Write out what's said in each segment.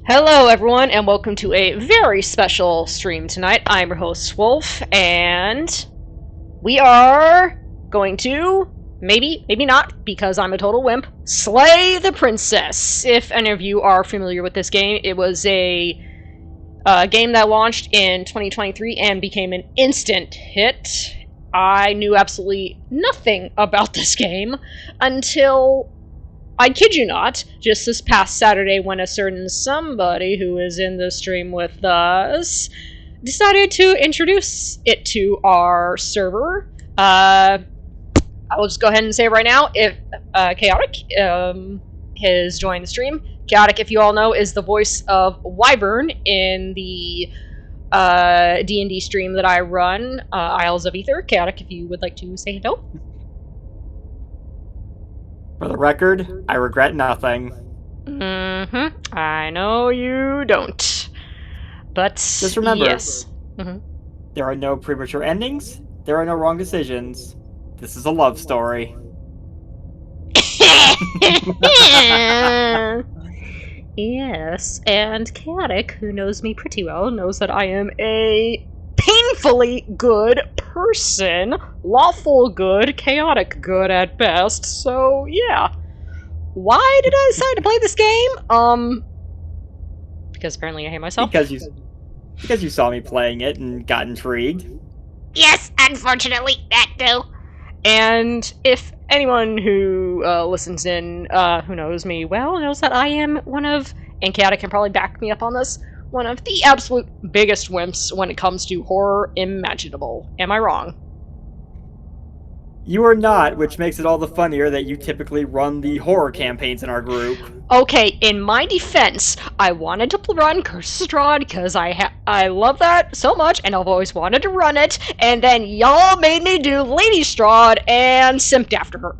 Hello, everyone, and welcome to a very special stream tonight. I'm your host, Wolf, and we are going to, maybe not, because I'm a total wimp, slay the princess. If any of you are familiar with this game, it was a game that launched in 2023 and became an instant hit. I knew absolutely nothing about this game until, I kid you not, just this past Saturday when a certain somebody who is in the stream with us decided to introduce it to our server. I will just go ahead and say right now, if Chaotic has joined the stream. Chaotic, if you all know, is the voice of Wyvern in the D&D stream that I run, Isles of Ether. Chaotic, if you would like to say hello. For the record, I regret nothing. I know you don't. But just remember, yes. There are no premature endings, there are no wrong decisions. This is a love story. Yes, and Chaotic, who knows me pretty well, knows that I am a painfully good person. Lawful good, chaotic good at best, so yeah. Why did I decide to play this game? Because apparently I hate myself. Because you saw me playing it and got intrigued. Yes, unfortunately, that too. And if anyone who listens in, who knows me well, knows that I am one of, and Chaotic can probably back me up on this, one of the absolute biggest wimps when it comes to horror imaginable. Am I wrong? You are not, which makes it all the funnier that you typically run the horror campaigns in our group. Okay, in my defense, I wanted to run Curse Strahd because I love that so much, and I've always wanted to run it, and then y'all made me do Lady Strahd and simped after her.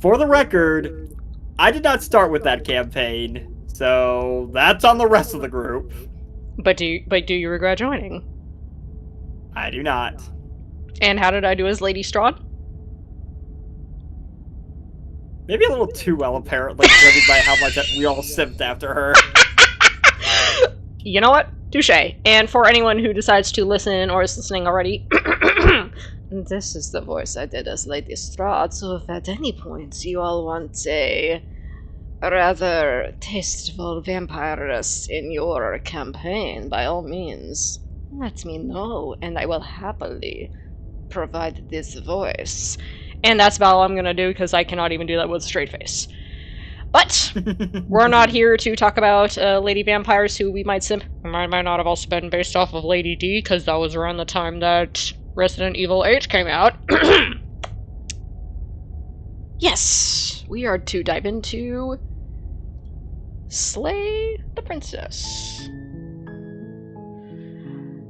For the record, I did not start with that campaign, so that's on the rest of the group. But do you regret joining? I do not. And how did I do as Lady Strahd? Maybe a little too well, apparently, judging by how much we all simped after her. You know what? Touche. And for anyone who decides to listen or is listening already, this is the voice I did as Lady Strahd, so if at any point you all want a rather tasteful vampiress in your campaign, by all means, let me know, and I will happily provide this voice. And that's about all I'm gonna do, because I cannot even do that with a straight face. But we're not here to talk about lady vampires who we might simp. Might not have also been based off of Lady D, because that was around the time that Resident Evil 8 came out. Yes, we are to dive into Slay the Princess.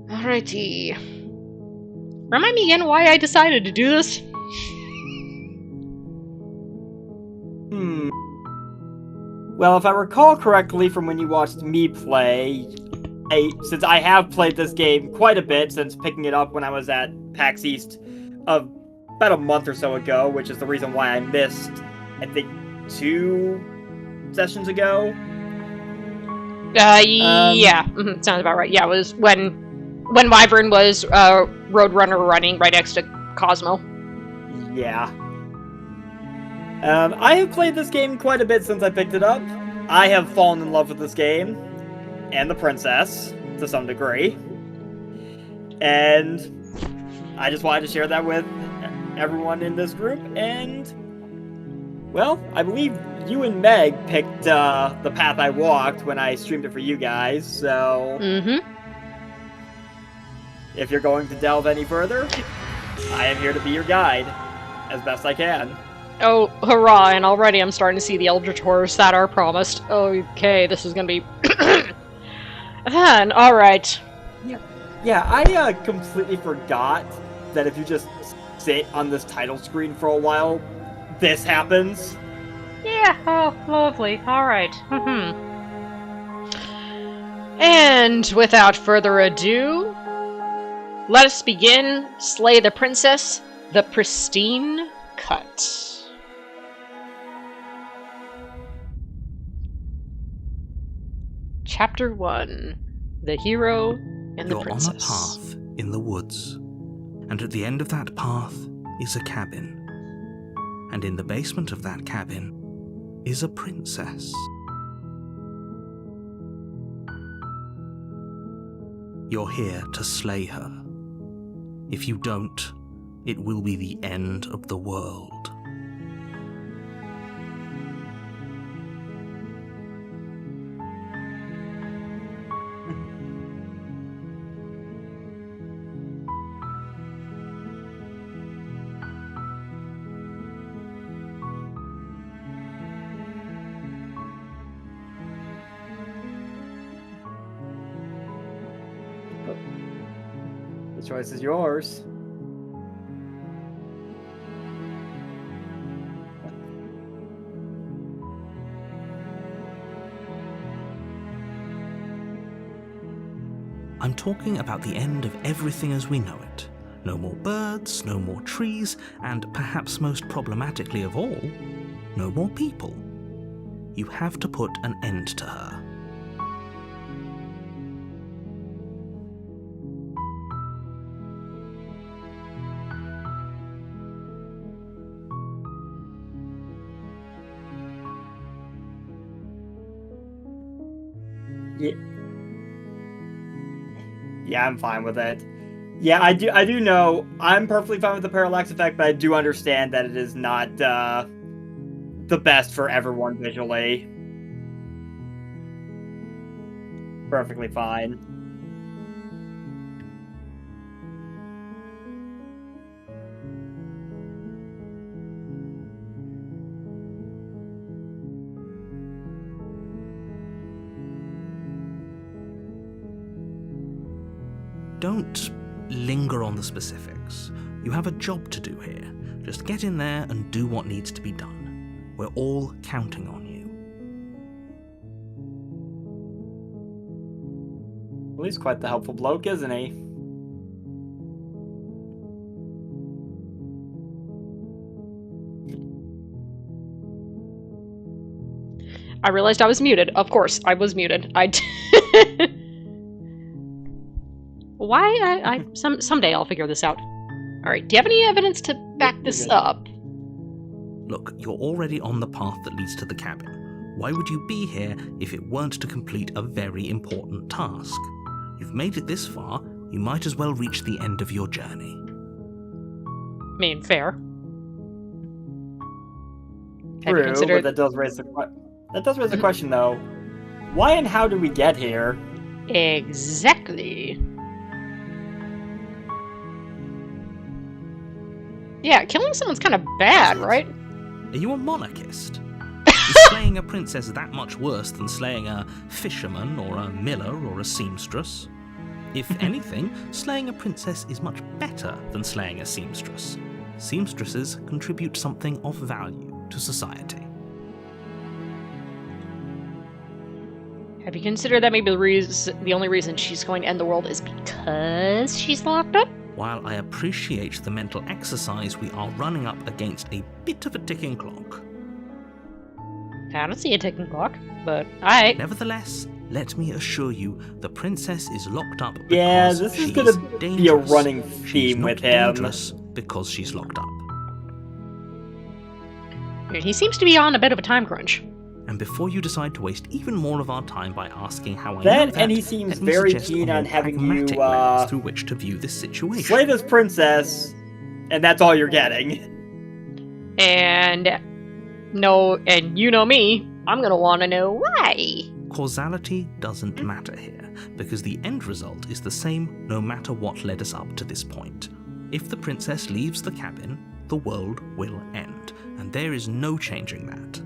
Alrighty. Remind me again why I decided to do this? Well, if I recall correctly from when you watched me play, since I have played this game quite a bit since picking it up when I was at PAX East about a month or so ago, which is the reason why I missed, I think, 2 sessions ago. Yeah, sounds about right. Yeah, it was when Wyvern was Roadrunner running right next to Cosmo. Yeah. I have played this game quite a bit since I picked it up. I have fallen in love with this game, and the princess, to some degree. And I just wanted to share that with everyone in this group, and, well, I believe you and Meg picked the path I walked when I streamed it for you guys, so... If you're going to delve any further, I am here to be your guide, as best I can. Oh, hurrah, and already I'm starting to see the Eldritch Horrors that are promised. Okay, this is gonna be... Fun, alright. Yeah, I completely forgot that if you just sit on this title screen for a while, this happens. Yeah, oh, lovely, alright. And without further ado, let us begin Slay the Princess, the Pristine Cut. Chapter 1. The Hero and the You're Princess. on a path in the woods, and at the end of that path is a cabin. And in the basement of that cabin is a princess. You're here to slay her. If you don't, it will be the end of the world. The choice is yours. I'm talking about the end of everything as we know it. No more birds, no more trees, and perhaps most problematically of all, no more people. You have to put an end to her. Yeah, I'm fine with it. Yeah, I do know I'm perfectly fine with the parallax effect, but I do understand that it is not the best for everyone visually. Perfectly fine. Don't linger on the specifics. You have a job to do here. Just get in there and do what needs to be done. We're all counting on you. Well, he's quite the helpful bloke, isn't he? I realized I was muted. Of course, I was muted. Why? Someday I'll figure this out. Alright, do you have any evidence to back this up? Look, you're already on the path that leads to the cabin. Why would you be here if it weren't to complete a very important task? You've made it this far, you might as well reach the end of your journey. I mean, fair. Have you True, considered... but that does raise the question, though. Why and how did we get here? Exactly. Yeah, killing someone's kind of bad, right? Are you a monarchist? Is slaying a princess that much worse than slaying a fisherman or a miller or a seamstress? If anything, slaying a princess is much better than slaying a seamstress. Seamstresses contribute something of value to society. Have you considered that maybe the only reason she's going to end the world is because she's locked up? While I appreciate the mental exercise, we are running up against a bit of a ticking clock. I don't see a ticking clock, but alright. Nevertheless, let me assure you, the princess is locked up because Yeah, this is she's gonna dangerous. be a running She's theme not with him. dangerous because she's locked up. He seems to be on a bit of a time crunch. And before you decide to waste even more of our time by asking how I That, know that, and he seems let me very suggest keen a on more having pragmatic you, lens through which to view this situation. slay this princess, and that's all you're getting. And you know me, I'm gonna want to know why. Causality doesn't matter here, because the end result is the same no matter what led us up to this point. If the princess leaves the cabin, the world will end, and there is no changing that.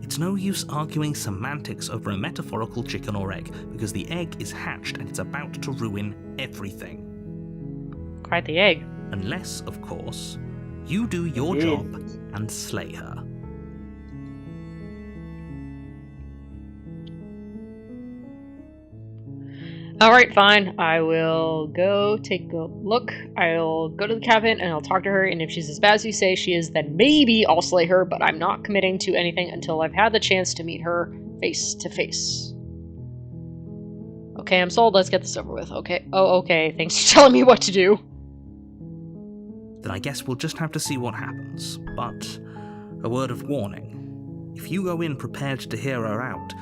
It's no use arguing semantics over a metaphorical chicken or egg, because the egg is hatched and it's about to ruin everything. Quite the egg. Unless, of course, you do your Indeed. job and slay her. Alright, fine. I will go take a look. I'll go to the cabin and I'll talk to her, and if she's as bad as you say she is, then maybe I'll slay her, but I'm not committing to anything until I've had the chance to meet her face to face. Okay, I'm sold. Let's get this over with. Okay. Oh, okay. Thanks for telling me what to do. Then I guess we'll just have to see what happens. But a word of warning. If you go in prepared to hear her out,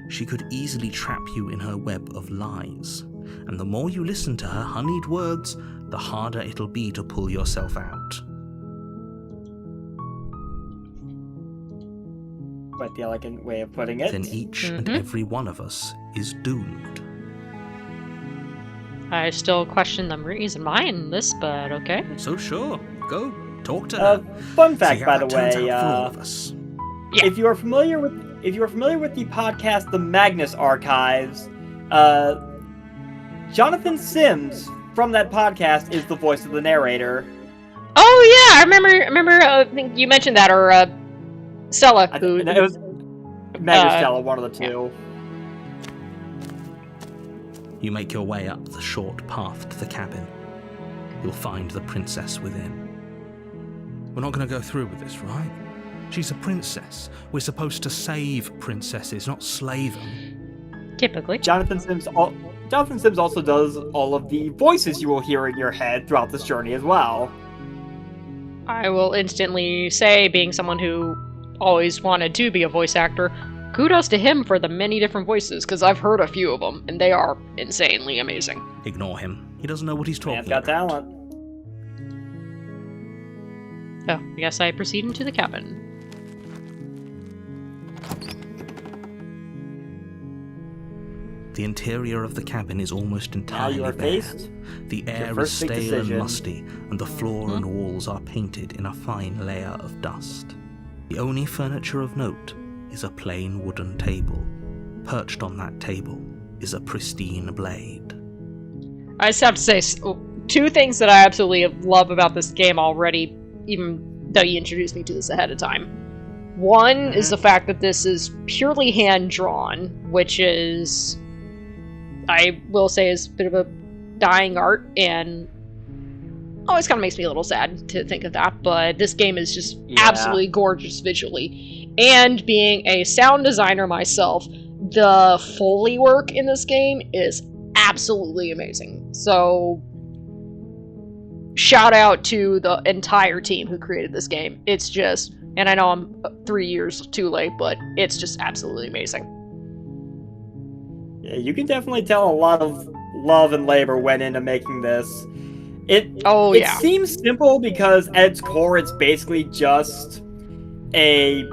she could easily trap you in her web of lies. And the more you listen to her honeyed words, the harder it'll be to pull yourself out. Quite the elegant way of putting it. Then each and every one of us is doomed. I still question the reason behind this, but okay. So sure, go talk to her. Fun fact, See by how the that turns way, out for all of us. Yeah. if you are familiar with the podcast The Magnus Archives, Jonathan Sims from that podcast is the voice of the narrator. Oh yeah, I remember. I think you mentioned that, or Stella. It Who? was Meg or Stella, one of the two. You make your way up the short path to the cabin. You'll find the princess within. We're not going to go through with this, right? She's a princess. We're supposed to save princesses, not slay them. Typically. Jonathan Sims also does all of the voices you will hear in your head throughout this journey as well. I will instantly say, being someone who always wanted to be a voice actor, kudos to him for the many different voices, because I've heard a few of them, and they are insanely amazing. Ignore him. He doesn't know what he's talking Man's got about. talent. So, I guess I proceed into the cabin. The interior of the cabin is almost Now entirely you are bare. faced. The air is first big stale and decision. musty, and the floor and walls are painted in a fine layer of dust. The only furniture of note is a plain wooden table. Perched on that table is a pristine blade. I just have to say, two things that I absolutely love about this game already, even though you introduced me to this ahead of time. One is the fact that this is purely hand-drawn, which is, I will say, is a bit of a dying art, and always kind of makes me a little sad to think of that, but this game is just absolutely gorgeous visually. And being a sound designer myself, the Foley work in this game is absolutely amazing. So, shout out to the entire team who created this game. It's just, and I know I'm 3 years too late, but it's just absolutely amazing. Yeah, you can definitely tell a lot of love and labor went into making this. It seems simple because at its core it's basically just a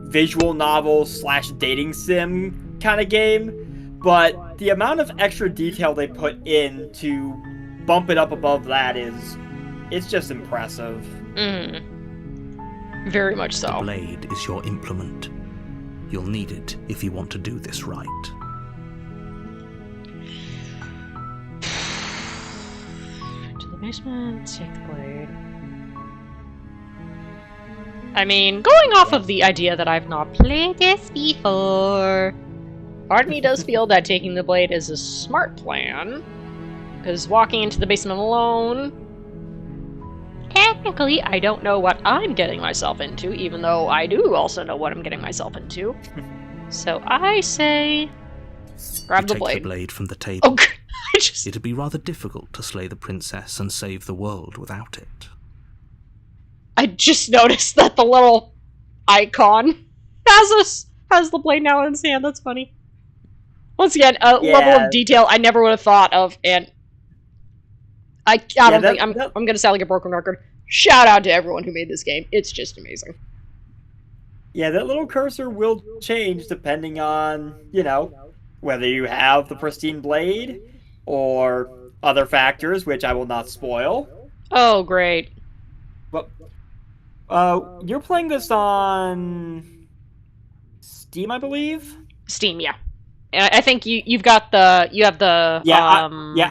visual novel / dating sim kind of game, but the amount of extra detail they put in to bump it up above that it's just impressive. Very much so. The blade is your implement. You'll need it if you want to do this right. To the basement, take the blade. I mean, going off of the idea that I've not played this before, part of me does feel that taking the blade is a smart plan, because walking into the basement alone, technically I don't know what I'm getting myself into, even though I do also know what I'm getting myself into. So I say, grab the Take blade. the blade from the table. Oh, I just... It'd be rather difficult to slay the princess and save the world without it. I just noticed that the little icon has the blade now in his hand. That's funny. Once again, a level of detail I never would have thought of, and I don't think I'm gonna sound like a broken record. Shout out to everyone who made this game. It's just amazing. Yeah, that little cursor will change depending on, whether you have the pristine blade or other factors, which I will not spoil. Oh, great. But you're playing this on Steam, I believe? Steam, yeah. I think you have the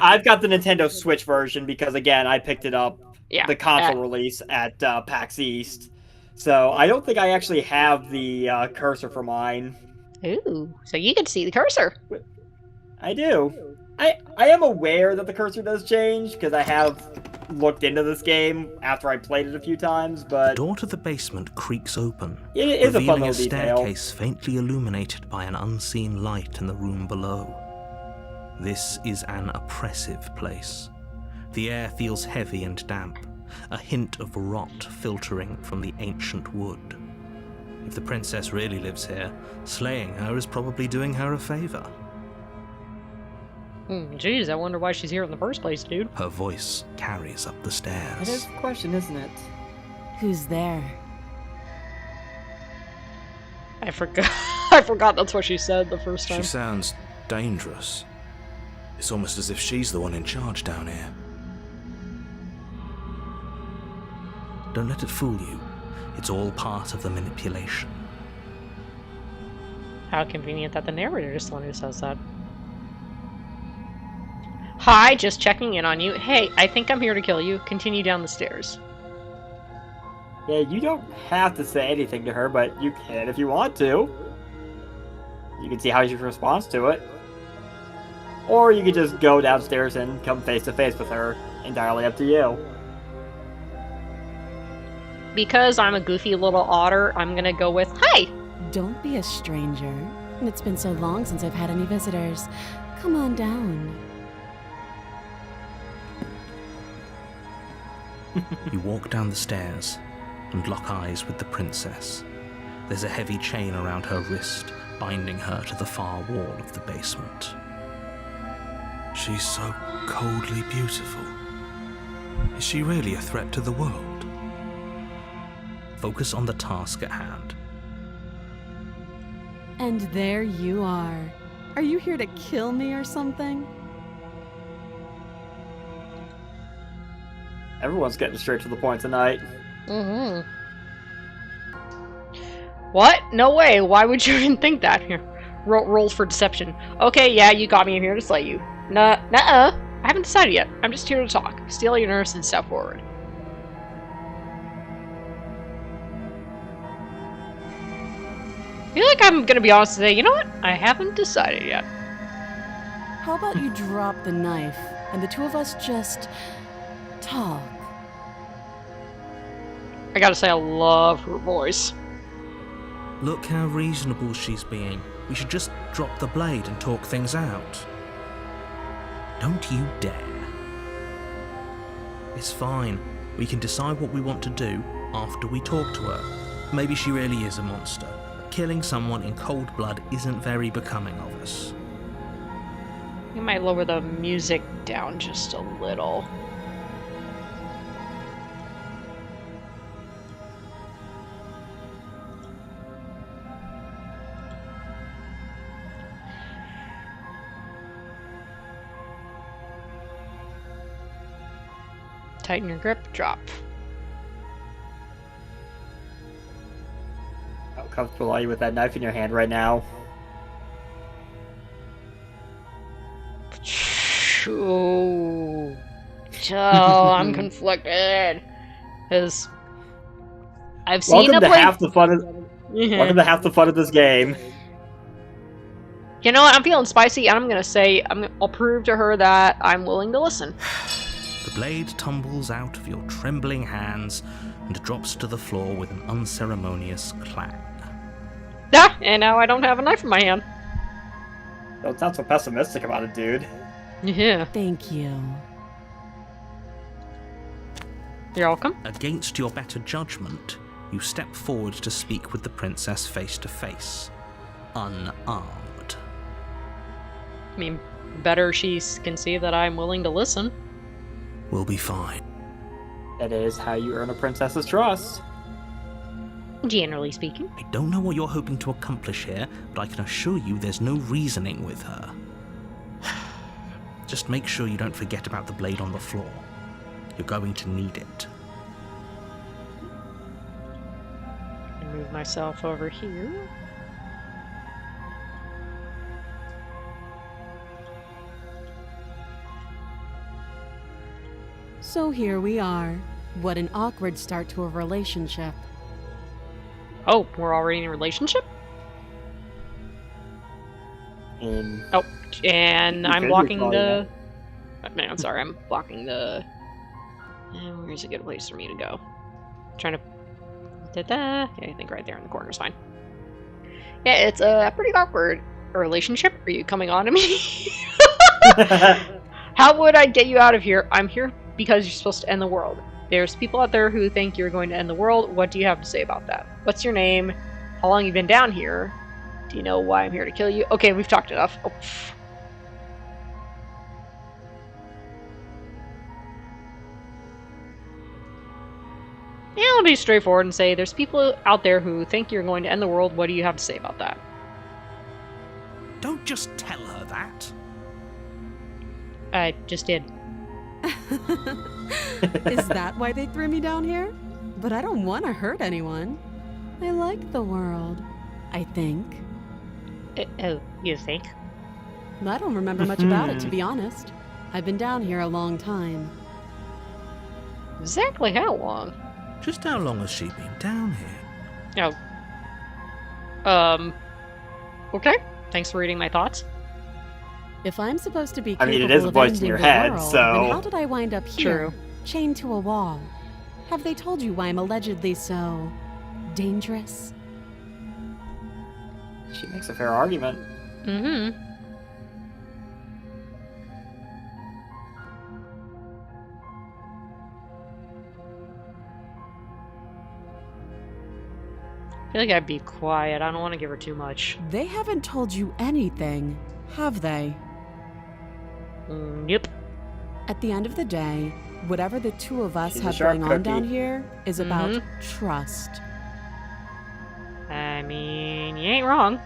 I've got the Nintendo Switch version because again I picked it up the console release at PAX East, so I don't think I actually have the cursor for mine. Ooh, so you can see the cursor. I do. I am aware that the cursor does change because I have looked into this game after I played it a few times, The but door to the basement creaks open, it is a fun revealing a little detail. staircase faintly illuminated by an unseen light in the room below. This is an oppressive place. The air feels heavy and damp, a hint of rot filtering from the ancient wood. If the princess really lives here, slaying her is probably doing her a favor. Jeez, I wonder why she's here in the first place, dude. Her voice carries up the That stairs. is the question, isn't it? Who's there? I forgot. I forgot that's what she said the first time. She sounds dangerous. It's almost as if she's the one in charge down here. Don't let it fool you. It's all part of the manipulation. How convenient that the narrator is the one who says that. Hi, just checking in on you. Hey, I think I'm here to kill you. Continue down the stairs. Yeah, you don't have to say anything to her, but you can if you want to. You can see how she responds to it. Or you could just go downstairs and come face to face with her. Entirely up to you. Because I'm a goofy little otter, I'm gonna go with, hi! Don't be a stranger. It's been so long since I've had any visitors. Come on down. You walk down the stairs and lock eyes with the princess. There's a heavy chain around her wrist, binding her to the far wall of the basement. She's so coldly beautiful. Is she really a threat to the world? Focus on the task at hand. And there you are. Are you here to kill me or something? Everyone's getting straight to the point tonight. Mm-hmm. What? No way. Why would you even think that? Here. Roll for deception. Okay, yeah, you got me in here to slay you. Nuh-uh. I haven't decided yet. I'm just here to talk. Steal your nerves and step forward. I feel like I'm gonna be honest and say, you know what? I haven't decided yet. How about you drop the knife and the two of us just talk? I gotta say, I love her voice. Look how reasonable she's being. We should just drop the blade and talk things out. Don't you dare. It's fine. We can decide what we want to do after we talk to her. Maybe she really is a monster. Killing someone in cold blood isn't very becoming of us. You might lower the music down just a little. Tighten your grip, drop. How comfortable are you with that knife in your hand right now? Oh, I'm conflicted. Because I've seen Welcome a to play. half the fun of welcome to half the fun of this game. You know what? I'm feeling spicy, and I'm gonna say I'll prove to her that I'm willing to listen. The blade tumbles out of your trembling hands and drops to the floor with an unceremonious clang. Ah, and now I don't have a knife in my hand. Don't sound so pessimistic about it, dude. Yeah, Thank you. you're welcome. Against your better judgment, you step forward to speak with the princess face to face, unarmed. I mean, better she can see that I'm willing to listen. We'll be fine. That is how you earn a princess's trust. Generally speaking. I don't know what you're hoping to accomplish here, but I can assure you there's no reasoning with her. Just make sure you don't forget about the blade on the floor. You're going to need it. Move myself over here. So here we are. What an awkward start to a relationship. Oh, we're already in a relationship? And Oh, and You I'm could blocking recall the... Man, I'm sorry, I'm blocking the... And where's a good place for me to go? Trying to... Yeah, I think right there in the corner is fine. Yeah, it's a pretty awkward relationship. Are you coming on to me? How would I get you out of here? I'm here because you're supposed to end the world. There's people out there who think you're going to end the world. What do you have to say about that? What's your name? How long have you been down here? Do you know why I'm here to kill you? Okay, we've talked enough. Oh. Yeah, I'll be straightforward and say there's people out there who think you're going to end the world. What do you have to say about that? Don't just tell her that. I just did. Is that why they threw me down here? But I don't want to hurt anyone. I like the world, I think. Oh, you think? I don't remember much about it, to be honest. I've been down here a long time. Exactly how long? Just how long has she been down here? Oh. Okay. Thanks for reading my thoughts. If I'm supposed to be I mean, it capable is a of voice in ending your the head, world, so... then how did I wind up here, True. chained to a wall? Have they told you why I'm allegedly so... dangerous? She makes a fair argument. Mm-hmm. I feel like I'd be quiet. I don't want to give her too much. They haven't told you anything, have they? Yep. At the end of the day, whatever the two of us She's a have sharp going on down cookie. here is about Mm-hmm. trust. I mean, you ain't wrong.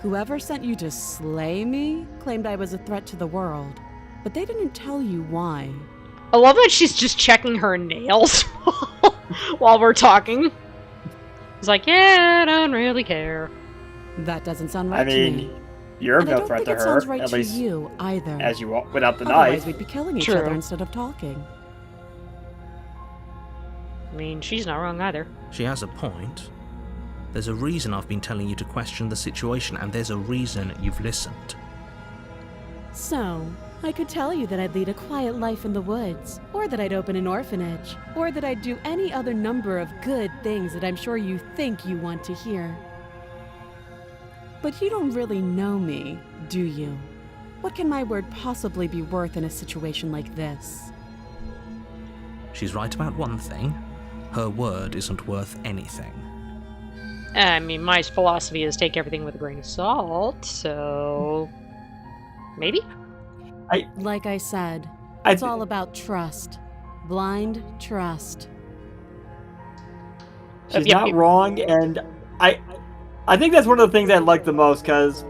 Whoever sent you to slay me claimed I was a threat to the world, but they didn't tell you why. I love that she's just checking her nails while we're talking. It's like, yeah, I don't really care. That doesn't sound right I to mean, me. you're And I no don't threat think to it her, sounds right at to least you either. as you walk without the Otherwise, knife. we'd be killing each True. other instead of talking. I mean, she's not wrong either. She has a point. There's a reason I've been telling you to question the situation, and there's a reason you've listened. So, I could tell you that I'd lead a quiet life in the woods, or that I'd open an orphanage, or that I'd do any other number of good things that I'm sure you think you want to hear. But you don't really know me, do you? What can my word possibly be worth in a situation like this? She's right about one thing. Her word isn't worth anything. I mean, my philosophy is take everything with a grain of salt, so... maybe? Like I said, I it's th- all about trust. Blind trust. She's Yeah. not wrong, and I think that's one of the things I like the most, because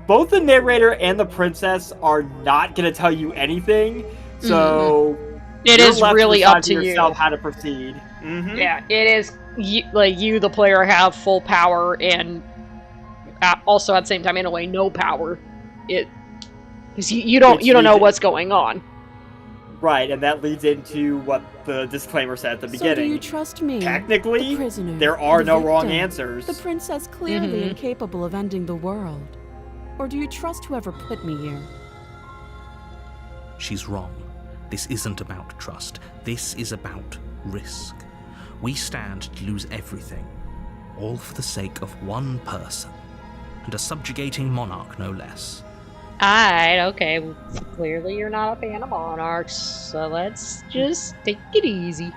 both the narrator and the princess are not going to tell you anything, so It you're is left really decide up for to you. yourself how to proceed. Mm-hmm. Yeah, it is, you, the player, have full power, and also at the same time, in a way, no power. Because you don't know what's going on. Right, and that leads into what the disclaimer said at the So do beginning. you trust me? Technically, the prisoner, there are the no wrong victim, answers. The princess clearly Mhm. incapable of ending the world. Or do you trust whoever put me here? She's wrong. This isn't about trust. This is about risk. We stand to lose everything, all for the sake of one person, and a subjugating monarch no less. Alright, okay. Well, clearly you're not a fan of monarchs, so let's just take it easy.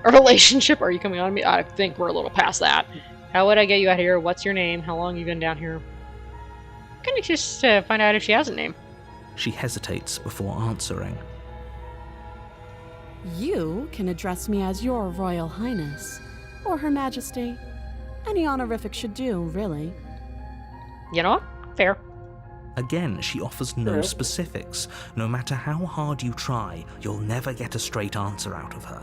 A relationship? Are you coming on me? I think we're a little past that. How would I get you out of here? What's your name? How long you been down here? Can you just find out if she has a name? She hesitates before answering. You can address me as your Royal Highness, or Her Majesty. Any honorific should do, really. You know what? Fair. Again, she offers no Sure. specifics. No matter how hard you try, you'll never get a straight answer out of her.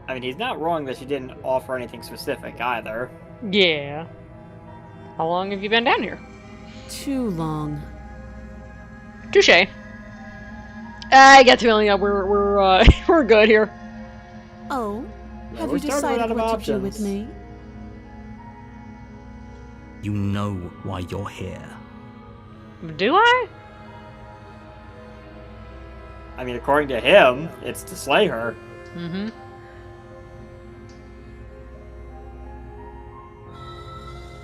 I mean, he's not wrong that she didn't offer anything specific either. Yeah. How long have you been down here? Too long. Touche. I get the feeling that we're we're good here. Oh, Yeah, have we're you starting to run out decided of what to do options. with me? You know why you're here. Do I? I mean, according to him, it's to slay her. Mm-hmm.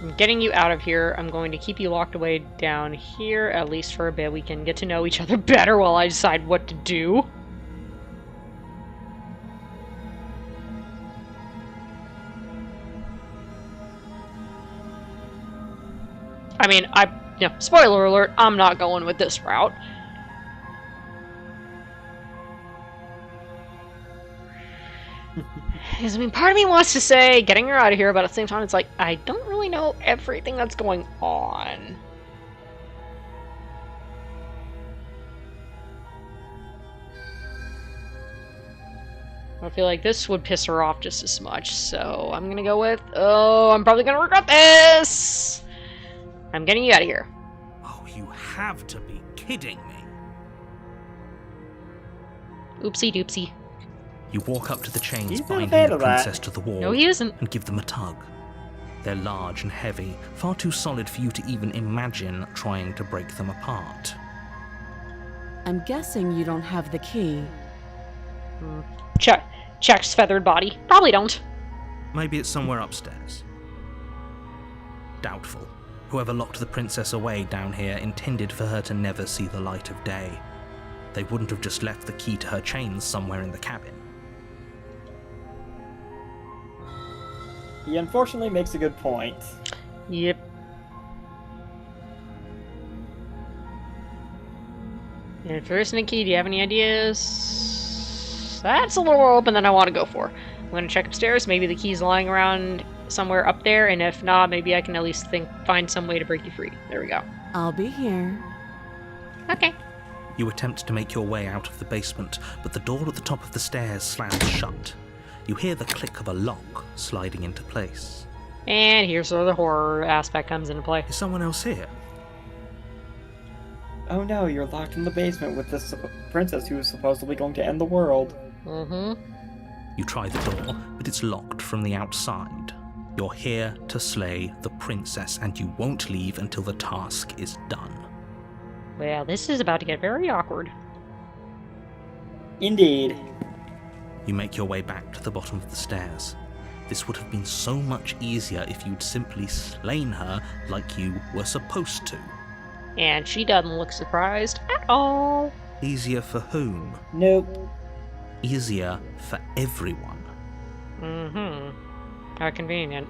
I'm getting you out of here. I'm going to keep you locked away down here, at least for a bit. We can get to know each other better while I decide what to do. I mean, spoiler alert, I'm not going with this route. Because, I mean, part of me wants to say getting her out of here, but at the same time, it's like, I don't really know everything that's going on. I feel like this would piss her off just as much, so I'm gonna go with, oh, I'm probably gonna regret this! I'm getting you out of here. Oh, you have to be kidding me. Oopsie doopsie. You walk up to the chains He's not binding afraid the of that. princess to the wall No, he isn't. and give them a tug. They're large and heavy, far too solid for you to even imagine trying to break them apart. I'm guessing you don't have the key. Check's feathered body. Probably don't. Maybe it's somewhere upstairs. Doubtful. Whoever locked the princess away down here intended for her to never see the light of day. They wouldn't have just left the key to her chains somewhere in the cabin. He unfortunately makes a good point. Yep. And if there isn't a key, do you have any ideas? That's a little more open than I want to go for. I'm going to check upstairs. Maybe the key's lying around somewhere up there, and if not, maybe I can at least find some way to break you free. There we go. I'll be here. Okay. You attempt to make your way out of the basement, but the door at the top of the stairs slams shut. You hear the click of a lock sliding into place. And here's where the horror aspect comes into play. Is someone else here? Oh no, you're locked in the basement with this princess who is supposedly going to end the world. Mm-hmm. You try the door, but it's locked from the outside. You're here to slay the princess, and you won't leave until the task is done. Well, this is about to get very awkward. Indeed. You make your way back to the bottom of the stairs. This would have been so much easier if you'd simply slain her like you were supposed to. And she doesn't look surprised at all. Easier for whom? Nope. Easier for everyone. Mm-hmm. How convenient.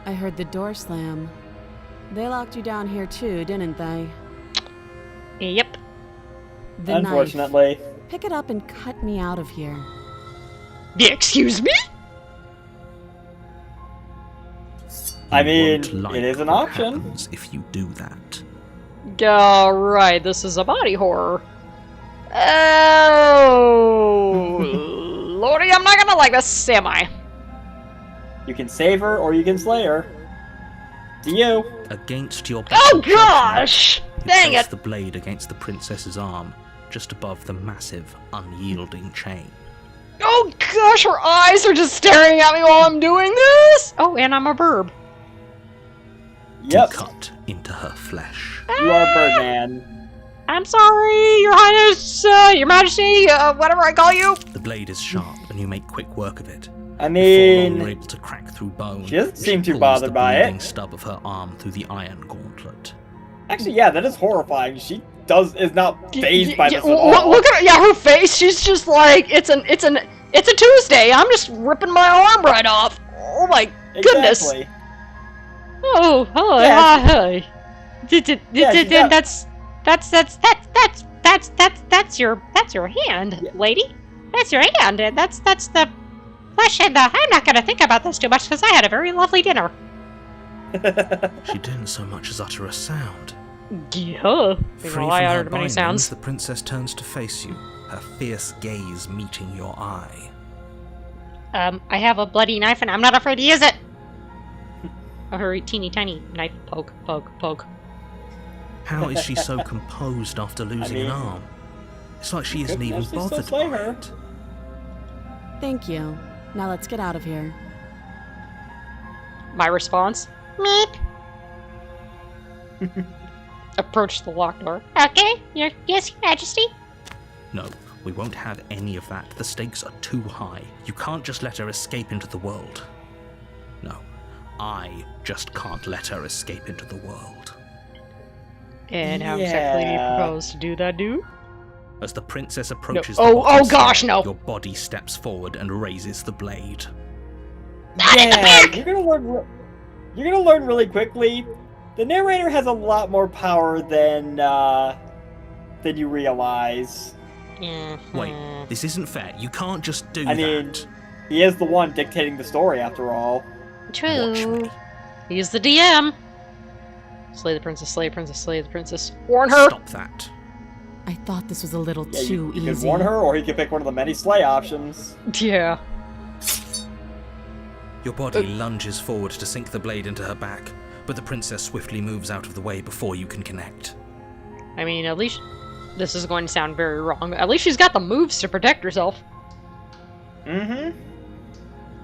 I heard the door slam. They locked you down here too, didn't they? Yep. The Unfortunately. knife. Pick it up and cut me out of here. Excuse me? I You mean, won't like it is an what option. happens if you do that. Alright, this is a body horror. Oh, Lordy, I'm not gonna like this, am I? You can save her or you can slay her. To you. Against your Oh better gosh! judgment, you Dang place it! the blade against the princess's arm, just above the massive, unyielding chain. Oh gosh, her eyes are just staring at me while I'm doing this! Oh, and I'm a burb. Yep. To cut into her flesh. You are Birdman. I'm sorry, Your Highness, Your Majesty, whatever I call you. The blade is sharp, and you make quick work of it. I Before long, you're mean, able to crack through bone. she doesn't seem too pulls bothered the by bleeding it. stub of her arm through the iron gauntlet. Actually, yeah, that is horrifying. She is not fazed by this at all. Look at her face. She's just like it's a Tuesday. I'm just ripping my arm right off. Oh my goodness. Exactly. Oh, hi, Yeah, hi. That's your hand, Yeah. lady. That's your hand. That's the flesh and the. I'm not gonna think about this too much because I had a very lovely dinner. She didn't so much as utter a sound. Yeah. Free I from her uttered many bindings, sounds. the princess turns to face you, her fierce gaze meeting your eye. I have a bloody knife and I'm not afraid to use it. Her teeny tiny knife. Poke, poke, poke. How is she so composed after losing an mean, arm? It's like she isn't could even potentially still bothered slay by her. it. Thank you. Now let's get out of here. My response? Meep. Approach the locked door. Okay, yes, Your Majesty. No, we won't have any of that. The stakes are too high. You can't just let her escape into the world. No, I just can't let her escape into the world. And how exactly do you Yeah. propose to do that, dude? As the princess approaches No. the Oh, bottom oh gosh, stair, no. your body steps forward and raises the blade. Yeah, you're gonna learn really quickly. The narrator has a lot more power than you realize. Wait, this isn't fair. You can't just do I mean, that. he is the one dictating the story, after all. Watch True. me. He's the DM. Slay the princess, slay the princess, slay the princess. Warn her! Stop that. I thought this was a little Yeah, too you easy. could warn her, or he could pick one of the many slay options. Yeah. Your body lunges forward to sink the blade into her back, but the princess swiftly moves out of the way before you can connect. I mean, at least... This is going to sound very wrong. At least she's got the moves to protect herself. Mm-hmm.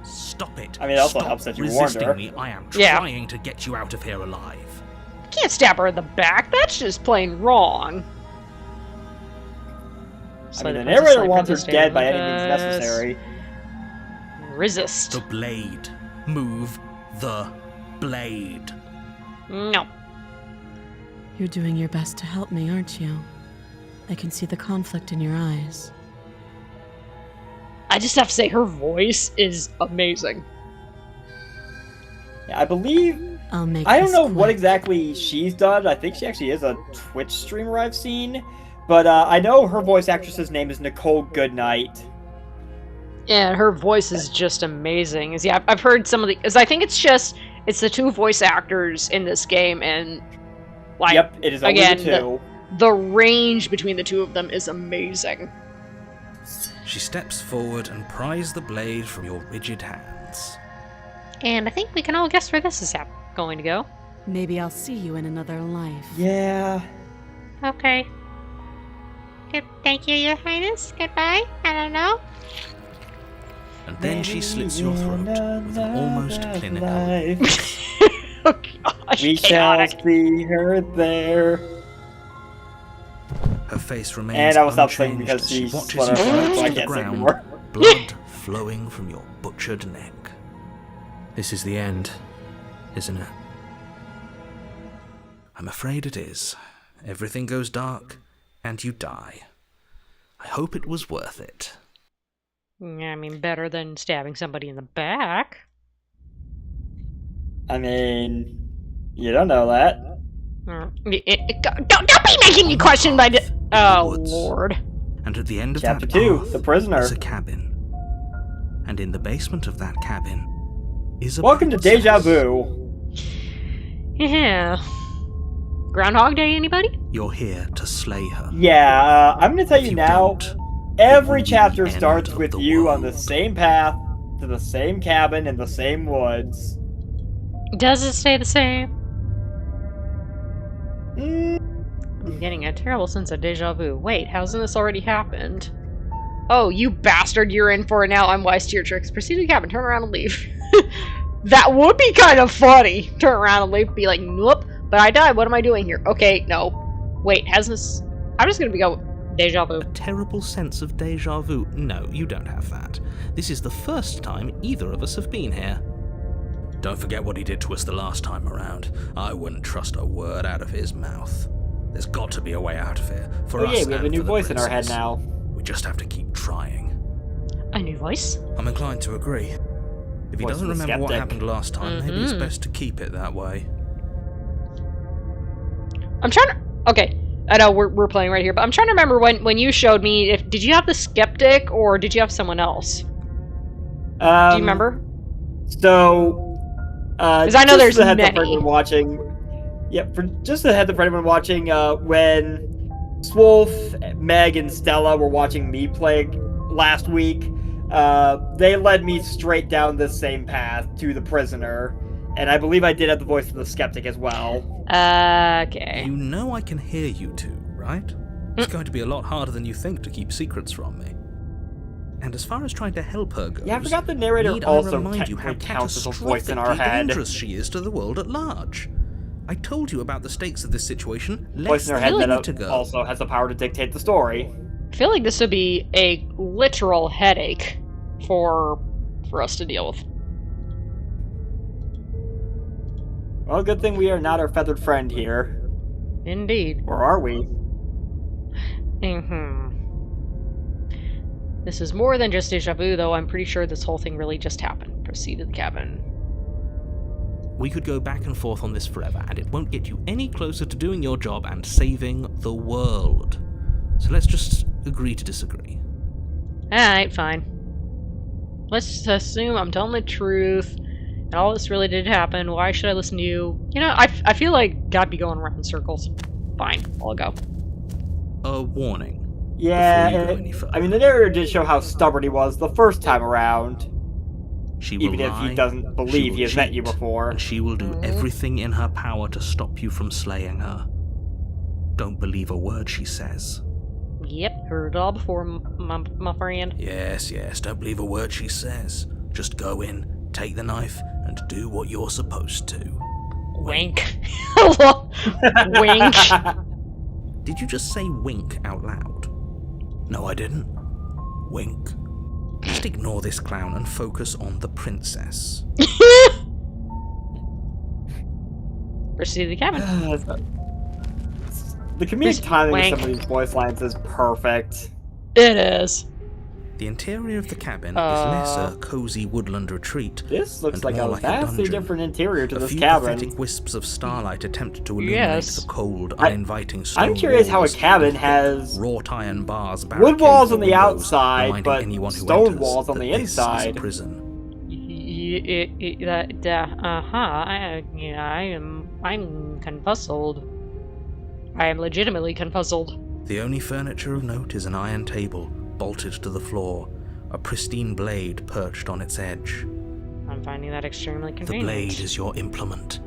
Stop it. I mean, it also Stop helps that you warned resisting her. me. I am Yeah. trying to get you out of here alive. Can't stab her in the back. That's just plain wrong. I mean, the narrator wants her dead by any means necessary. Resist. The blade. Move the blade. No. You're doing your best to help me, aren't you? I can see the conflict in your eyes. I just have to say, her voice is amazing. Yeah, I believe... I'll make I don't this know what quick. exactly she's done. I think she actually is a Twitch streamer I've seen. But I know her voice actress's name is Nicole Goodnight. Yeah, her voice is just amazing. Yeah, I've heard some of the... Because I think it's the two voice actors in this game, and... Like, Yep, it is only again, the two. The range between the two of them is amazing. She steps forward and pries the blade from your rigid hands. And I think we can all guess where this is going to go. Maybe I'll see you in another life. Yeah. Okay. Good, thank you, Your Highness. Goodbye. I don't know. And then she slits your throat with an almost clinical. Oh gosh, We shall chaotic. see her there. Her face remains And I will stop saying unchanged because as she she watches split you her throat, collapse so I to the can't say ground, anymore. blood flowing from your butchered neck. This is the end, isn't it? I'm afraid it is. Everything goes dark, and you die. I hope it was worth it. Yeah, I mean, better than stabbing somebody in the back. I mean, you don't know that. Don't be making me question my... Oh, Woods. Lord. And at the end of Chapter that 2, path The Prisoner. is a cabin. And in the basement of that cabin is a Welcome to princess. Deja Vu. Yeah. Groundhog Day, anybody? You're here to slay her. Yeah, I'm gonna tell If you you now, don't, every it will be chapter the end starts of with the you on the world. same path, to the same cabin, in the same woods. Does it stay the same? Mm, I'm getting a terrible sense of deja vu. Wait, hasn't this already happened? Oh, you bastard, you're in for it now. I'm wise to your tricks. Proceed to the cabin, turn around and leave. That would be kind of funny. Turn around and leave, be like, nope, but I died, what am I doing here? Okay, no. Wait, has this... I'm just gonna go deja vu. A terrible sense of deja vu. No, you don't have that. This is the first time either of us have been here. Don't forget what he did to us the last time around. I wouldn't trust a word out of his mouth. There's got to be a way out of here. For oh us yeah, we have a and new for the voice in our head princess. now. We just have to keep trying. A new voice? I'm inclined to agree. If he Voice doesn't of the remember what skeptic. happened last time, maybe it's Mhm. best to keep it that way. I'm trying to... Okay, I know we're playing right here, but I'm trying to remember when you showed me, did you have the skeptic, or did you have someone else? Do you remember? So, 'Cause I know there's just a heads up for many. anyone watching. Yeah, just a heads up for anyone watching. When Swolf, Meg, and Stella were watching me play last week, they led me straight down this same path to the prisoner, and I believe I did have the voice of the skeptic as well. Okay. You know I can hear you two, right? It's going to be a lot harder than you think to keep secrets from me. And as far as trying to help her goes, Yeah, I forgot the narrator need I also remind you how technically counts as a voice in our catastrophically head. dangerous she is to the world at large. I told you about the stakes of this situation Voice less in our than head a that minute ago. also has the power to dictate the story. I feel like this would be a literal headache for us to deal with. Well, good thing we are not our feathered friend here. Indeed. Or are we? This is more than just deja vu, though. I'm pretty sure this whole thing really just happened. Proceed to the cabin. We could go back and forth on this forever, and it won't get you any closer to doing your job and saving the world. So let's just agree to disagree. Alright, fine. Let's assume I'm telling the truth, and all this really did happen. Why should I listen to you? You know, I feel like God be going around in circles. Fine, I'll go. A warning. Yeah, Before you go any further. I mean, the narrator did show how stubborn he was the first time around. She will Even if lie, he doesn't she believe will he has met you cheat, before. and she will do everything in her power to stop you from slaying her. Don't believe a word she says. Yep, heard it all before, my friend. Yes, don't believe a word she says. Just go in, take the knife, and do what you're supposed to. Wink. Wink. Did you just say wink out loud? No, I didn't. Wink. Just ignore this clown and focus on the princess. Proceed to the cabin. The comedic timing Wank. of some of these voice lines is perfect. It is. The interior of the cabin is less a cozy woodland retreat. This looks and like more a like vastly dungeon. different interior to A this few cabin. pathetic wisps of starlight attempt to illuminate Yes. the cold, I- uninviting stone I'm curious how a walls cabin with thick has wrought iron bars, wood walls on the barricade windows, outside, reminding but anyone who stone enters walls on that the this is a inside. prison. I'm confuzzled. I am legitimately confuzzled. The only furniture of note is an iron table, bolted to the floor, a pristine blade perched on its edge. I'm finding that extremely The convenient. blade is your implement.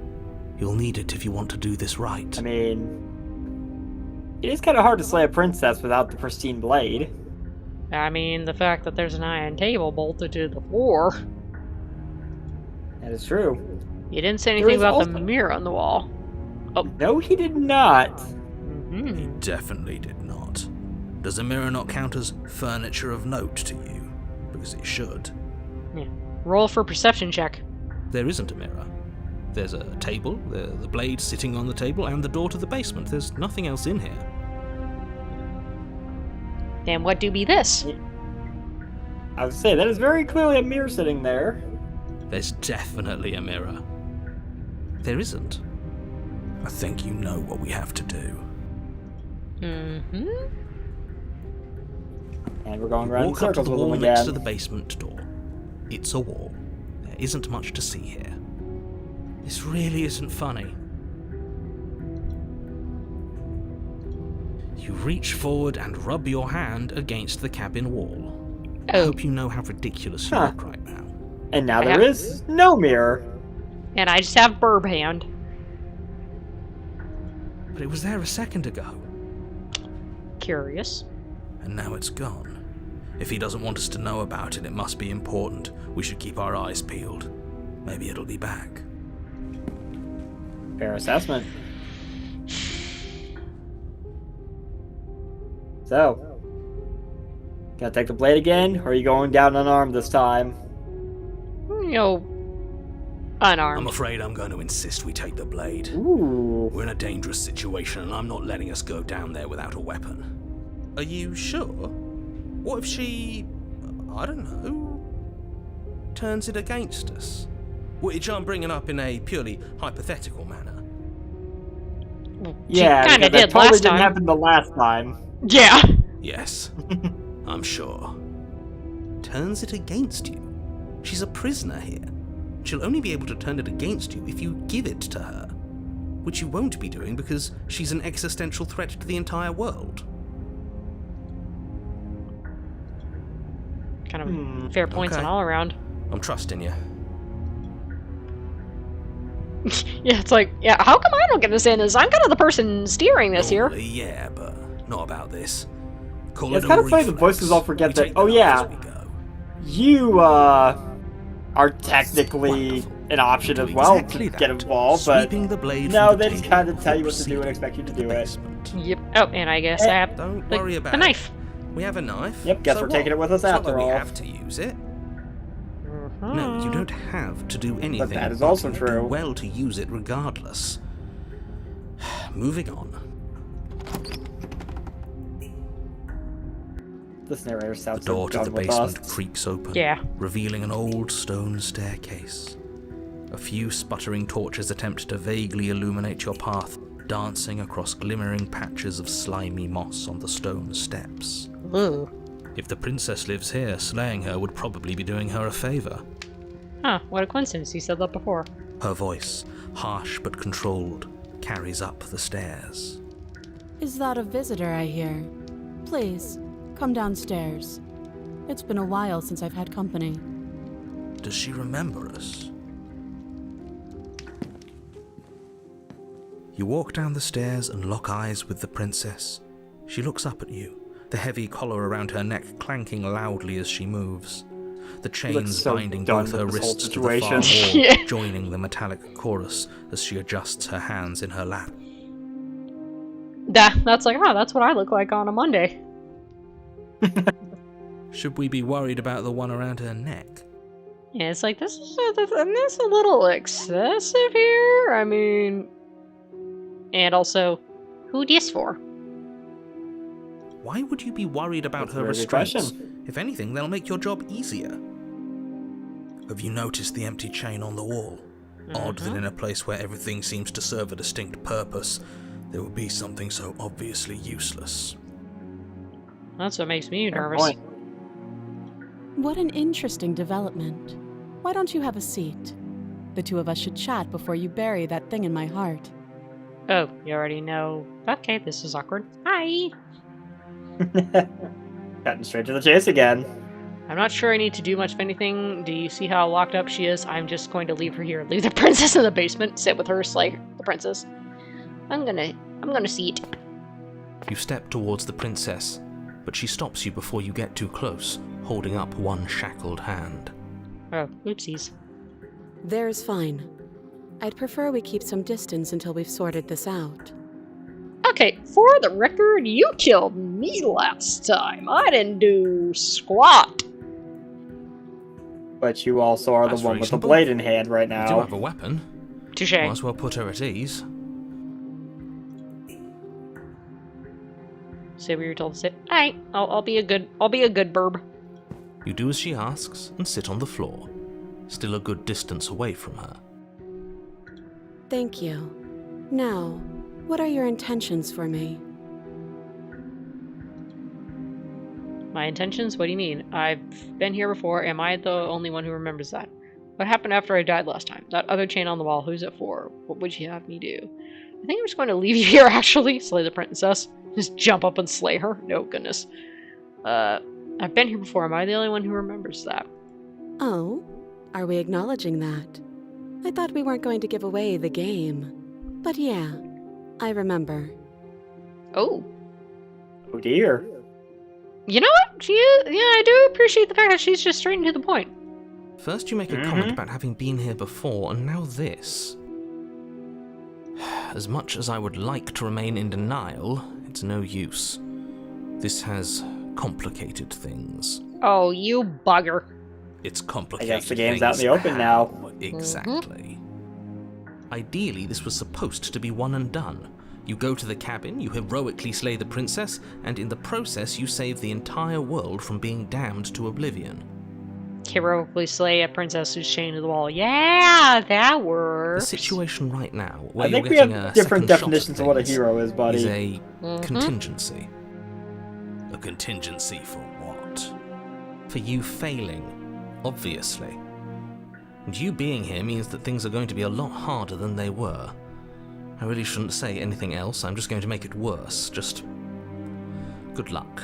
You'll need it if you want to do this right. I mean, it is kind of hard to slay a princess without the pristine blade. I mean, the fact that there's an iron table bolted to the floor. That is true. You didn't say There anything is about also- the mirror on the wall. No, he did not. He definitely did not. Does a mirror not count as furniture of note to you? Because it should. Roll for perception check. There isn't a mirror. There's a table, the blade sitting on the table, and the door to the basement. There's nothing else in here. Then what do be this? I would say that is very clearly a mirror sitting there. There's definitely a mirror. There isn't. I think you know what we have to do. Mm-hmm. And we're going around in Walk up to circles the with him wall next to again. the basement door. It's a wall. There isn't much to see here. This really isn't funny. You reach forward and rub your hand against the cabin wall. I Oh, hope you know how ridiculous you Huh. look right now. And now I there have- is no mirror. and I just have burb hand. But it was there a second ago, Curious. and now it's gone. If he doesn't want us to know about it, it must be important. We should keep our eyes peeled. Maybe it'll be back. Fair assessment. So, gonna take the blade again, or are you going down unarmed this time? You know, unarmed. I'm afraid I'm going to insist we take the blade. Ooh. We're in a dangerous situation, and I'm not letting us go down there without a weapon. Are you sure? What if she, I don't know, turns it against us? Which I'm bringing up in a purely hypothetical manner. Yeah, she kind because of that did totally last didn't time. happen the last time. Yeah. Yes, I'm sure. Turns it against you. She's a prisoner here. She'll only be able to turn it against you if you give it to her. Which you won't be doing because she's an existential threat to the entire world. Kind of fair points okay. on all around. I'm trusting you. Yeah, it's like, yeah, how come I don't get to say this? I'm kind of the person steering this here. Normally, yeah, but not about this. Call Yeah, it's it kind a of funny the reflex. voices all forget We that- take the oh, knife yeah. as we go. You, are technically Wonderful. an option Do as well exactly to get that. involved, but Sweeping the blade no, from the they just table kind of tell you what to do proceeding and expect you to the do it. basement. Yep. Oh, and I guess I have Don't the, worry about the knife. it. We have a knife. Yep, guess so we're what? taking it with us It's not after that all. we have to use it. No, you don't have to do anything. But that is also you true. do well to use it regardless. Moving on. This narrator The sounds door so to the done with basement us. creaks open, Yeah. revealing an old stone staircase. A few sputtering torches attempt to vaguely illuminate your path, dancing across glimmering patches of slimy moss on the stone steps. Ooh. If the princess lives here, slaying her would probably be doing her a favor. Huh, what a coincidence. You said that before. Her voice, harsh but controlled, carries up the stairs. Is that a visitor I hear? Please, come downstairs. It's been a while since I've had company. Does she remember us? You walk down the stairs and lock eyes with the princess. She looks up at you, the heavy collar around her neck clanking loudly as she moves. The chains so binding done both with her this whole wrists to the far situation. wall, Yeah. joining the metallic chorus as she adjusts her hands in her lap. That's like, oh, that's what I look like on a Monday. Should we be worried about the one around her neck? Yeah, it's like, this is a little excessive here. I mean... And also, who this for? Why would you be worried about That's a her very good restraints? question. If anything, they'll make your job easier. Have you noticed the empty chain on the wall? Odd that in a place where everything seems to serve a distinct purpose, there would be something so obviously useless. That's what makes me Fair nervous. point. What an interesting development. Why don't you have a seat? The two of us should chat before you bury that thing in my heart. Oh, you already know. Okay, this is awkward. Hi! Cutting straight to the chase again. I'm not sure I need to do much of anything. Do you see how locked up she is? I'm just going to leave her here. Leave the princess in the basement. Sit with her, slay the princess. I'm gonna see it. You step towards the princess, but she stops you before you get too close, holding up one shackled hand. Oh, oopsies. There's fine. I'd prefer we keep some distance until we've sorted this out. Okay, for the record, you killed me last time. I didn't do squat. But you also are That's the one with the reasonable. blade in hand right You do now. have a weapon. Touche. Might as well put her at ease. Say what you were told to say. Alright, I'll be a good burb. You do as she asks and sit on the floor, still a good distance away from her. Thank you. Now, what are your intentions for me? My intentions? What do you mean? I've been here before. Am I the only one who remembers that? What happened after I died last time? That other chain on the wall, who's it for? What would you have me do? I think I'm just going to leave you here, actually. Slay the princess. Just jump up and slay her? No, goodness. I've been here before. Am I the only one who remembers that? Oh, are we acknowledging that? I thought we weren't going to give away the game. But yeah, I remember. Oh. Oh dear. You know what? She is, yeah, I do appreciate the fact that she's just straight and to the point. First you make a comment about having been here before, and now this. As much as I would like to remain in denial, it's no use. This has complicated things. Oh, you bugger. It's I complicated. guess the game's out in the things. open now. How exactly. Ideally, this was supposed to be one and done. You go to the cabin, you heroically slay the princess, and in the process you save the entire world from being damned to oblivion. Heroically slay a princess who's chained to the wall. Yeah, that The works. situation right now, where I think you're we getting have a different second shot at definitions of what a things, hero is, buddy. is a Mhm. contingency. A contingency for what? For you failing, obviously. And you being here means that things are going to be a lot harder than they were. I really shouldn't say anything else, I'm just going to make it worse. Just good luck.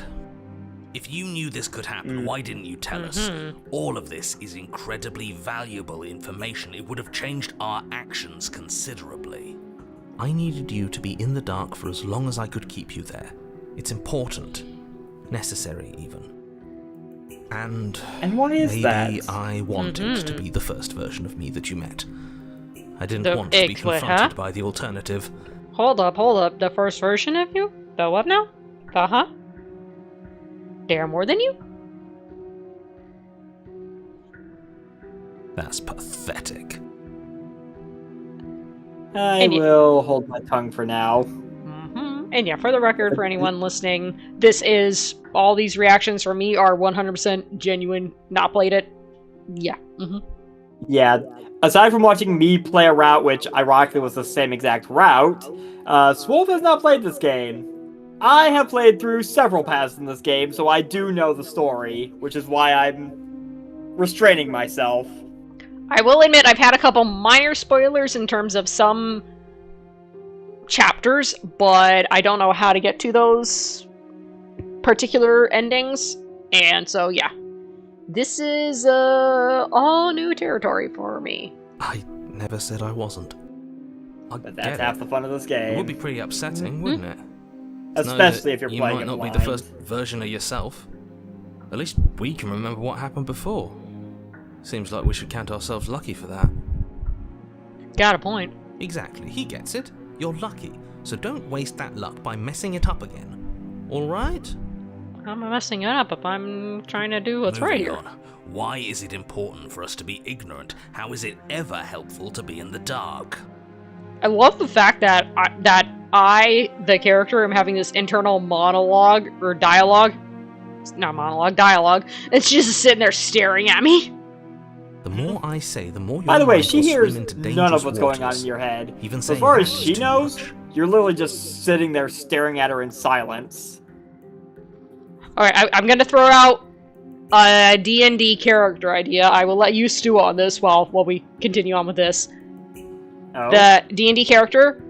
If you knew this could happen, why didn't you tell us? All of this is incredibly valuable information. It would have changed our actions considerably. I needed you to be in the dark for as long as I could keep you there. It's important. Necessary, even. And why is maybe that? I wanted to be the first version of me that you met. I didn't The want to be Iglet, confronted huh? by the alternative. Hold up. The first version of you? The what now? The huh? dare more than you? That's pathetic. I will hold my tongue for now. And yeah, for the record, for anyone listening, all these reactions from me are 100% genuine, not played it. Yeah. Yeah, aside from watching me play a route, which ironically was the same exact route, Swolf has not played this game. I have played through several paths in this game, so I do know the story, which is why I'm restraining myself. I will admit I've had a couple minor spoilers in terms of some chapters, but I don't know how to get to those particular endings, and so yeah. This is all new territory for me. I never said I wasn't. But that's half the fun of this game. It would be pretty upsetting, wouldn't it? Especially if you're you playing might it not blind. be the first version of yourself. At least we can remember what happened before. Seems like we should count ourselves lucky for that. Got a point. Exactly, he gets it. You're lucky, so don't waste that luck by messing it up again. Alright? I'm messing it up if I'm trying to do what's right here. On. Why is it important for us to be ignorant? How is it ever helpful to be in the dark? I love the fact that I, the character, am having this internal monologue or dialogue. It's not monologue, dialogue. It's just sitting there staring at me. The more I say, the more. By the way, she will hears swim into none of dangerous what's going on waters. in your head. Even As saying far that as was she too knows, much. you're literally just sitting there staring at her in silence. Alright, I'm gonna throw out a D&D character idea. I will let you stew on this while we continue on with this. Oh. The D&D character,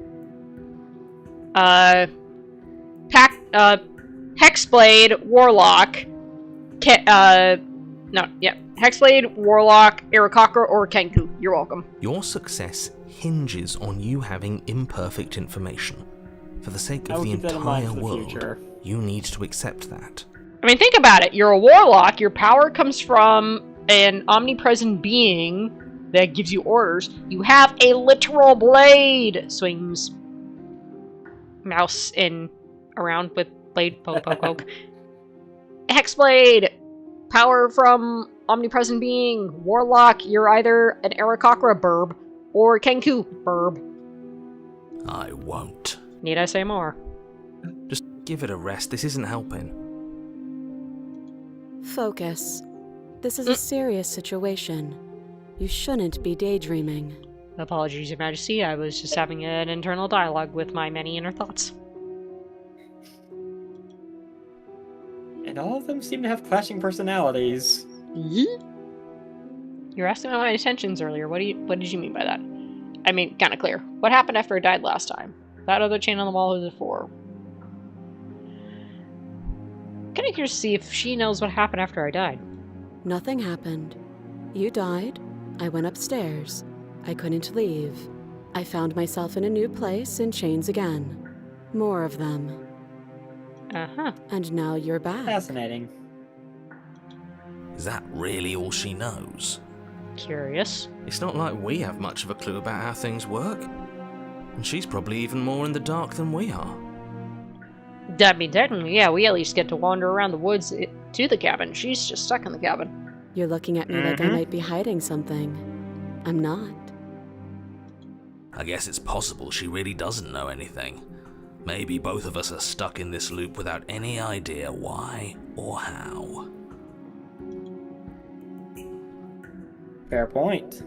Hexblade, Warlock, Hexblade, Warlock, Aarakocra, or Kenku. You're welcome. Your success hinges on you having imperfect information. For the sake I of will the keep that in mind entire for the world, future. you need to accept that. I mean, think about it. You're a warlock. Your power comes from an omnipresent being that gives you orders. You have a literal blade. Swings mouse in around with blade. Poke, poke, poke. Hexblade. Power from omnipresent being. Warlock. You're either an Aarakocra burb or Kenku burb. I won't. Need I say more? Just give it a rest. This isn't helping. Focus. This is a serious situation. You shouldn't be daydreaming. Apologies, Your Majesty. I was just having an internal dialogue with my many inner thoughts. And all of them seem to have clashing personalities. You were asking about my intentions earlier. What did you mean by that? I mean, kind of clear. What happened after I died last time? That other chain on the wall, who's it for? Kind of curious to see if she knows what happened after I died. Nothing happened. You died. I went upstairs. I couldn't leave. I found myself in a new place in chains again. More of them. Uh-huh. And now you're back. Fascinating. Is that really all she knows? Curious. It's not like we have much of a clue about how things work. And she's probably even more in the dark than we are. I mean, technically, yeah, we at least get to wander around the woods to the cabin. She's just stuck in the cabin. You're looking at me like I might be hiding something. I'm not. I guess it's possible she really doesn't know anything. Maybe both of us are stuck in this loop without any idea why or how. Fair point.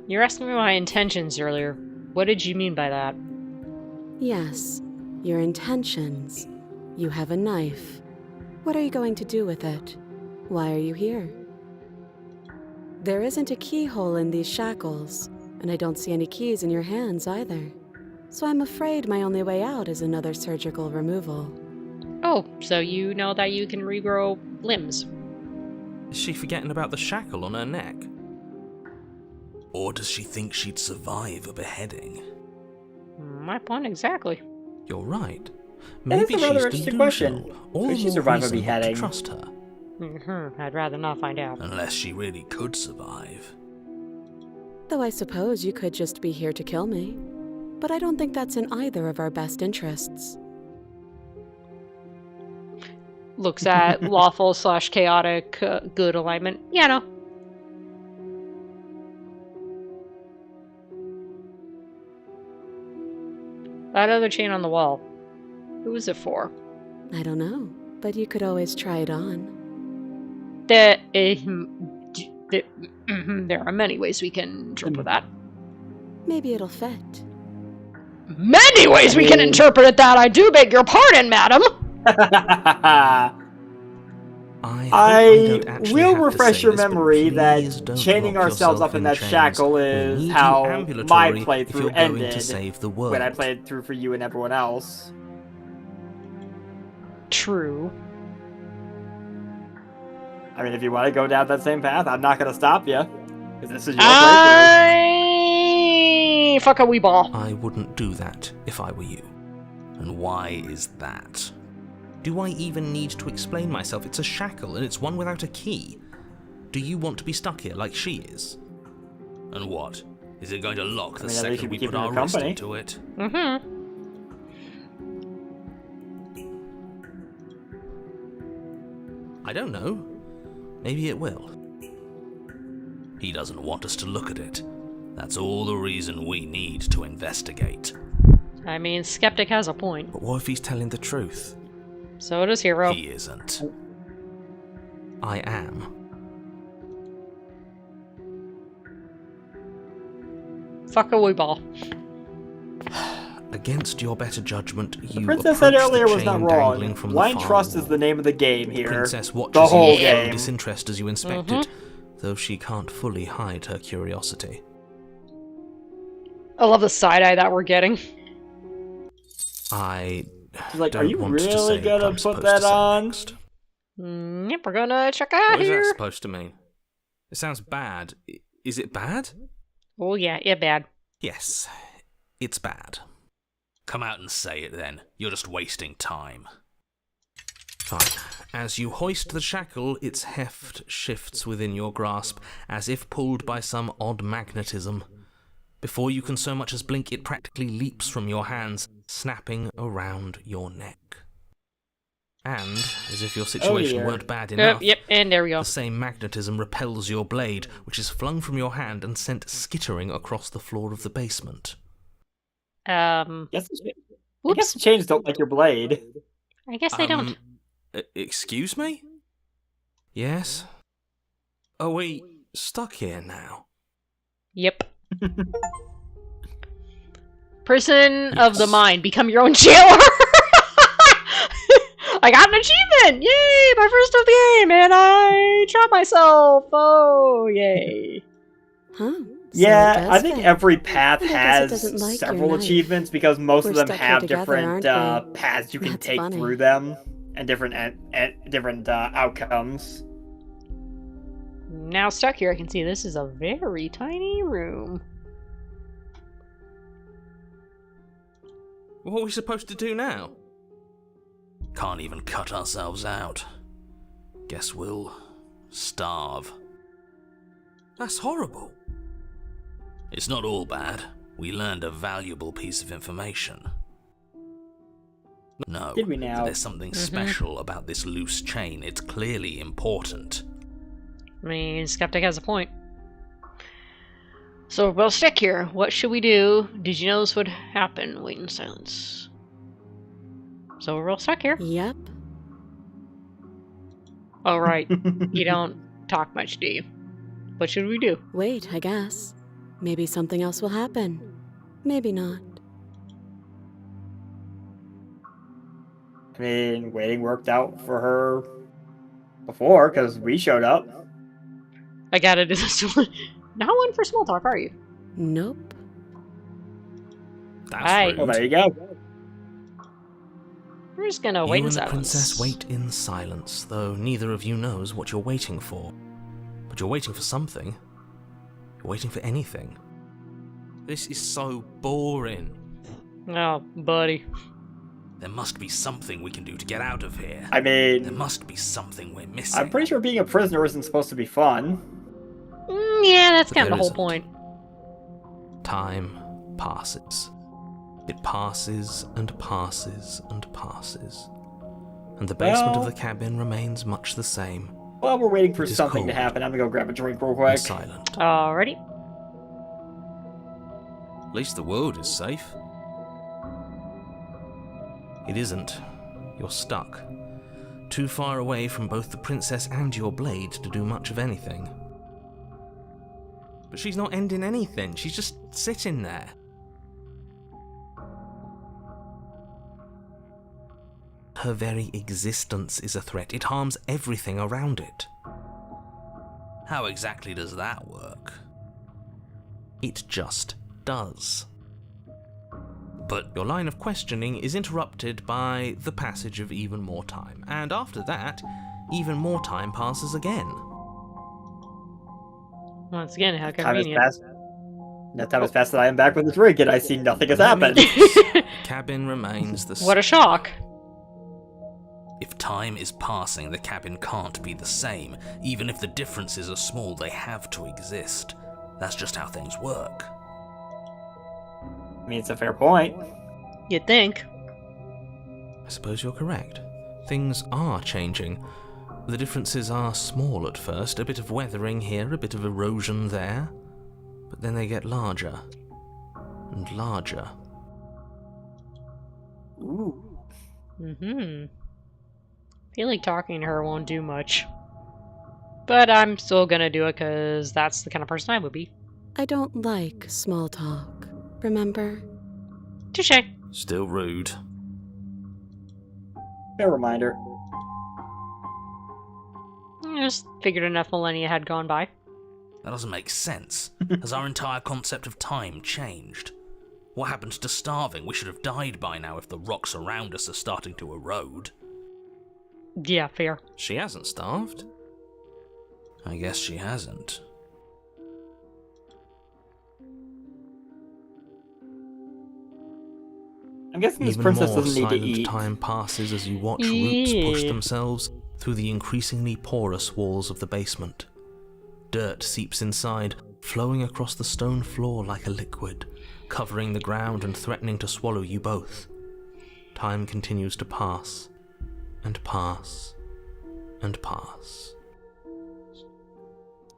You were asking me my intentions earlier. What did you mean by that? Yes, your intentions. You have a knife. What are you going to do with it? Why are you here? There isn't a keyhole in these shackles, and I don't see any keys in your hands either. So I'm afraid my only way out is another surgical removal. Oh, so you know that you can regrow limbs. Is she forgetting about the shackle on her neck? Or does she think she'd survive a beheading? My point exactly. You're right. That is Maybe a rather she's interesting delusional. question. All Could the she more survive a reason not to beheading? trust her. I'd rather not find out. Unless she really could survive. Though I suppose you could just be here to kill me. But I don't think that's in either of our best interests. looks at lawful / chaotic good alignment. Yeah, no. That other chain on the wall. Who is it for? I don't know, but you could always try it on. There are many ways we can interpret that. Maybe it'll fit. Many ways we can interpret it that! I do beg your pardon, madam! I will refresh your memory that chaining ourselves up in that shackle is how my playthrough ended when I played through for you and everyone else. True. I mean, if you want to go down that same path, I'm not going to stop you. Because this is your playthrough. Fuck a wee ball. I wouldn't do that if I were you. And why is that? Do I even need to explain myself? It's a shackle, and it's one without a key. Do you want to be stuck here like she is? And what? Is it going to lock the second we put our wrist into it? Mm-hmm. I don't know. Maybe it will. He doesn't want us to look at it. That's all the reason we need to investigate. I mean, Skeptic has a point. But what if he's telling the truth? So does Hero. He isn't. I am. Fuck a wee ball. Against your better judgment, you The princess said earlier was not wrong. Blind Blind trust is the name of the game here. The princess watches the whole you game. with disinterest as you inspect it, though she can't fully hide her curiosity. I love the side eye that we're getting. I like, don't are you want to really say gonna what I'm put supposed that to say on? next. Yep, we're gonna check out What is here. that supposed to mean? It sounds bad. Is it bad? Oh yeah, bad. Yes, it's bad. Come out and say it then. You're just wasting time. Fine. As you hoist the shackle, its heft shifts within your grasp, as if pulled by some odd magnetism. Before you can so much as blink, it practically leaps from your hands, snapping around your neck. And, as if your situation weren't bad enough, Yep, and there we go. the same magnetism repels your blade, which is flung from your hand and sent skittering across the floor of the basement. I guess the chains don't like your blade. I guess they don't. Excuse me? Yes? Are we stuck here now? Yep. Person of the mind, become your own jailer! I got an achievement! Yay! My first of the game, and I shot myself! Oh, yay. Huh? Yeah, I think every path I guess it has doesn't like your several knife. achievements because most We're of them stuck here have together, different aren't we? paths you can That's take funny. through them and different outcomes. Now stuck here, I can see this is a very tiny room. What are we supposed to do now? Can't even cut ourselves out. Guess we'll starve. That's horrible. It's not all bad. We learned a valuable piece of information. No, Did we now? there's something special about this loose chain. It's clearly important. I mean, Skeptic has a point. So we'll stick here. What should we do? Did you know this would happen? Wait in silence. So we're all stuck here. Yep. Oh, right. You don't talk much, do you? What should we do? Wait, I guess. Maybe something else will happen. Maybe not. I mean, waiting worked out for her before because we showed up. I gotta do this one. Not one for small talk, are you? Nope. That's Aye. rude. Well, there you go. We're just gonna You wait in and the silence. princess wait in silence, though neither of you knows what you're waiting for. But you're waiting for something. You're waiting for anything. This is so boring. Oh, buddy. There must be something we can do to get out of here. I There mean, must be something we're missing. I'm pretty sure being a prisoner isn't supposed to be fun. Yeah, that's But kind of the there whole isn't. point. Time passes. It passes and passes and passes. and the basement Well- of the cabin remains much the same, While we're waiting for It is something to cold. happen, I'm gonna go grab a drink real and quick. silent. Alrighty. At least the world is safe. It isn't. You're stuck. Too far away from both the princess and your blade to do much of anything. But she's not ending anything. She's just sitting there. Her very existence is a threat. It harms everything around it. How exactly does that work? It just does. But your line of questioning is interrupted by the passage of even more time, and after that, even more time passes again. Once again, how Time has convenient. passed. That time has passed that I am back with the drink, and I see nothing has happened. Cabin remains the What a shock. If time is passing, the cabin can't be the same. Even if the differences are small, they have to exist. That's just how things work. I mean, it's a fair point. You'd think. I suppose you're correct. Things are changing. The differences are small at first, a bit of weathering here, a bit of erosion there, but then they get larger and larger. Ooh. Mm-hmm. Feel like talking to her won't do much. But I'm still gonna do it because that's the kind of person I would be. I don't like small talk, remember? Touche. Still rude. Fair reminder. I just figured enough millennia had gone by. That doesn't make sense. Has our entire concept of time changed? What happened to starving? We should have died by now if the rocks around us are starting to erode. Yeah, fair. She hasn't starved. I guess she hasn't. I'm guessing this Even princess more doesn't need to silent eat. time passes as you watch roots push Yeah. themselves through the increasingly porous walls of the basement. Dirt seeps inside, flowing across the stone floor like a liquid, covering the ground and threatening to swallow you both. Time continues to pass, and pass, and pass.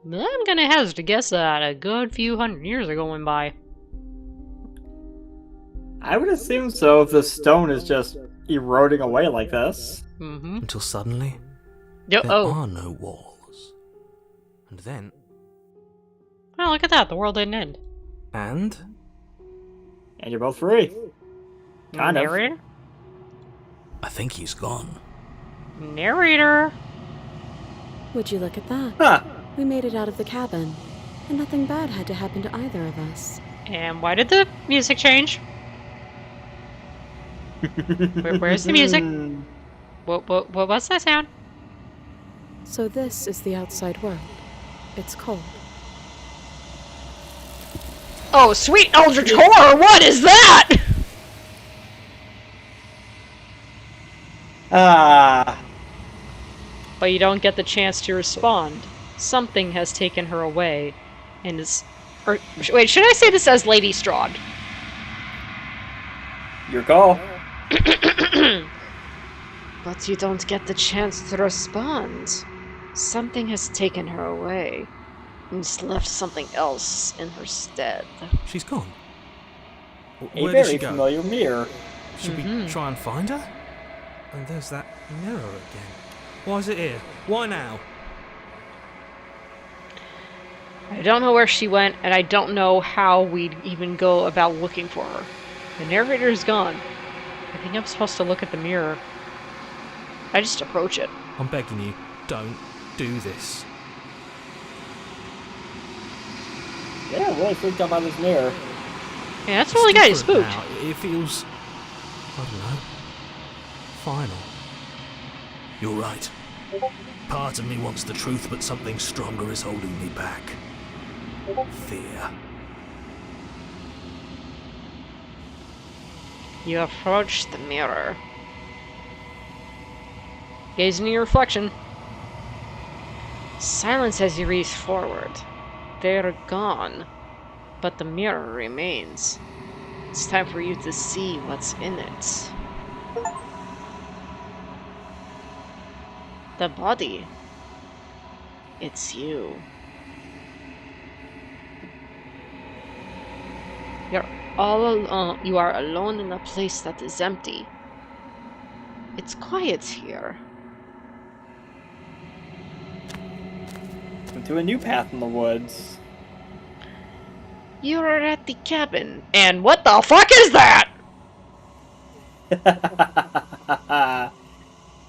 I'm gonna hazard to guess that a good few hundred years are going by. I would assume so if the stone is just eroding away like this. Mm-hmm. Until suddenly, Yo, there oh. are no walls. And then, Oh, look at that. The world didn't end. and And you're both free. Kind of. Narrator? I think he's gone. Narrator. Would you look at that? Huh. We made it out of the cabin, and nothing bad had to happen to either of us. And why did the music change? Where's the music? What was that sound? So this is the outside world. It's cold. Oh, sweet Eldritch Horror! What is that? Ah. But you don't get the chance to respond. Something has taken her away, and is... Or, wait, should I say this as Lady Strahd? Your call. But you don't get the chance to respond. Something has taken her away, and has left something else in her stead. She's gone. A Where did very she go? familiar mirror. Should we try and find her? And there's that mirror again. Why is it here? Why now? I don't know where she went, and I don't know how we'd even go about looking for her. The narrator is gone. I think I'm supposed to look at the mirror. I just approach it. I'm begging you, don't do this. Yeah, I'm really freaked out by this mirror. Yeah, that's really got you Still for spooked. now, it feels, I don't know, final. You're right. Part of me wants the truth, but something stronger is holding me back. Fear. You approach the mirror. Gaze into your reflection. Silence as you reach forward. They're gone, but the mirror remains. It's time for you to see what's in it. The body. It's you. You're all alone. You are alone in a place that is empty. It's quiet here. Into a new path in the woods. You are at the cabin. And what the fuck is that?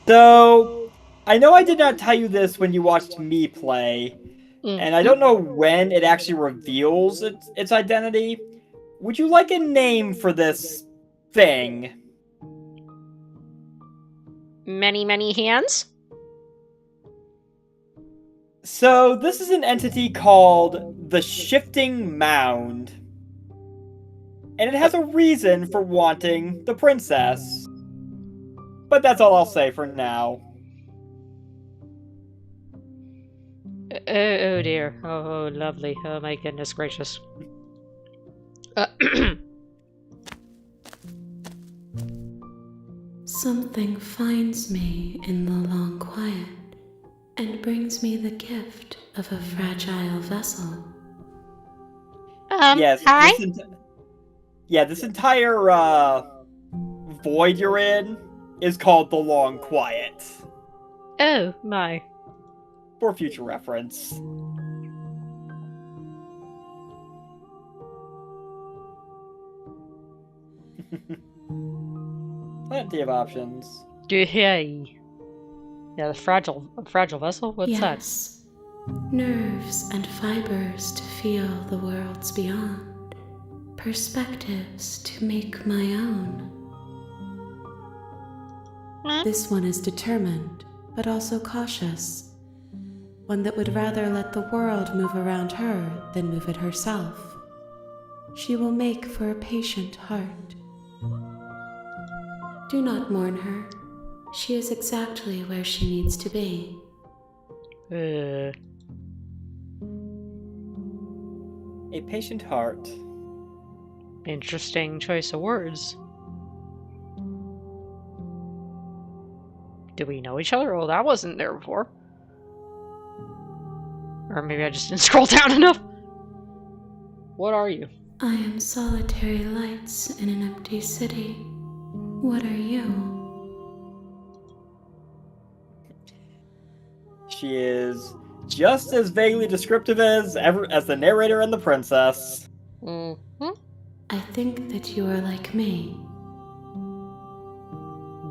So, I know I did not tell you this when you watched me play, and I don't know when it actually reveals its identity. Would you like a name for this thing? Many, many hands? So, this is an entity called the Shifting Mound. And it has a reason for wanting the princess. But that's all I'll say for now. Oh dear. Oh, lovely. Oh my goodness gracious. Something finds me in the long quiet and brings me the gift of a fragile vessel. Yes, Hi? this entire void you're in is called the Long Quiet. Oh my. For future reference. Plenty of options. Yay. Yeah, the fragile vessel? What's Yes, nerves and fibers to feel the worlds beyond, perspectives to make my own. This one is determined, but also cautious. One that would rather let the world move around her than move it herself. She will make for a patient heart. Do not mourn her. She is exactly where she needs to be. that? A patient heart. Interesting choice of words. Do we know each other? Oh, that wasn't there before. Or maybe I just didn't scroll down enough. What are you? I am solitary lights in an empty city. What are you? She is just as vaguely descriptive as the narrator and the princess. Mm-hmm. I think that you are like me.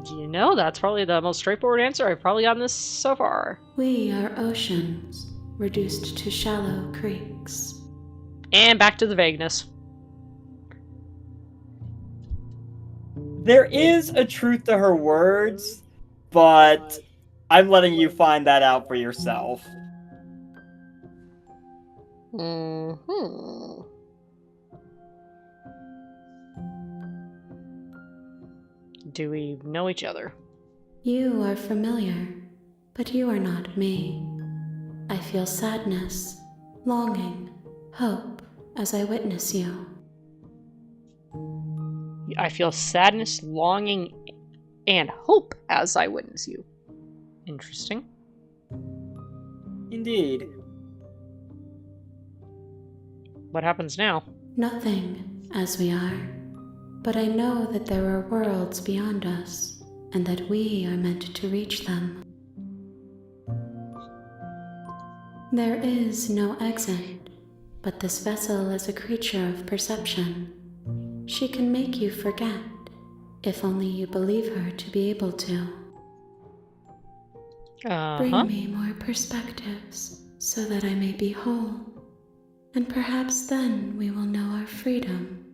You know, that's probably the most straightforward answer I've probably gotten this so far. We are oceans, reduced to shallow creeks. And back to the vagueness. There is a truth to her words, but I'm letting you find that out for yourself. Mm-hmm. Do we know each other? You are familiar, but you are not me. I feel sadness, longing, hope as I witness you. I feel sadness, longing, and hope as I witness you. Interesting. Indeed. What happens now? Nothing, as we are, but I know that there are worlds beyond us, and that we are meant to reach them. There is no exit, but this vessel is a creature of perception. She can make you forget, if only you believe her to be able to. Bring me more perspectives, so that I may be whole, and perhaps then we will know our freedom.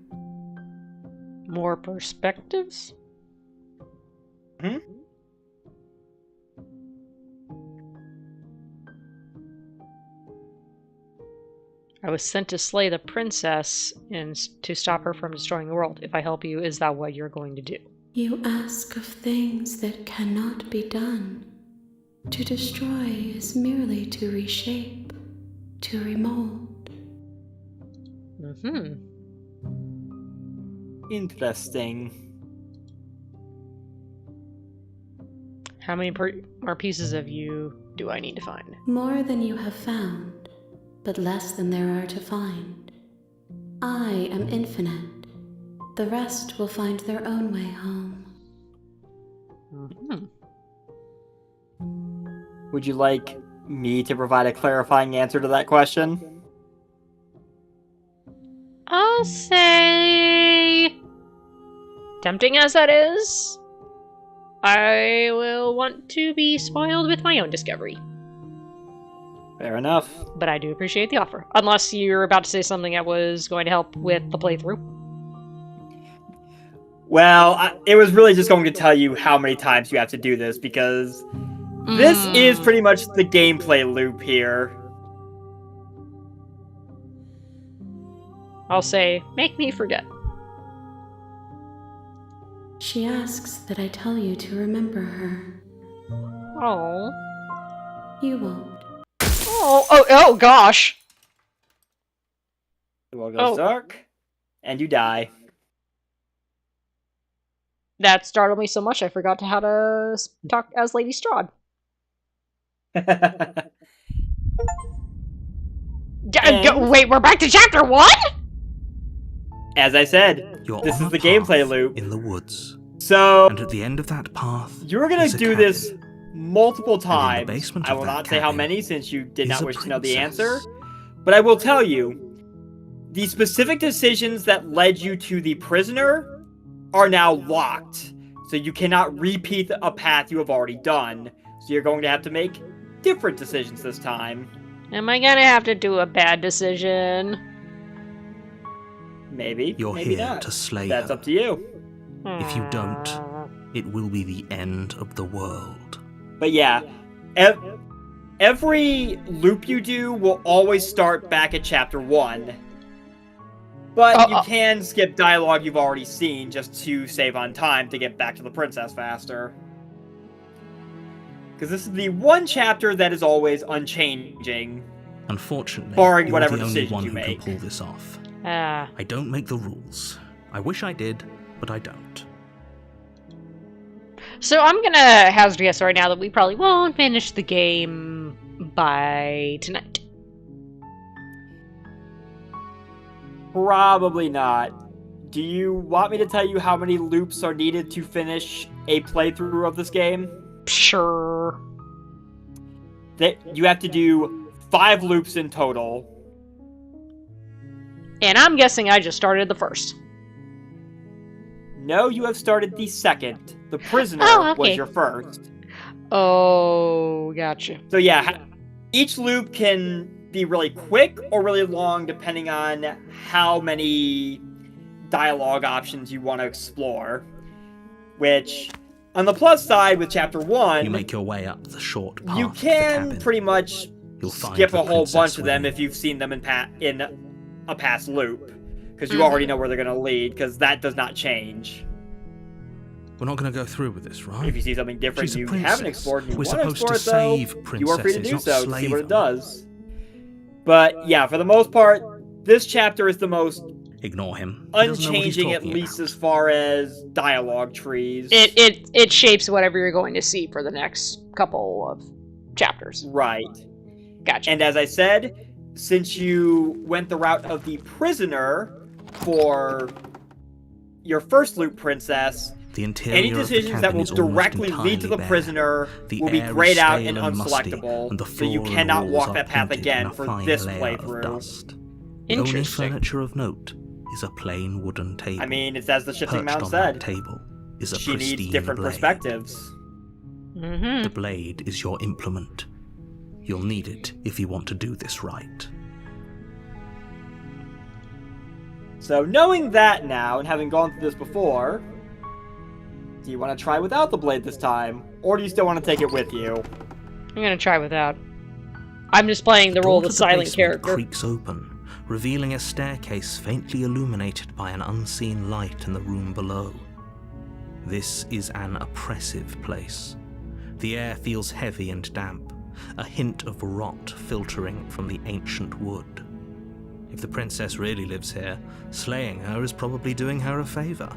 More perspectives? Hmm? I was sent to slay the princess and to stop her from destroying the world. If I help you, is that what you're going to do? You ask of things that cannot be done. To destroy is merely to reshape, to remold. Mm-hmm. Interesting. How many more pieces of you do I need to find? More than you have found, but less than there are to find. I am infinite. The rest will find their own way home. Mm-hmm. Would you like me to provide a clarifying answer to that question? I'll say, tempting as that is, I will want to be spoiled with my own discovery. Fair enough. But I do appreciate the offer. Unless you're about to say something that was going to help with the playthrough. Well, it was really just going to tell you how many times you have to do this, because this is pretty much the gameplay loop here. I'll say, make me forget. She asks that I tell you to remember her. Oh. You won't. Oh gosh. The world goes dark, and you die. That startled me so much I forgot how to talk as Lady Strahd. Wait, we're back to chapter 1?! As I said, You're this on is a the path gameplay loop. in the woods. So, And at the end of that path, you're gonna is a do cabin. this multiple And in the times. basement I of will that not say how cabin many, since you did is not a wish to know the princess. answer. But I will tell you, the specific decisions that led you to the prisoner are now locked. So you cannot repeat a path you have already done. So you're going to have to make different decisions this time. Am I gonna have to do a bad decision? Maybe. You're maybe here not. to slay That's her. up to you. If you don't, it will be the end of the world. But yeah, every loop you do will always start back at chapter 1. But you can skip dialogue you've already seen just to save on time to get back to the princess faster. Because this is the one chapter that is always unchanging. Unfortunately, Barring you're whatever the only decision one you who make. can pull this off. Ah. I don't make the rules. I wish I did, but I don't. So I'm gonna hazard a guess right now that we probably won't finish the game by tonight. Probably not. Do you want me to tell you how many loops are needed to finish a playthrough of this game? Sure. You have to do 5 loops in total. And I'm guessing I just started the first. No, you have started the second. The prisoner was your first. Oh, gotcha. So yeah, each loop can be really quick or really long depending on how many dialogue options you want to explore. Which, on the plus side with chapter 1, You make your way up the short path you to the can cabin. pretty much You'll find skip the a whole princess bunch of them within. if you've seen them in a past loop. Because you already know where they're going to lead, because that does not change. We're not going to go through with this, right? If you see something different She's a you princess. haven't explored and you We're want to supposed explore to it, save though, you are free to princesses, do not so to see slay what it them. does. But yeah, for the most part, this chapter is the most Ignore him. He doesn't know what he's unchanging, at talking least about. as far as dialogue trees. It shapes whatever you're going to see for the next couple of chapters. Right. Gotcha. And as I said, since you went the route of the prisoner for your first loop princess, The interior any of the decisions that cabin will is almost directly lead to the entirely bare. prisoner The will be air is grayed out stale and musty, unselectable, and the so you floor and cannot walls walk are that path painted again in a for fine this layer of playthrough. dust. The only Interesting. furniture of note is a plain wooden table. I mean, it's as the Shifting Perched Mound on that said. table is a She needs pristine different blade. perspectives. Mm-hmm. The blade is your implement. You'll need it if you want to do this right. So knowing that now, and having gone through this before, do you want to try without the blade this time? Or do you still want to take it with you? I'm gonna try without. I'm just playing the role of door the to silent basement character. creaks open, revealing a staircase faintly illuminated by an unseen light in the room below. This is an oppressive place. The air feels heavy and damp, a hint of rot filtering from the ancient wood. If the princess really lives here, slaying her is probably doing her a favor.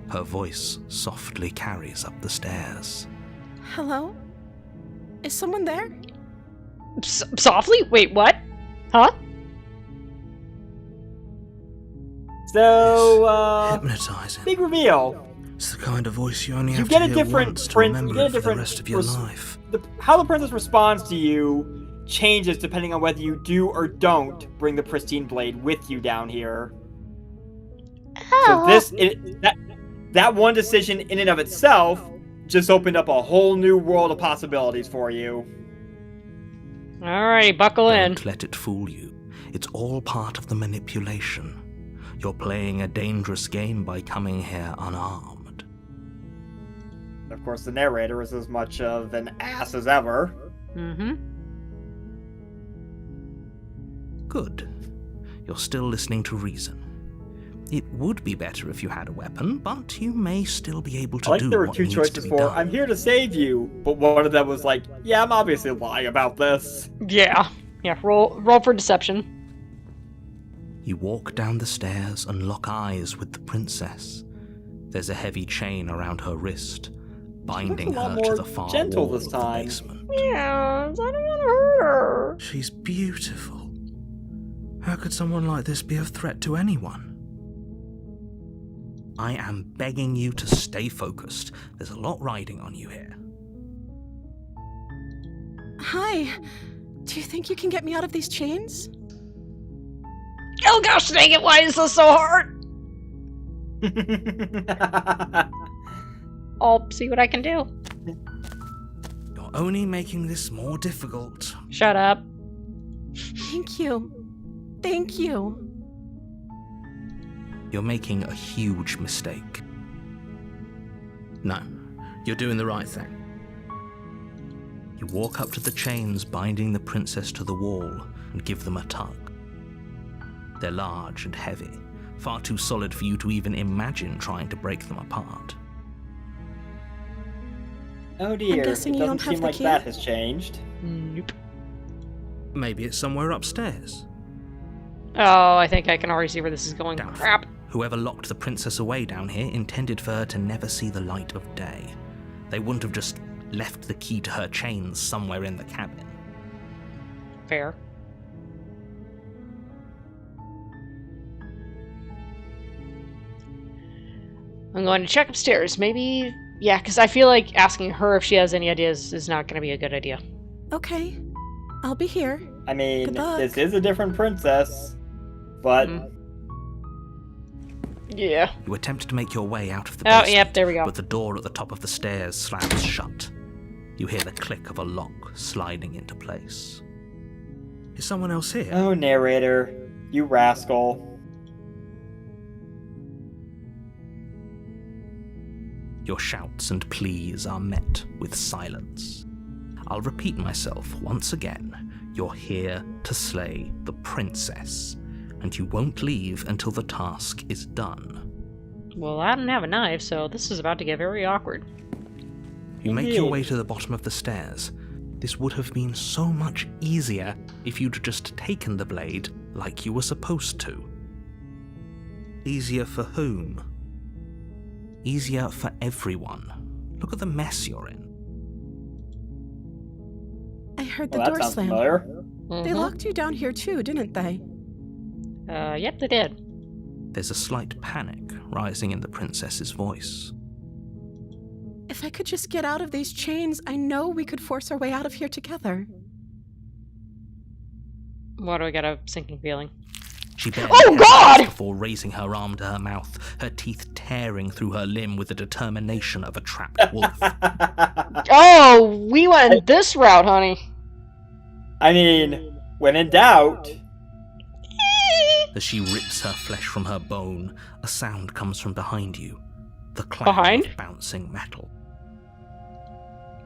Her voice softly carries up the stairs. Hello? Is someone there? Softly? Wait, what? Huh? So, Hypnotizing. big reveal. It's the kind of voice you only have get to a hear different once to print- you remember get a it for the different rest of your res- life. How the princess responds to you changes depending on whether you do or don't bring the Pristine Blade with you down here. Oh, So that one decision in and of itself just opened up a whole new world of possibilities for you. Alright, buckle in. Don't let it fool you. It's all part of the manipulation. You're playing a dangerous game by coming here unarmed. Of course, the narrator is as much of an ass as ever. Mm-hmm. Good. You're still listening to reason. It would be better if you had a weapon, but you may still be able to I like do there were what two needs choices to be for, done. I'm here to save you, but one of them was like, yeah, I'm obviously lying about this. Yeah. Yeah, roll for deception. You walk down the stairs and lock eyes with the princess. There's a heavy chain around her wrist, binding lot her more to the far gentle wall this of the time. basement. Yeah, I don't want to hurt her. She's beautiful. How could someone like this be a threat to anyone? I am begging you to stay focused. There's a lot riding on you here. Hi. Do you think you can get me out of these chains? Oh gosh dang it, why is this so hard? I'll see what I can do. You're only making this more difficult. Shut up. Thank you. Thank you. You're making a huge mistake. No, you're doing the right thing. You walk up to the chains binding the princess to the wall and give them a tug. They're large and heavy, far too solid for you to even imagine trying to break them apart. Oh dear, it guessing you doesn't don't have seem the like key? that has changed. Nope. Maybe it's somewhere upstairs. Oh, I think I can already see where this is going. Doubtful. Crap. Whoever locked the princess away down here intended for her to never see the light of day. They wouldn't have just left the key to her chains somewhere in the cabin. Fair. I'm going to check upstairs. Maybe, yeah, because I feel like asking her if she has any ideas is not going to be a good idea. Okay. I'll be here. I mean, Good luck. this is a different princess, but Yeah. You attempt to make your way out of the Oh, basement, yep, there we go. but the door at the top of the stairs slams shut. You hear the click of a lock sliding into place. Is someone else here? oh, narrator, you rascal. Your shouts and pleas are met with silence. I'll repeat myself once again. You're here to slay the princess, and you won't leave until the task is done. Well, I don't have a knife, so this is about to get very awkward. You make your Indeed. way to the bottom of the stairs. This would have been so much easier if you'd just taken the blade like you were supposed to. Easier for whom? Easier for everyone. Look at the mess you're in. I heard the Well, that door sounds slam. familiar. They locked you down here too, didn't they? Yep, they did. There's a slight panic rising in the princess's voice. If I could just get out of these chains, I know we could force our way out of here together. Why do I get a sinking feeling? She barely Oh, hesitates God! before raising her arm to her mouth, her teeth tearing through her limb with the determination of a trapped wolf. Oh, we went this route, honey. I mean, when in doubt, As she rips her flesh from her bone, a sound comes from behind you. The clang Behind? of bouncing metal.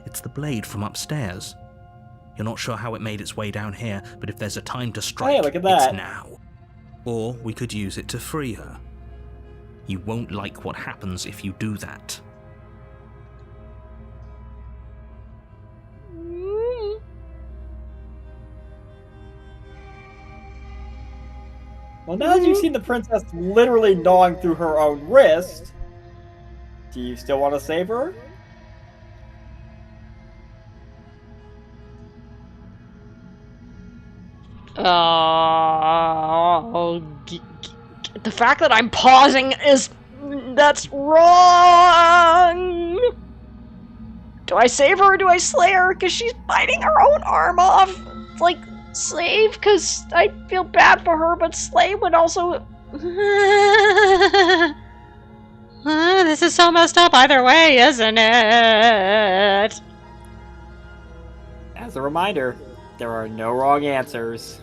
It's the blade from upstairs. You're not sure how it made its way down here, but if there's a time to strike, look at that. it's now. Or we could use it to free her. You won't like what happens if you do that. well, now that you've seen the princess literally gnawing through her own wrist, do you still want to save her? The fact that I'm pausing that's wrong! Do I save her or do I slay her? Because she's biting her own arm off. It's like, save, because I feel bad for her, but slay would also... This is so messed up either way, isn't it? As a reminder, there are no wrong answers.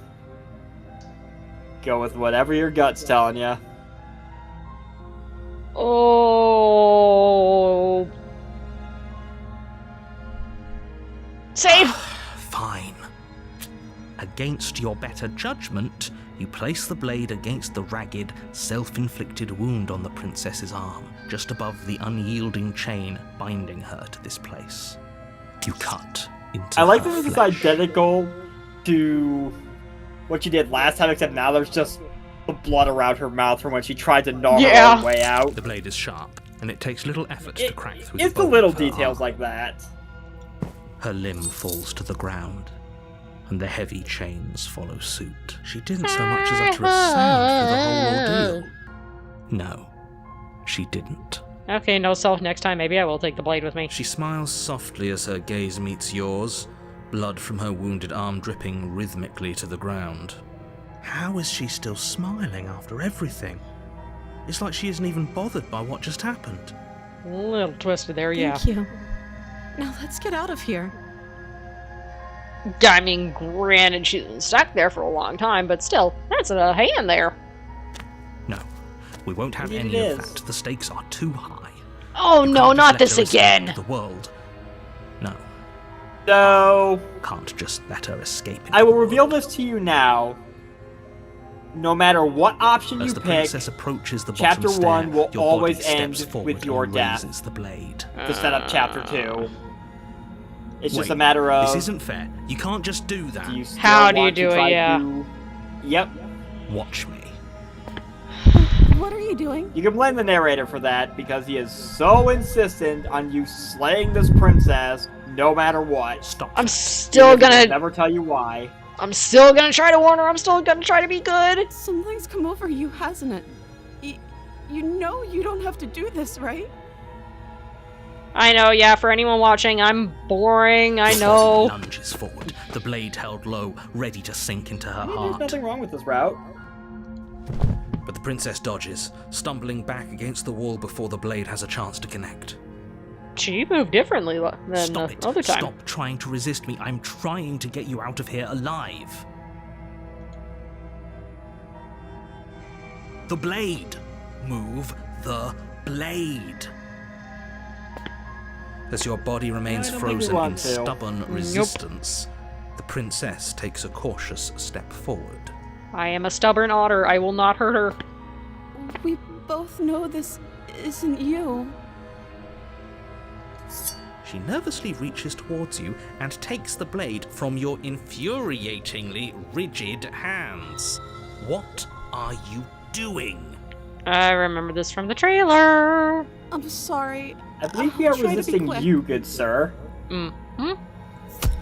Go with whatever your gut's telling you. Oh... Save! Fine. Against your better judgment, you place the blade against the ragged, self-inflicted wound on the princess's arm, just above the unyielding chain binding her to this place. You cut into I like her that this is flesh. identical to what you did last time, except now there's just the blood around her mouth from when she tried to gnaw her own way out. The blade is sharp, and it takes little effort to crack through It's the the bone little of her details arm. like that. Her limb falls to the ground, and the heavy chains follow suit. She didn't so much as utter a sound through the whole ordeal. No, she didn't. Okay, no self next time. Maybe I will take the blade with me. She smiles softly as her gaze meets yours, blood from her wounded arm dripping rhythmically to the ground. How is she still smiling after everything? It's like she isn't even bothered by what just happened. A little twisted there, yeah. Thank you. Now let's get out of here. I mean, granted, she's been stuck there for a long time, but still, that's a hand there. No, we won't have Indeed any it of is. that. The stakes are too high. Oh You no, can't just not let this her escape again! into the world. No, So, can't just let her escape. Into I will the reveal world. this to you now. No matter what option As you the pick, princess approaches the Chapter bottom stair, 1 will your always body steps end forward with your and death. raises the blade. to set up Chapter 2. It's just a Wait, matter of... This isn't fair. You can't just do that. do you still How do you want to do it, try yeah. to- Yep. Watch me. What are you doing? You can blame the narrator for that, because he is so insistent on you slaying this princess, no matter what. Stop. I'm that. still He'll gonna... never tell you why. I'm still gonna try to warn her. I'm still gonna try to be good. Something's come over you, hasn't it? You know you don't have to do this, right? I know, yeah, for anyone watching, I'm boring, I Your know. body lunges forward, the blade held low, ready to sink into her I mean, heart. there's nothing wrong with this route. But the princess dodges, stumbling back against the wall before the blade has a chance to connect. She moved differently than Stop the it. other time. Stop trying to resist me. I'm trying to get you out of here alive. The blade. Move the blade. As your body remains I don't think we frozen in want to. stubborn resistance, the princess takes a cautious step forward. I am a stubborn otter. I will not hurt her. We both know this isn't you. She nervously reaches towards you and takes the blade from your infuriatingly rigid hands. What are you doing? I remember this from the trailer. I'm sorry. I believe we are I'll try to be resisting quick. you, good sir. Mm-hmm.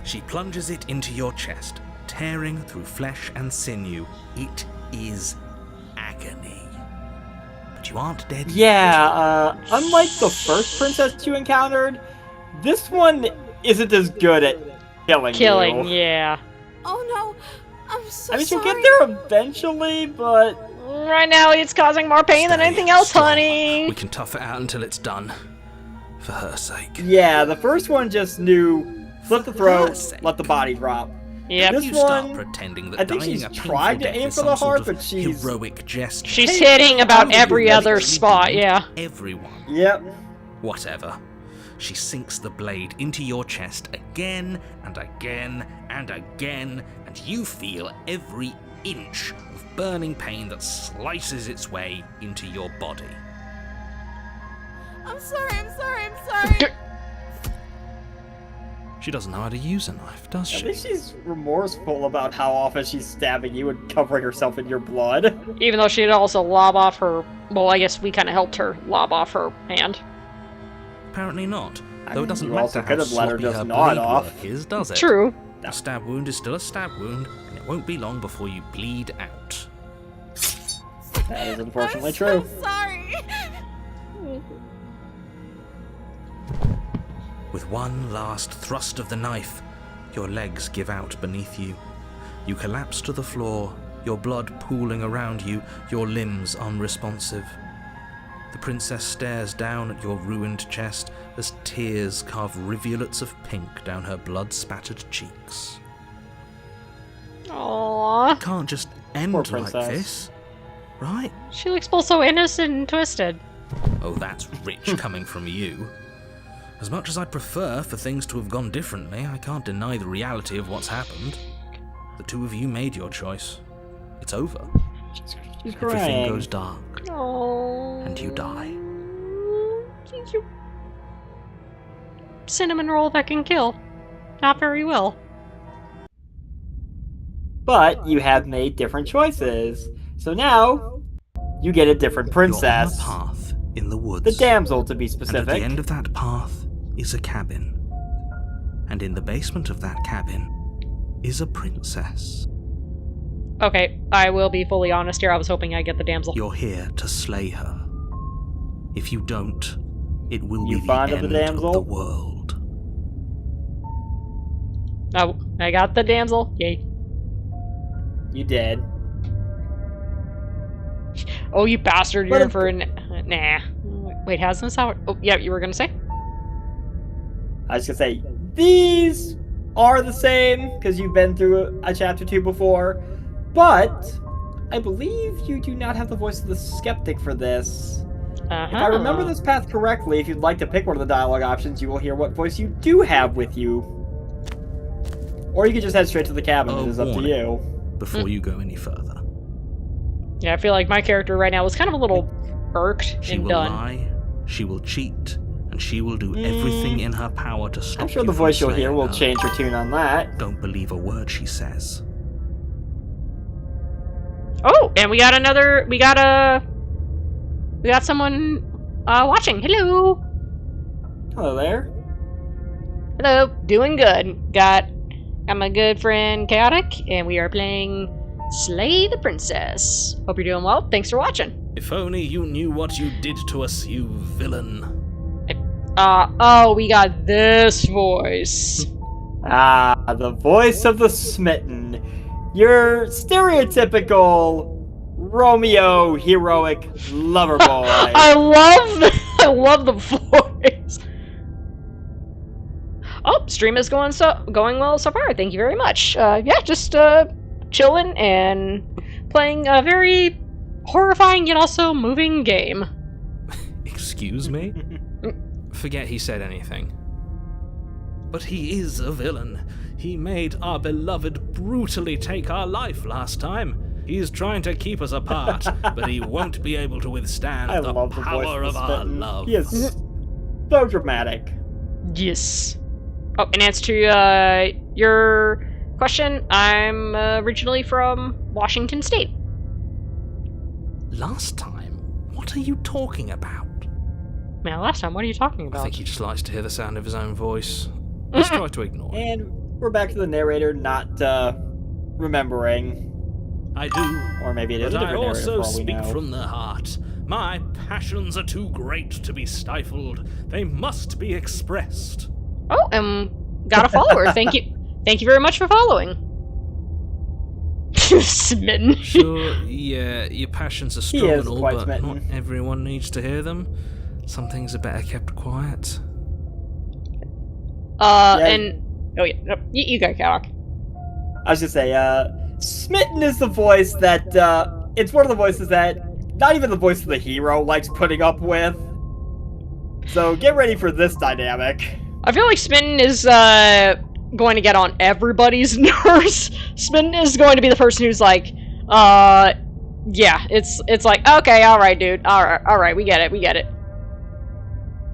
She plunges it into your chest, tearing through flesh and sinew. It is agony. But you aren't dead yet. Yeah, unlike the first princess you encountered, this one isn't as good at killing you. Yeah. Oh no, I'm so I mean, she'll sorry. get there eventually, but Right now, it's causing more pain than Stay anything else, strong. honey. We can tough it out until it's done. For her sake. yeah, the first one just knew slit the throat, let the body drop. Yep. This You start one, pretending that I think dying she's a painful tried to death aim is for the some sort heart, of but she's- heroic gesture. She's hitting about Hey, every you other ready? spot, yeah. Everyone. Yep. Whatever. She sinks the blade into your chest again and again and again, and you feel every inch of burning pain that slices its way into your body. I'm sorry. She doesn't know how to use a knife, does I she? think she's remorseful about how often she's stabbing you and covering herself in your blood. Even though she'd also lob off her... Well, I guess we kind of helped her lob off her hand. Apparently not. I Though mean, it doesn't you matter also how could have let her sloppy just her gnaw it blade off. work is, does it? True. A stab wound is still a stab wound, and it won't be long before you bleed out. That is unfortunately true. So sorry. With one last thrust of the knife, your legs give out beneath you. You collapse to the floor, your blood pooling around you, your limbs unresponsive. The princess stares down at your ruined chest as tears carve rivulets of pink down her blood-spattered cheeks. Aww. You can't just end Poor like princess. this, right? She looks both so innocent and twisted. Oh, that's rich coming from you. As much as I'd prefer for things to have gone differently, I can't deny the reality of what's happened. The two of you made your choice. It's over. She's Everything crying. goes dark, Oh. and you die. Cinnamon roll that can kill. Not very well. But you have made different choices. So now, you get a different You're on princess. a path in the woods. The damsel, to be And at specific. the end of that path is a cabin. And in the basement of that cabin is a princess. Okay, I will be fully honest here. I was hoping I'd get the damsel. You're here to slay her. If you don't, it will You be the fond of end the damsel? of the world. Oh, I got the damsel. Yay. You did. Oh, you bastard. You're But in for an... Nah. Wait, how's this how... Oh, yeah, you were gonna say? I was gonna say, these are the same, because you've been through a chapter 2 before, but I believe you do not have the voice of the skeptic for this. Uh-huh. If I remember this path correctly, if you'd like to pick one of the dialogue options, you will hear what voice you do have with you. Or you could just head straight to the cabin, it is up to warning. you. Before you go any further. Yeah, I feel like my character right now was kind of a little irked She and will done. lie, she will cheat, and she will do everything in her power to stop I'm sure you the from voice you'll hear slaying will her. change her tune on that. Don't believe a word she says. Oh, and we got another... We got someone watching. Hello. Hello there. Hello. Doing good. Got my good friend Chaotic, and we are playing Slay the Princess. Hope you're doing well. Thanks for watching. If only you knew what you did to us, you villain. Oh, we got this voice. Ah, the voice of the smitten. Your stereotypical Romeo heroic lover boy. I love the voice. Oh, stream is going well so far. Thank you very much. Yeah, just chilling and playing a very horrifying yet also moving game. Excuse me? Forget he said anything. But he is a villain. He made our beloved brutally take our life last time. He's trying to keep us apart, but he won't be able to withstand I the love the voice power of of the our smitten. love. He is so dramatic. Yes. Oh, in answer to your question, I'm originally from Washington State. Last time? What are you talking about? Man, last time, what are you talking I about? think he just likes to hear the sound of his own voice. Let's try to ignore it. And we're back to the narrator not remembering. I do. Or maybe it is But a I different narrator also for all we speak know. from the heart. My passions are too great to be stifled. They must be expressed. Oh, got a follower. Thank you. Thank you very much for following. Smitten. Sure, yeah, your passions are He strong is and all, quite but smitten. not everyone needs to hear them. Some things are better kept quiet. And oh yeah, no, you go, Kawak. I was just say, smitten is the voice that it's one of the voices that not even the voice of the hero likes putting up with. So get ready for this dynamic. I feel like Smitten is going to get on everybody's nerves. Smitten is going to be the person who's like, yeah, it's like, okay, all right, dude, all right, we get it.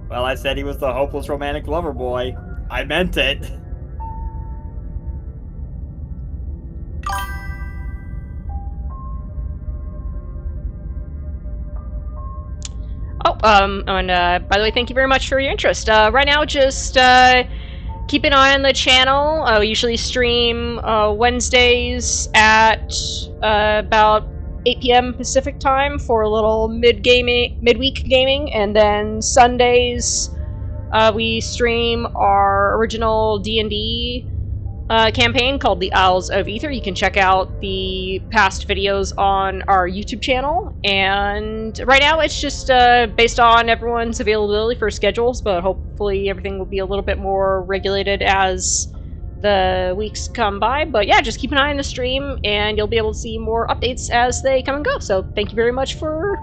Well, I said he was the hopeless romantic lover boy. I meant it. Oh, and by the way, thank you very much for your interest. Right now, just keep an eye on the channel. We usually stream Wednesdays at about 8 p.m. Pacific time for a little midweek gaming, and then Sundays we stream our original D&D campaign called the Isles of Ether. You can check out the past videos on our YouTube channel, and right now it's just based on everyone's availability for schedules, but hopefully everything will be a little bit more regulated as the weeks come by. But yeah, just keep an eye on the stream and you'll be able to see more updates as they come and go. So thank you very much for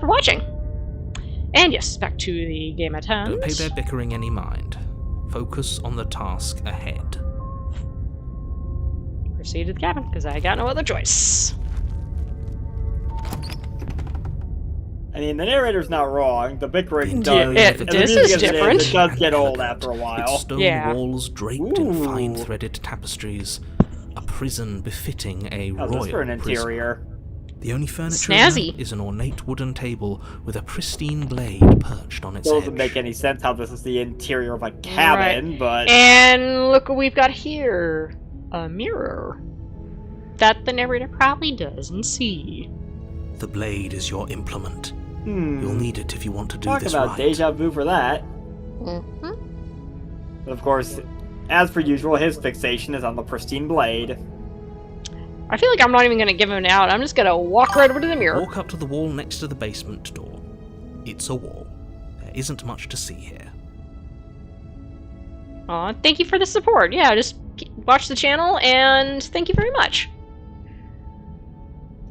watching. And yes, back to the game at hand. Don't pay their bickering any mind. Focus on the task ahead. Proceed to the cabin, because I got no other choice. I mean, the narrator's not wrong. The bickering does. This is different. It does get old after a while. Its stone walls draped in fine threaded tapestries. A prison befitting a royal this for an interior. prisoner. The only furniture Snazzy. is an ornate wooden table with a pristine blade perched on its It edge. doesn't make any sense how this is the interior of a cabin, but... And look what we've got here. A mirror. That the narrator probably doesn't see. The blade is your implement. You'll need it if you want to do Talk this about right. deja vu for that. Mm-hmm. But of course, as per usual, his fixation is on the pristine blade. I feel like I'm not even going to give him an out. I'm just going to walk right over to the mirror. Walk up to the wall next to the basement door. It's a wall. There isn't much to see here. Aw, thank you for the support. Yeah, just watch the channel, and thank you very much.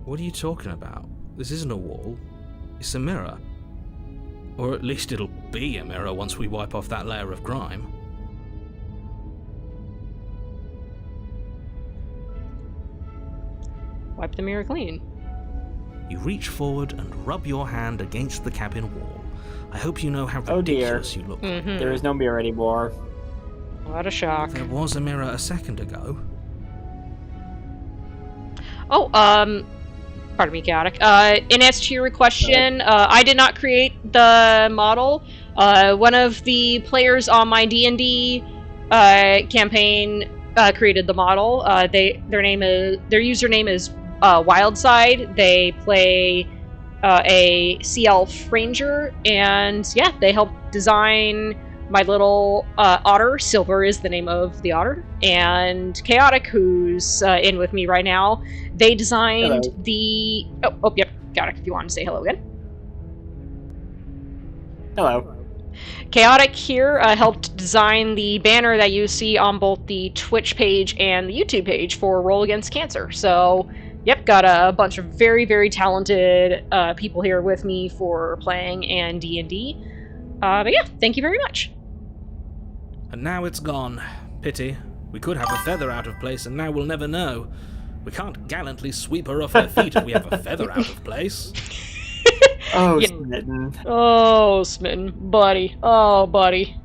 What are you talking about? This isn't a wall. It's a mirror. Or at least it'll be a mirror once we wipe off that layer of grime. Wipe the mirror clean. You reach forward and rub your hand against the cabin wall. I hope you know how Oh dear. ridiculous you look. Mm-hmm. There is no mirror anymore. What a shock. There was a mirror a second ago. Oh, pardon me, Chaotic. In answer to your question, I did not create the model. One of the players on my D&D campaign created the model. Their username is Wildside. They play a Sea Elf Ranger, and yeah, they helped design my little otter. Silver is the name of the otter. And Chaotic, who's in with me right now, they designed the... Yep, Chaotic, if you want to say hello again. Hello. Chaotic here helped design the banner that you see on both the Twitch page and the YouTube page for Roll Against Cancer. So, yep, got a bunch of very, very talented people here with me for playing and D&D. But yeah, thank you very much. And now it's gone. Pity. We could have a feather out of place, and now we'll never know. We can't gallantly sweep her off her feet if we have a feather out of place. Oh, Yeah. Smitten. Oh, Smitten. Buddy. Oh, buddy.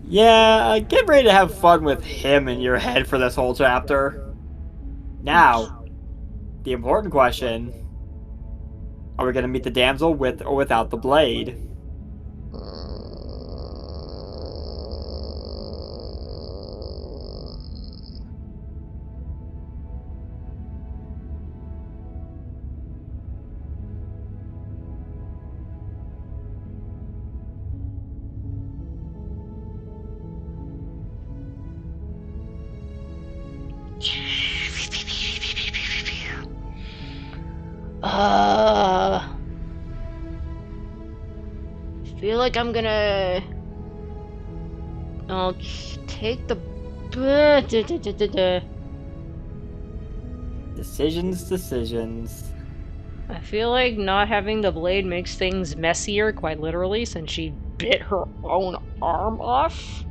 Yeah, get ready to have fun with him in your head for this whole chapter. Now, the important question. Are we going to meet the damsel with or without the blade? I feel like I'm gonna... I'll take the... Decisions. I feel like not having the blade makes things messier, quite literally, since she bit her own arm off.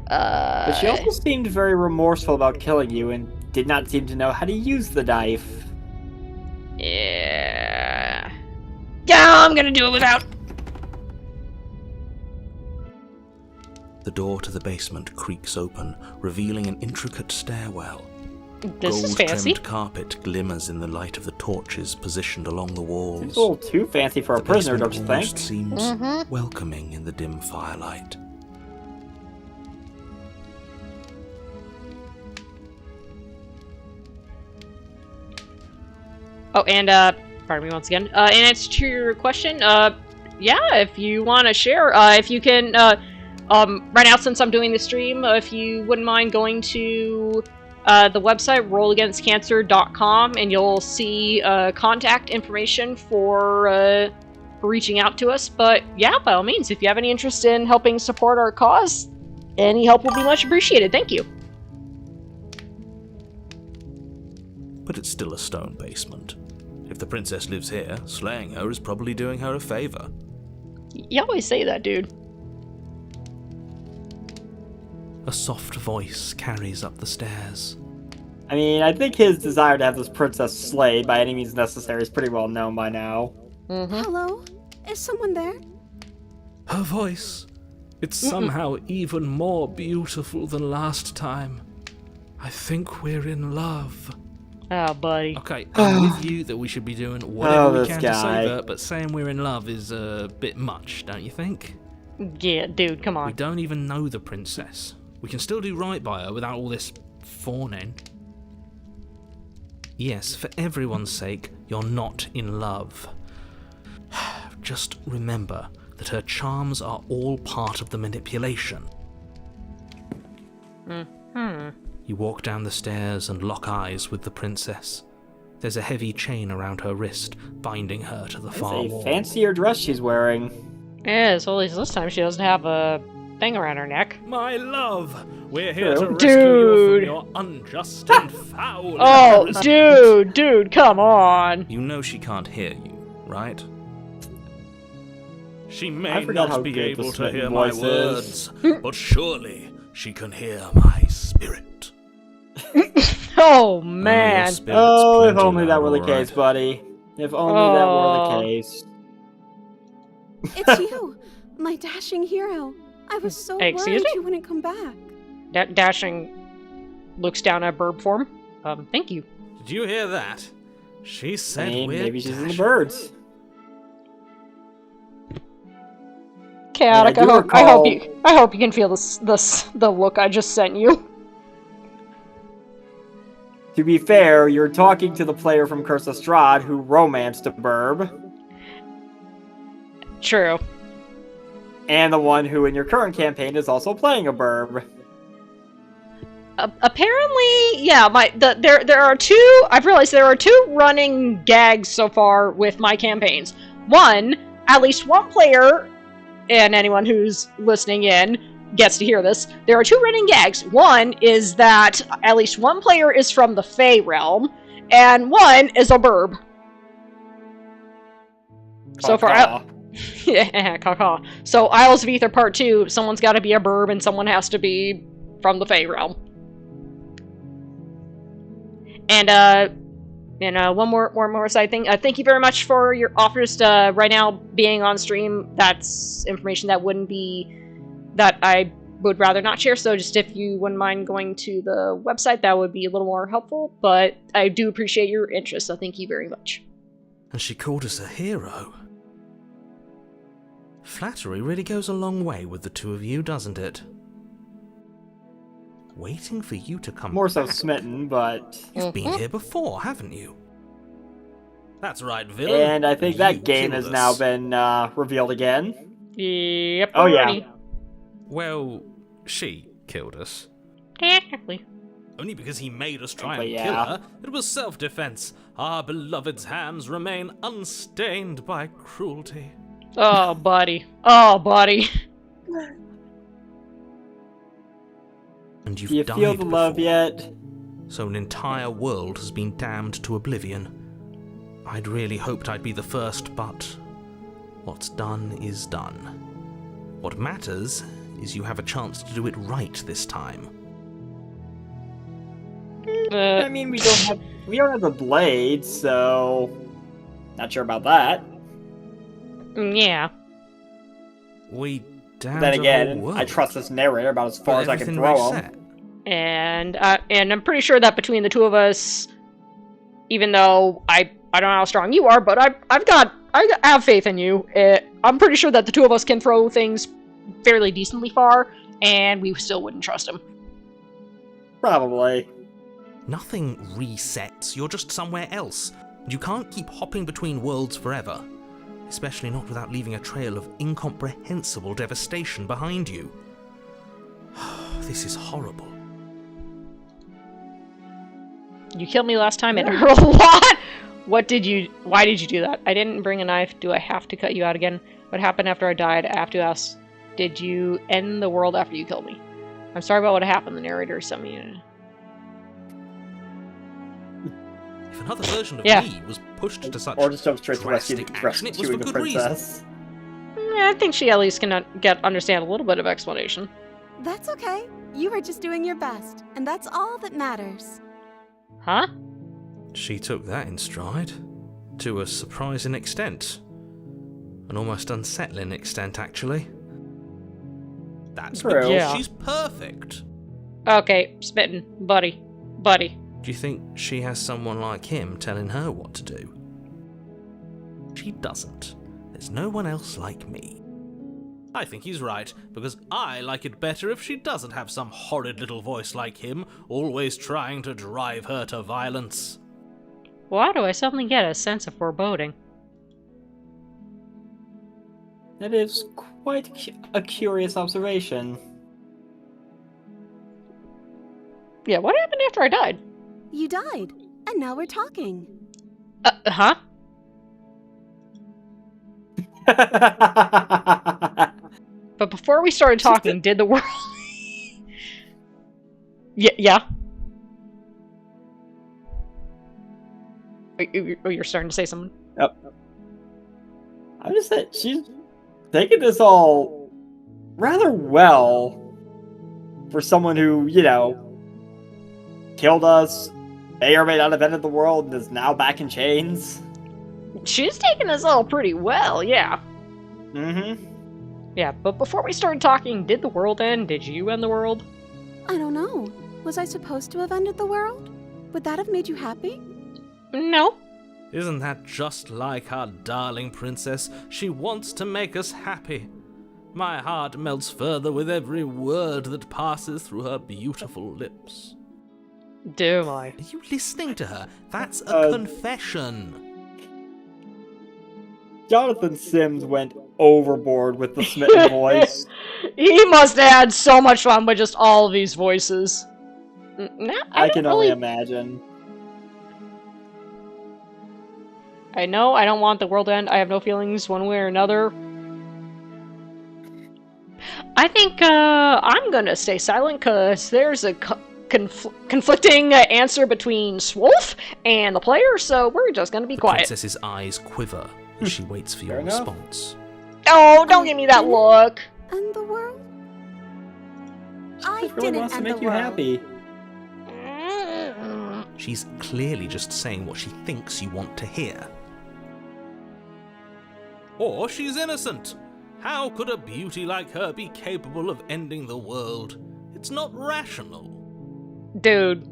But she also seemed very remorseful about killing you and did not seem to know how to use the knife. Yeah. Yeah, I'm gonna do it without. The door to the basement creaks open, revealing an intricate stairwell. This is fancy. Gold-trimmed carpet glimmers in the light of the torches positioned along the walls. Seems a little too fancy for a The prisoner, basement don't you almost think? seems welcoming in the dim firelight. Oh, and pardon me once again. In answer to your question, yeah, if you want to share, if you can, right now since I'm doing the stream, if you wouldn't mind going to the website rollagainstcancer.com, and you'll see contact information for reaching out to us. But yeah, by all means, if you have any interest in helping support our cause, any help will be much appreciated. Thank you. But it's still a stone basement. If the princess lives here, slaying her is probably doing her a favor. You always say that, dude. A soft voice carries up the stairs. I mean, I think his desire to have this princess slayed by any means necessary is pretty well known by now. Mm-hmm. Hello? Is someone there? Her voice. It's somehow even more beautiful than last time. I think we're in love. Oh, buddy. Okay, I'm with you that we should be doing whatever we this can guy. to save her, but saying we're in love is a bit much, don't you think? Yeah, dude, come We on. don't even know the princess. We can still do right by her without all this fawning. Yes, for everyone's sake, you're not in love. Just remember that her charms are all part of the manipulation. You walk down the stairs and lock eyes with the princess. There's a heavy chain around her wrist, binding her to the far It's a wall. fancier dress she's wearing. Yeah, so at least this time she doesn't have a thing around her neck. My love, we're here True. to rescue you from your unjust and foul Oh, imprisonment. dude, come on. You know she can't hear you, right? She may I forgot how not be good able the to smitten hear my voice words, is. but surely she can hear my spirit. Oh, Your man. spirit's Oh, if plenty only that loud, were the all case, right. buddy. If only that were Oh. the case. It's you, my dashing hero. I was so Excuse worried me? you wouldn't come back. Dashing looks down at burb form. Thank you. Did you hear that? She I said mean, we're maybe she's in the dashing. birds. Chaotic, I do recall- I hope you can feel the look I just sent you. To be fair, you're talking to the player from Curse of Strahd who romanced a burb, True. and the one who in your current campaign is also playing a burb. Apparently, yeah. There are two. I've realized there are two running gags so far with my campaigns. One, at least one player, and anyone who's listening in gets to hear this. There are two running gags. One is that at least one player is from the Fey realm, and one is a burb. So far, Caw-caw. yeah, caw-caw. So Isles of Ether Part 2, someone's got to be a burb and someone has to be from the Fey realm. And one more side thing. Thank you very much for your offers right now being on stream. That's information that wouldn't be that I would rather not share. So just if you wouldn't mind going to the website, that would be a little more helpful. But I do appreciate your interest, so thank you very much. And she called us a hero. Flattery really goes a long way with the two of you, doesn't it? Waiting for you to come More so back. smitten, but... You've been Mhm. here before, haven't you? That's right, villain. And I think You that game killed has now us. been revealed again. Yep. Oh, yeah. already. Well, she killed us. Technically. Only because he made us try But and yeah. kill her. It was self-defense. Our beloved's hands remain unstained by cruelty. Oh, buddy. Oh, buddy. And you've Do you died feel the love before. yet? So an entire world has been damned to oblivion. I'd really hoped I'd be the first, but what's done is done. What matters is you have a chance to do it right this time. I mean, we don't have the blade, so not sure about that. Yeah. We damned Then a whole again, world. I trust this narrator about as far But as I can everything throw him. reset. And I'm pretty sure that between the two of us, even though I don't know how strong you are, but I have faith in you. I'm pretty sure that the two of us can throw things fairly decently far, and we still wouldn't trust him. Probably. Nothing resets. You're just somewhere else. You can't keep hopping between worlds forever, especially not without leaving a trail of incomprehensible devastation behind you. This is horrible. You killed me last time and it hurt a lot! Why did you do that? I didn't bring a knife. Do I have to cut you out again? What happened after I died? I have to ask, did you end the world after you killed me? I'm sorry about what happened, the narrator sent me. If another version of me was pushed to such or just jump straight to drastic action, it was for rescuing the good reason. princess. Yeah, I think she at least can understand a little bit of explanation. That's okay. You were just doing your best, and that's all that matters. Huh? She took that in stride, to a surprising extent. An almost unsettling extent, actually. That's True. because Yeah. she's perfect. Okay, Smitten. Buddy. Do you think she has someone like him telling her what to do? She doesn't. There's no one else like me. I think he's right, because I like it better if she doesn't have some horrid little voice like him, always trying to drive her to violence. Why do I suddenly get a sense of foreboding? That is quite a curious observation. Yeah, what happened after I died? You died, and now we're talking. Huh? But before we started talking, did the world... Yeah? Oh, you're starting to say something? Yep. I'm just saying, she's taking this all rather well for someone who, killed us, may or may not have ended the world, and is now back in chains. She's taking this all pretty well, yeah. Mm-hmm. Yeah, but before we started talking, did the world end? Did you end the world? I don't know. Was I supposed to have ended the world? Would that have made you happy? No. Isn't that just like our darling princess? She wants to make us happy. My heart melts further with every word that passes through her beautiful lips. Do I? Are you listening to her? That's a confession. Jonathan Sims went overboard with the smitten voice. He must have had so much fun with just all of these voices. No, I can only imagine. I know I don't want the world to end. I have no feelings one way or another. I think I'm gonna stay silent because there's a conflicting answer between Swolf and the player, so we're just gonna be quiet. The princess's eyes quiver as she waits for your response. Oh, don't give me that look. End the world? I She really didn't wants to end make the you world. happy. She's clearly just saying what she thinks you want to hear. Or she's innocent. How could a beauty like her be capable of ending the world? It's not rational. Dude.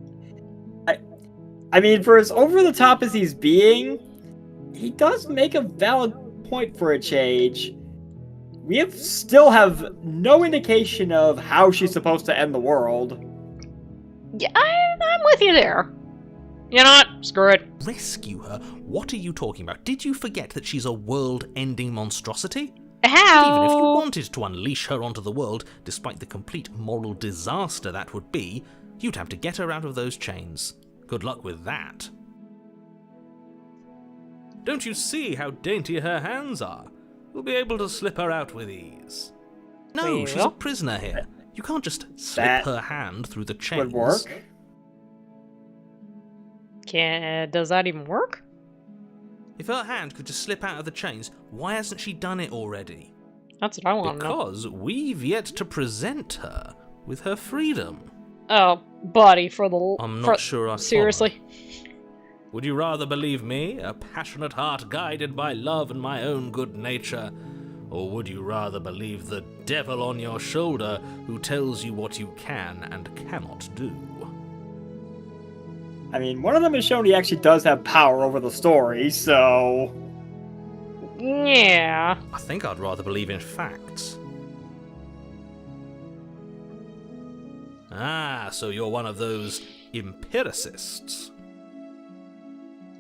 I mean, for as over the top as he's being, he does make a valid point for a change. We still have no indication of how she's supposed to end the world. Yeah, I'm with you there. You know what? Screw it. Rescue her? What are you talking about? Did you forget that she's a world-ending monstrosity? How? Even if you wanted to unleash her onto the world, despite the complete moral disaster that would be, you'd have to get her out of those chains. Good luck with that. Don't you see how dainty her hands are? We'll be able to slip her out with ease. No, We she's will? a prisoner here. You can't just slip That her hand through the chains. Would work. Does that even work? If her hand could just slip out of the chains, why hasn't she done it already? That's what I want to know. Because we've yet to present her with her freedom. Oh, buddy, for the... I'm not sure I follow. Seriously? Would you rather believe me, a passionate heart guided by love and my own good nature? Or would you rather believe the devil on your shoulder who tells you what you can and cannot do? I mean, one of them has shown he actually does have power over the story, so... Yeah. I think I'd rather believe in facts. Ah, so you're one of those empiricists.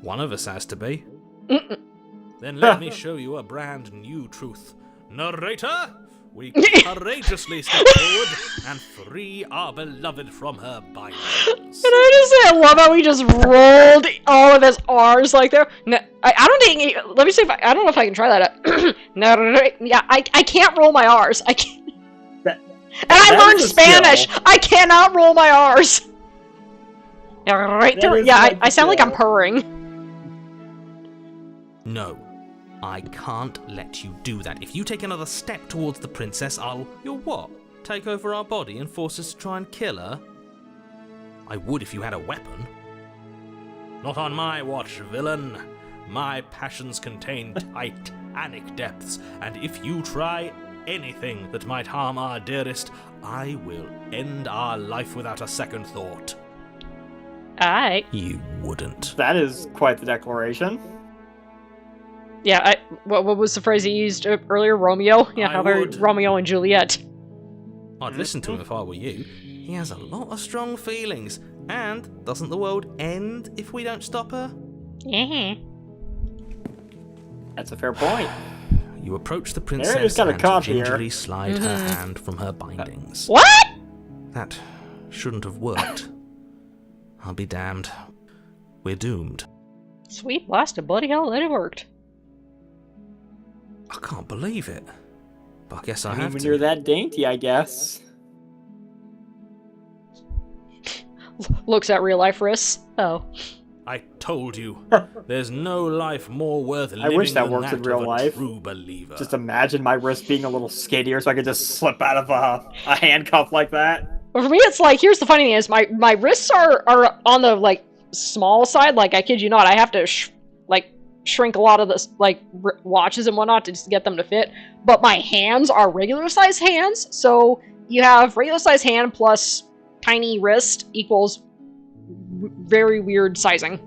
One of us has to be. Mm-mm. Then let me show you a brand new truth. Narrator, we courageously step forward and free our beloved from her bindings. Can I just say, I love how he just rolled all of his R's like there. No, I don't think. Let me see if I don't know if I can try that. Yeah, I can't roll my R's. I can't. And I learned Spanish. I cannot roll my R's. Narrator. Yeah, I sound like I'm purring. No, I can't let you do that. If you take another step towards the princess, You'll what? Take over our body and force us to try and kill her? I would if you had a weapon. Not on my watch, villain. My passions contain titanic depths, and if you try anything that might harm our dearest, I will end our life without a second thought. Alright. You wouldn't. That is quite the declaration. Yeah, what was the phrase he used earlier? Romeo? Yeah, I how about would. Romeo and Juliet? I'd listen to him if I were you. He has a lot of strong feelings, and doesn't the world end if we don't stop her? Yeah. That's a fair point. You approach the There princess is got a and cop here. gingerly slide her hand from her bindings. What? That shouldn't have worked. I'll be damned. We're doomed. Sweet blasted bloody hell, that it worked. I can't believe it. But I guess I I mean, have when to. you're that dainty, I guess. Looks at real life risks. Oh. I told you, there's no life more worth living wish that than worked in that real of a life. true believer. Just imagine my wrist being a little skinnier so I could just slip out of a handcuff like that. But for me, it's like, here's the funny thing is, my wrists are on the, like, small side. Like, I kid you not, I have to, shrink a lot of the, like, watches and whatnot to just get them to fit. But my hands are regular size hands, so you have regular size hand plus tiny wrist equals very weird sizing.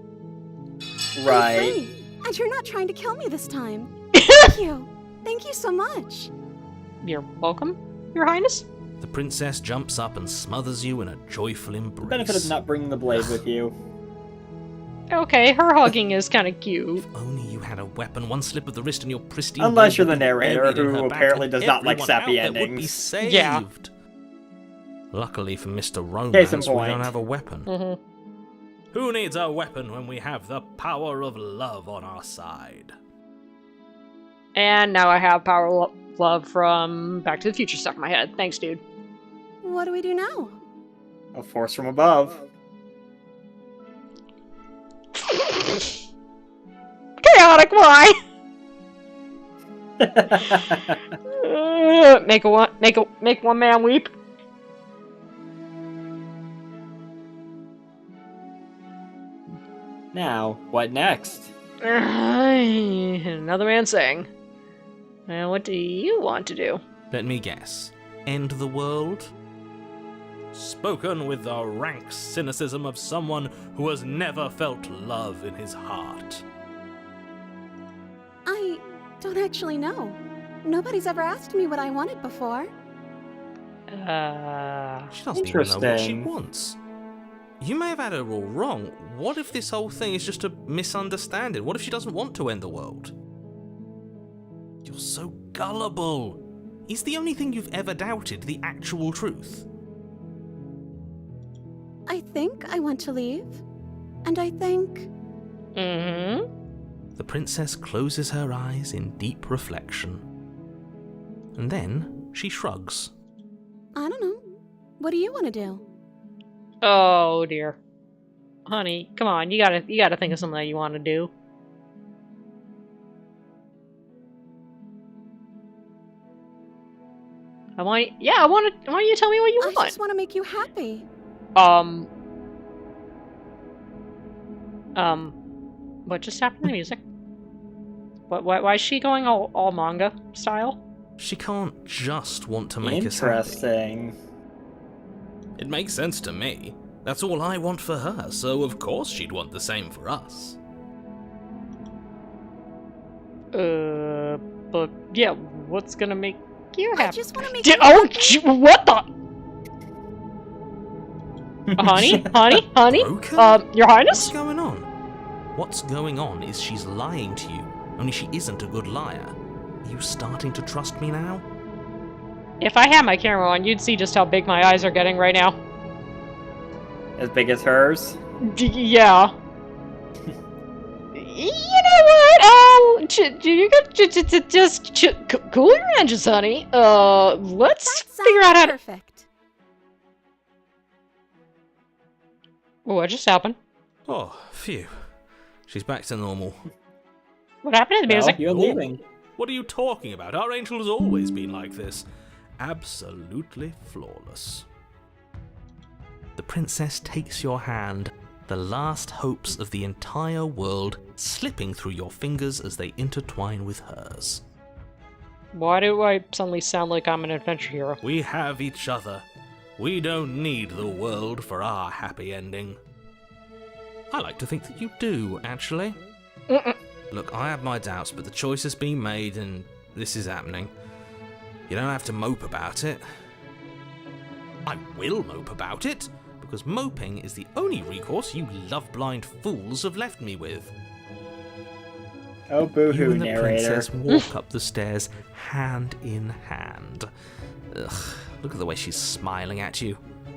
Right. Funny. And you're not trying to kill me this time. Thank you. Thank you so much. You're welcome, Your Highness. The princess jumps up and smothers you in a joyful embrace. Benefit of not bringing the blade with you. Okay, her hugging is kind of cute. If only you had a weapon, one slip of the wrist and your pristine. Unless you're blade the would be narrator, buried in who her back, apparently and does not like everyone sappy out there would be endings. saved. Yeah. Luckily for Mr. Case in Romance, we point. don't have a weapon. Mm-hmm. Who needs a weapon when we have the power of love on our side? And now I have power love from Back to the Future stuck in my head. Thanks, dude. What do we do now? A force from above. Chaotic, why? Make one man weep. Now, what next? Another man saying. Now, what do you want to do? Let me guess. End the world? Spoken with the rank cynicism of someone who has never felt love in his heart. I don't actually know. Nobody's ever asked me what I wanted before. She doesn't even know what she Interesting. wants. You may have had her all wrong. What if this whole thing is just a misunderstanding? What if she doesn't want to end the world? You're so gullible. Is the only thing you've ever doubted the actual truth? I think I want to leave. And I think... Mm-hmm. The princess closes her eyes in deep reflection. And then she shrugs. I don't know. What do you want to do? Oh dear. Honey, come on, you gotta think of something that you want to do. I want you to tell me what you I want. just want to make you happy. What just happened to the music? Why is she going all manga style? She can't just want to make us happy. Interesting. It makes sense to me. That's all I want for her, so of course she'd want the same for us. But yeah, what's gonna make you happy? I just want to make you Oh, happy. what the? honey? Broken? Your Highness? What's going on? What's going on is she's lying to you, only she isn't a good liar. Are you starting to trust me now? If I had my camera on, you'd see just how big my eyes are getting right now. As big as hers? Yeah. You know what? Oh, you got just cool your engines, honey. Let's figure out how to. Perfect. What just happened? Oh, phew. She's back to normal. What happened to the music? Well, you're leaving. What are you talking about? Our angel has always been like this. Absolutely flawless. The princess takes your hand, the last hopes of the entire world slipping through your fingers as they intertwine with hers. Why do I suddenly sound like I'm an adventure hero? We have each other. We don't need the world for our happy ending. I like to think that you do, actually. Look, I have my doubts, but the choice has been made and this is happening. You don't have to mope about it. I will mope about it, because moping is the only recourse you love-blind fools have left me with. Oh, You boo-hoo, and the narrator. princess walk up the stairs, hand in hand. Ugh, look at the way she's smiling at you.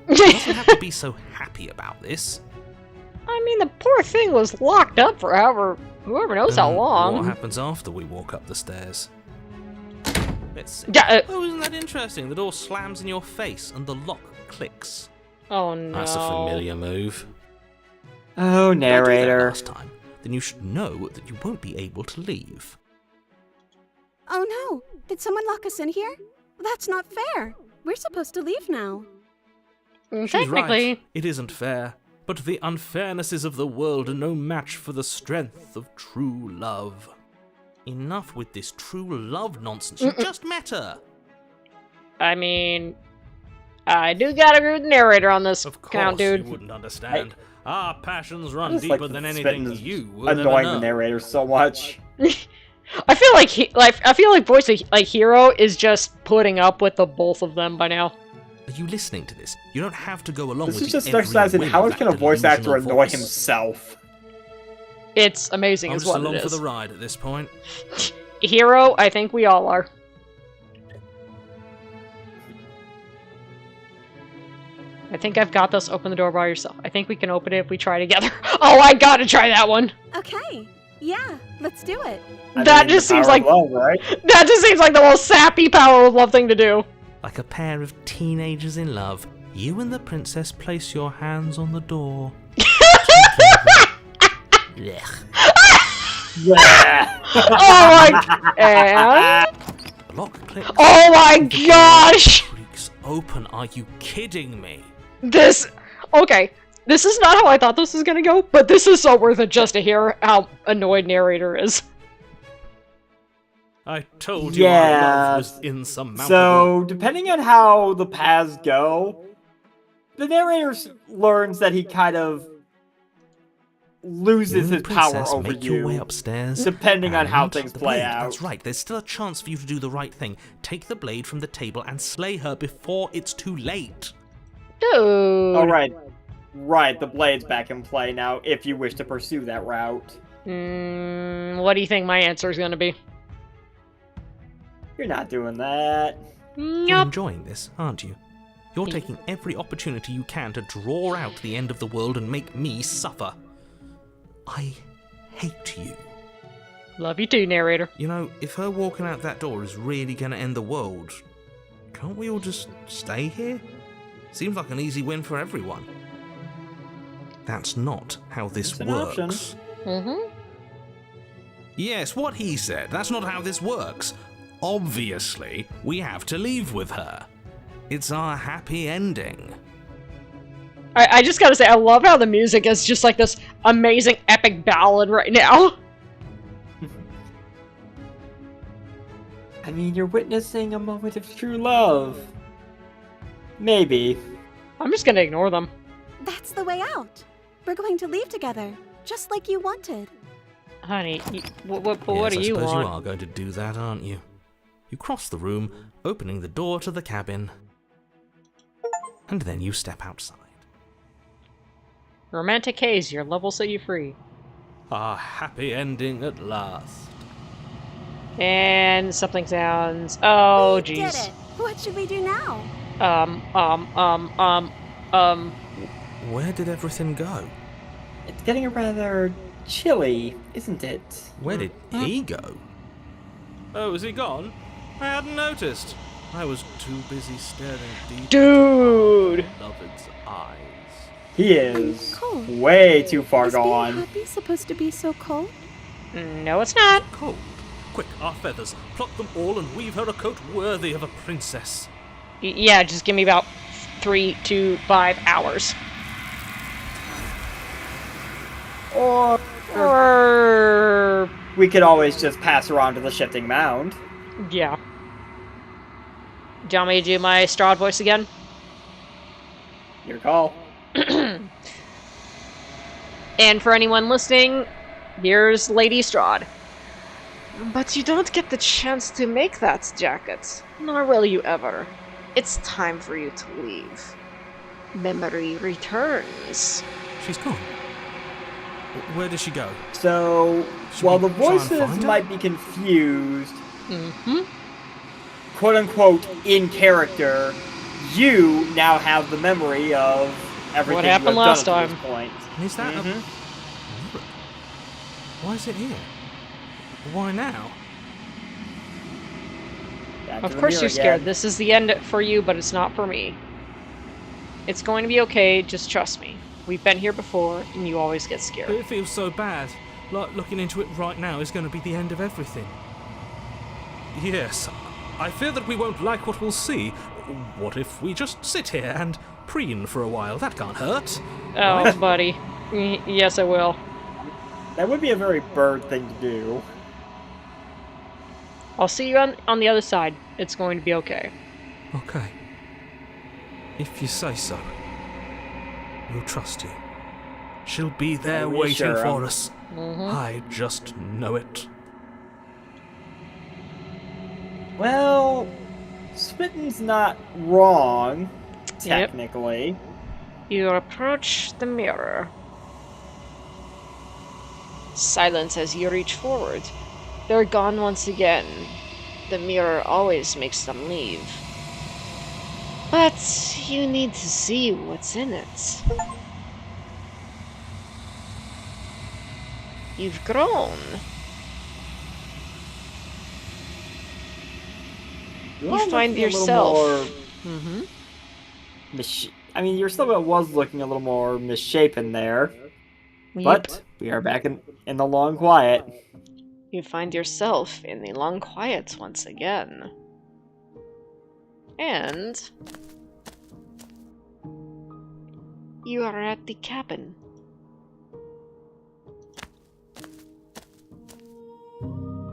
You doesn't have to be so happy about this. I mean, the poor thing was locked up for whoever knows how What long. happens after we walk up the stairs? Let's see. Yeah, Oh, isn't that interesting? The door slams in your face and the lock clicks. oh no. That's a familiar move. Oh, If I do that narrator. last time, then you should know that you won't be able to leave. Oh no! Did someone lock us in here? That's not fair. We're supposed to leave now. She's Technically, right. It isn't fair. But the unfairnesses of the world are no match for the strength of true love. Enough with this true love nonsense. You just met her. I mean, I do gotta agree with the narrator on this Of course, count, dude. you wouldn't understand. Our passions I run just deeper like than the anything spitting is you will ever annoying know. the narrator so much. I feel like voice of hero is just putting up with the both of them by now. Are you listening to this? You don't have to go along This with is the just every exercise in whim how of much can a that voice actor delusional annoy voice. himself. It's amazing, I'm is just what along it for is. the ride at this point. Hero, I think we all are. I think I've got this. Open the door by yourself. I think we can open it if we try together. Oh, I gotta try that one. Okay. Yeah, let's do it. That just seems like love, right? that just seems like the most sappy power of love thing to do. Like a pair of teenagers in love, you and the princess place your hands on the door. Blech. Yeah. Oh my and The lock clicks. oh my gosh! Creaks open. Are you kidding me? This okay. This is not how I thought this was gonna go, but this is so worth it just to hear how annoyed narrator is. I told you our love was Yeah. insurmountable. So, depending on how the paths go, the narrator learns that he kind of loses You and his the power princess over make your way you, upstairs. depending on how and things the play blade, out. That's right. There's still a chance for you to do the right thing. Take the blade from the table and slay her before it's too late. Dude. Oh, right, the blade's back in play now, if you wish to pursue that route. What do you think my answer is gonna be? You're not doing that. You're Yup. enjoying this, aren't you? You're taking every opportunity you can to draw out the end of the world and make me suffer. I hate you. Love you too, narrator. You know, if her walking out that door is really going to end the world, can't we all just stay here? Seems like an easy win for everyone. That's not how this It's an option. works. Mm-hmm. Yes, what he said. That's not how this works. Obviously, we have to leave with her. It's our happy ending. I just gotta say, I love how the music is just like this amazing epic ballad right now. I mean, you're witnessing a moment of true love. Maybe. I'm just gonna ignore them. That's the way out. We're going to leave together, just like you wanted. Honey, what Yes, do I you suppose want? you are going to do that, aren't you? You cross the room, opening the door to the cabin. And then you step outside. Romantic haze, your love will set you free. A happy ending at last. And something sounds. Oh, We did jeez. it. What should we do now? Where did everything go? It's getting rather chilly, isn't it? Where did he go? Oh, is he gone? I hadn't noticed. I was too busy staring deep Dude! into my beloved's eyes. He is Cold. way too far Is being gone. happy supposed to be so cold? No, it's not. Cold. Quick, our feathers. Pluck them all and weave her a coat worthy of a princess. Yeah, just give me about 3 to 5 hours. Or We could always just pass her on to the shifting mound. yeah. Do you want me to do my Strahd voice again? Your call. And for anyone listening, here's Lady Strahd. But you don't get the chance to make that jacket, nor will you ever. It's time for you to leave. Memory returns. She's gone. Where did she go? So, Should while we the try and voices find her? might be confused, Mm-hmm. quote-unquote in character, you now have the memory of everything What you happened have last done up to time. this point. And is that a mirror? Why is it here? Why now? Back to Of the course mirror you're scared. again. This is the end for you, but it's not for me. It's going to be okay, just trust me. We've been here before, and you always get But scared. it feels so bad. Like looking into it right now is going to be the end of everything. Yes, I fear that we won't like what we'll see. What if we just sit here and preen for a while? That can't hurt. Oh, buddy. Yes, I will. That would be a very bird thing to do. I'll see you on the other side. It's going to be okay. Okay. If you say so. We'll trust you. She'll be there Oh, waiting sure, for us. Mm-hmm. I just know it. Well, Spittin's not wrong, technically. You approach the mirror. Silence as you reach forward. They're gone once again. The mirror always makes them leave. But you need to see what's in it. You've grown. You find yourself. Mm-hmm. I mean, your silhouette was looking a little more misshapen there. But we are back in the long quiet. You find yourself in the long quiet once again. And you are at the cabin.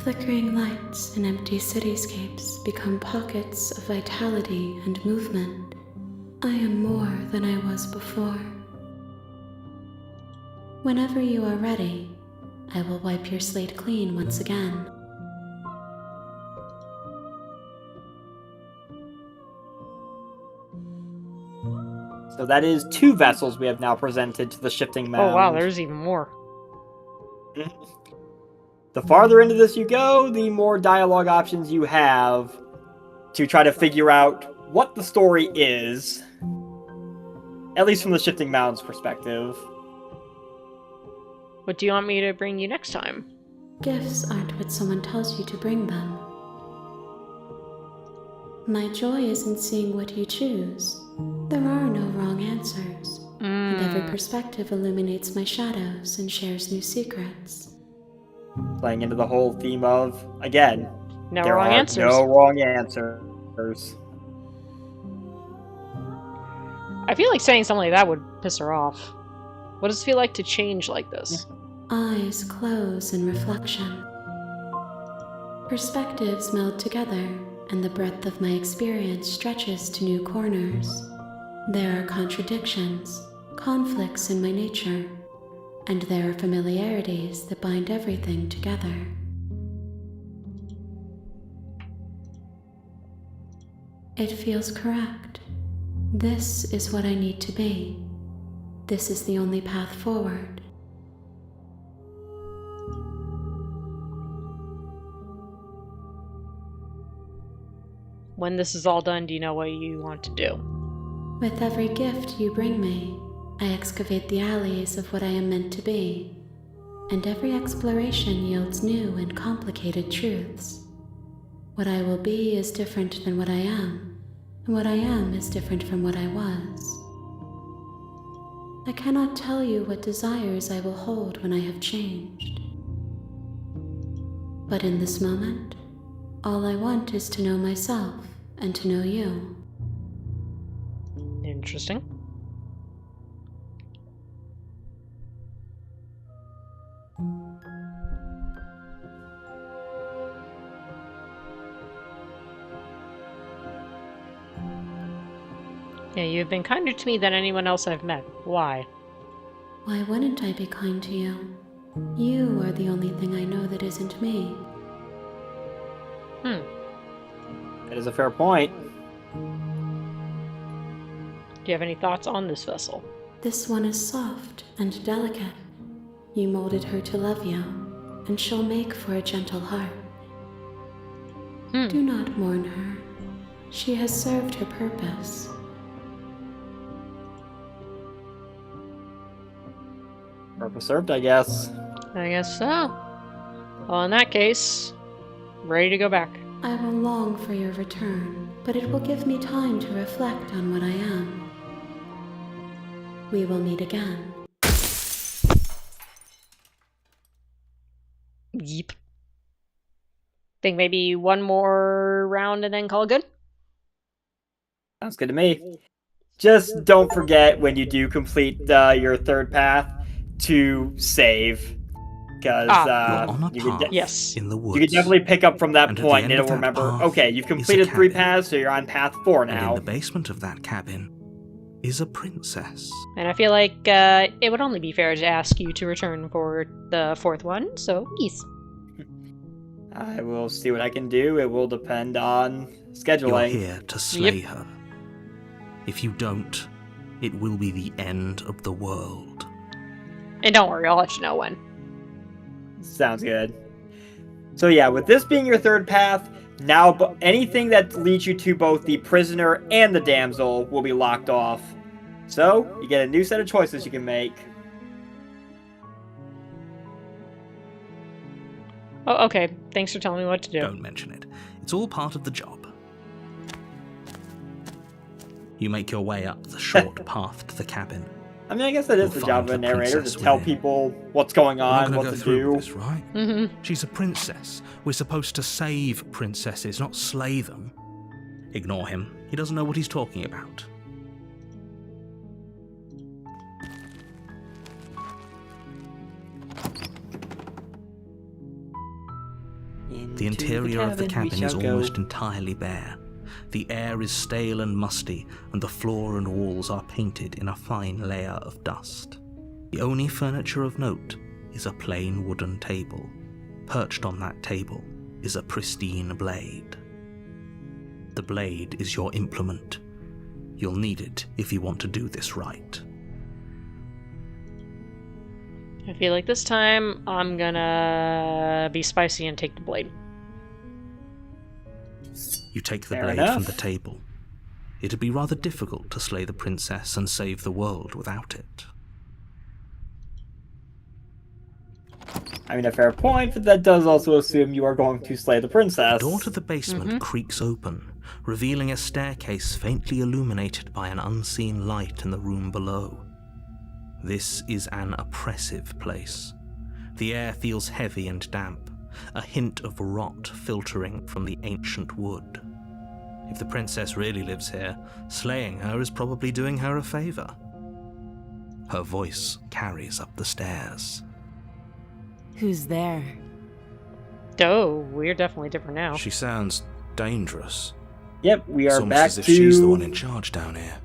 Flickering lights and empty cityscapes become pockets of vitality and movement. I am more than I was before. Whenever you are ready, I will wipe your slate clean once again. So that is 2 vessels we have now presented to the shifting mound. Oh wow, there's even more. The farther into this you go, the more dialogue options you have to try to figure out what the story is. At least from the shifting mound's perspective. What do you want me to bring you next time? Gifts aren't what someone tells you to bring them. My joy is in seeing what you choose. There are no wrong answers, and every perspective illuminates my shadows and shares new secrets. Playing into the whole theme of, again, No there wrong are answers. no wrong answers. I feel like saying something like that would piss her off. What does it feel like to change like this? Eyes close in reflection. Perspectives meld together, and the breadth of my experience stretches to new corners. There are contradictions, conflicts in my nature, and there are familiarities that bind everything together. It feels correct. This is what I need to be. This is the only path forward. when this is all done, do you know what you want to do? With every gift you bring me, I excavate the alleys of what I am meant to be, and every exploration yields new and complicated truths. What I will be is different than what I am, and what I am is different from what I was. I cannot tell you what desires I will hold when I have changed. But in this moment, all I want is to know myself and to know you. Interesting. Yeah, you've been kinder to me than anyone else I've met. Why? Why wouldn't I be kind to you? You are the only thing I know that isn't me. That is a fair point. Do you have any thoughts on this vessel? This one is soft and delicate. You molded her to love you, and she'll make for a gentle heart. Do not mourn her. She has served her purpose. Purpose served, I guess. I guess so. Well, in that case, ready to go back. I will long for your return, but it will give me time to reflect on what I am. We will meet again. Yeep. Think maybe one more round and then call it good? Sounds good to me. Just don't forget when you do complete your third path to save. Because You're on a you path can Yes. in the woods. you can definitely pick up from that And at point the and end of it'll that remember, path okay, you've is a completed 3 cabin. paths, so you're on path 4 And in now. the basement of that cabin is a princess. And I feel like it would only be fair to ask you to return for the 4th one, so yes. I will see what I can do. It will depend on You're scheduling. here to slay her. If you don't, it will be the end of the world. And don't worry, I'll let you know when. Sounds good. So yeah, with this being your third path, now anything that leads you to both the prisoner and the damsel will be locked off. So, you get a new set of choices you can make. Oh, okay. Thanks for telling me what to do. Don't mention it. It's all part of the job. You make your way up the short path to the cabin. I mean, I guess that is You'll the job of a find the narrator, to princess tell within. people what's going We're not on, going what to go to through do. with this, right? Mm-hmm. She's a princess. We're supposed to save princesses, not slay them. Ignore him. He doesn't know what he's talking about. The interior of the cabin is almost entirely bare. The air is stale and musty, and the floor and walls are painted in a fine layer of dust. The only furniture of note is a plain wooden table. Perched on that table is a pristine blade. The blade is your implement. You'll need it if you want to do this right. I feel like this time I'm gonna be spicy and take the blade. You take the Fair blade enough. from the table. It'd be rather difficult to slay the princess and save the world without it. I mean, a fair point, but that does also assume you are going to slay the princess. The door to the basement creaks open, revealing a staircase faintly illuminated by an unseen light in the room below. This is an oppressive place. The air feels heavy and damp, a hint of rot filtering from the ancient wood. If the princess really lives here, slaying her is probably doing her a favor. Her voice carries up the stairs. Who's there? Oh, we're definitely different now. She sounds dangerous. Yep, we It's are almost back as if she's the one to in charge down here.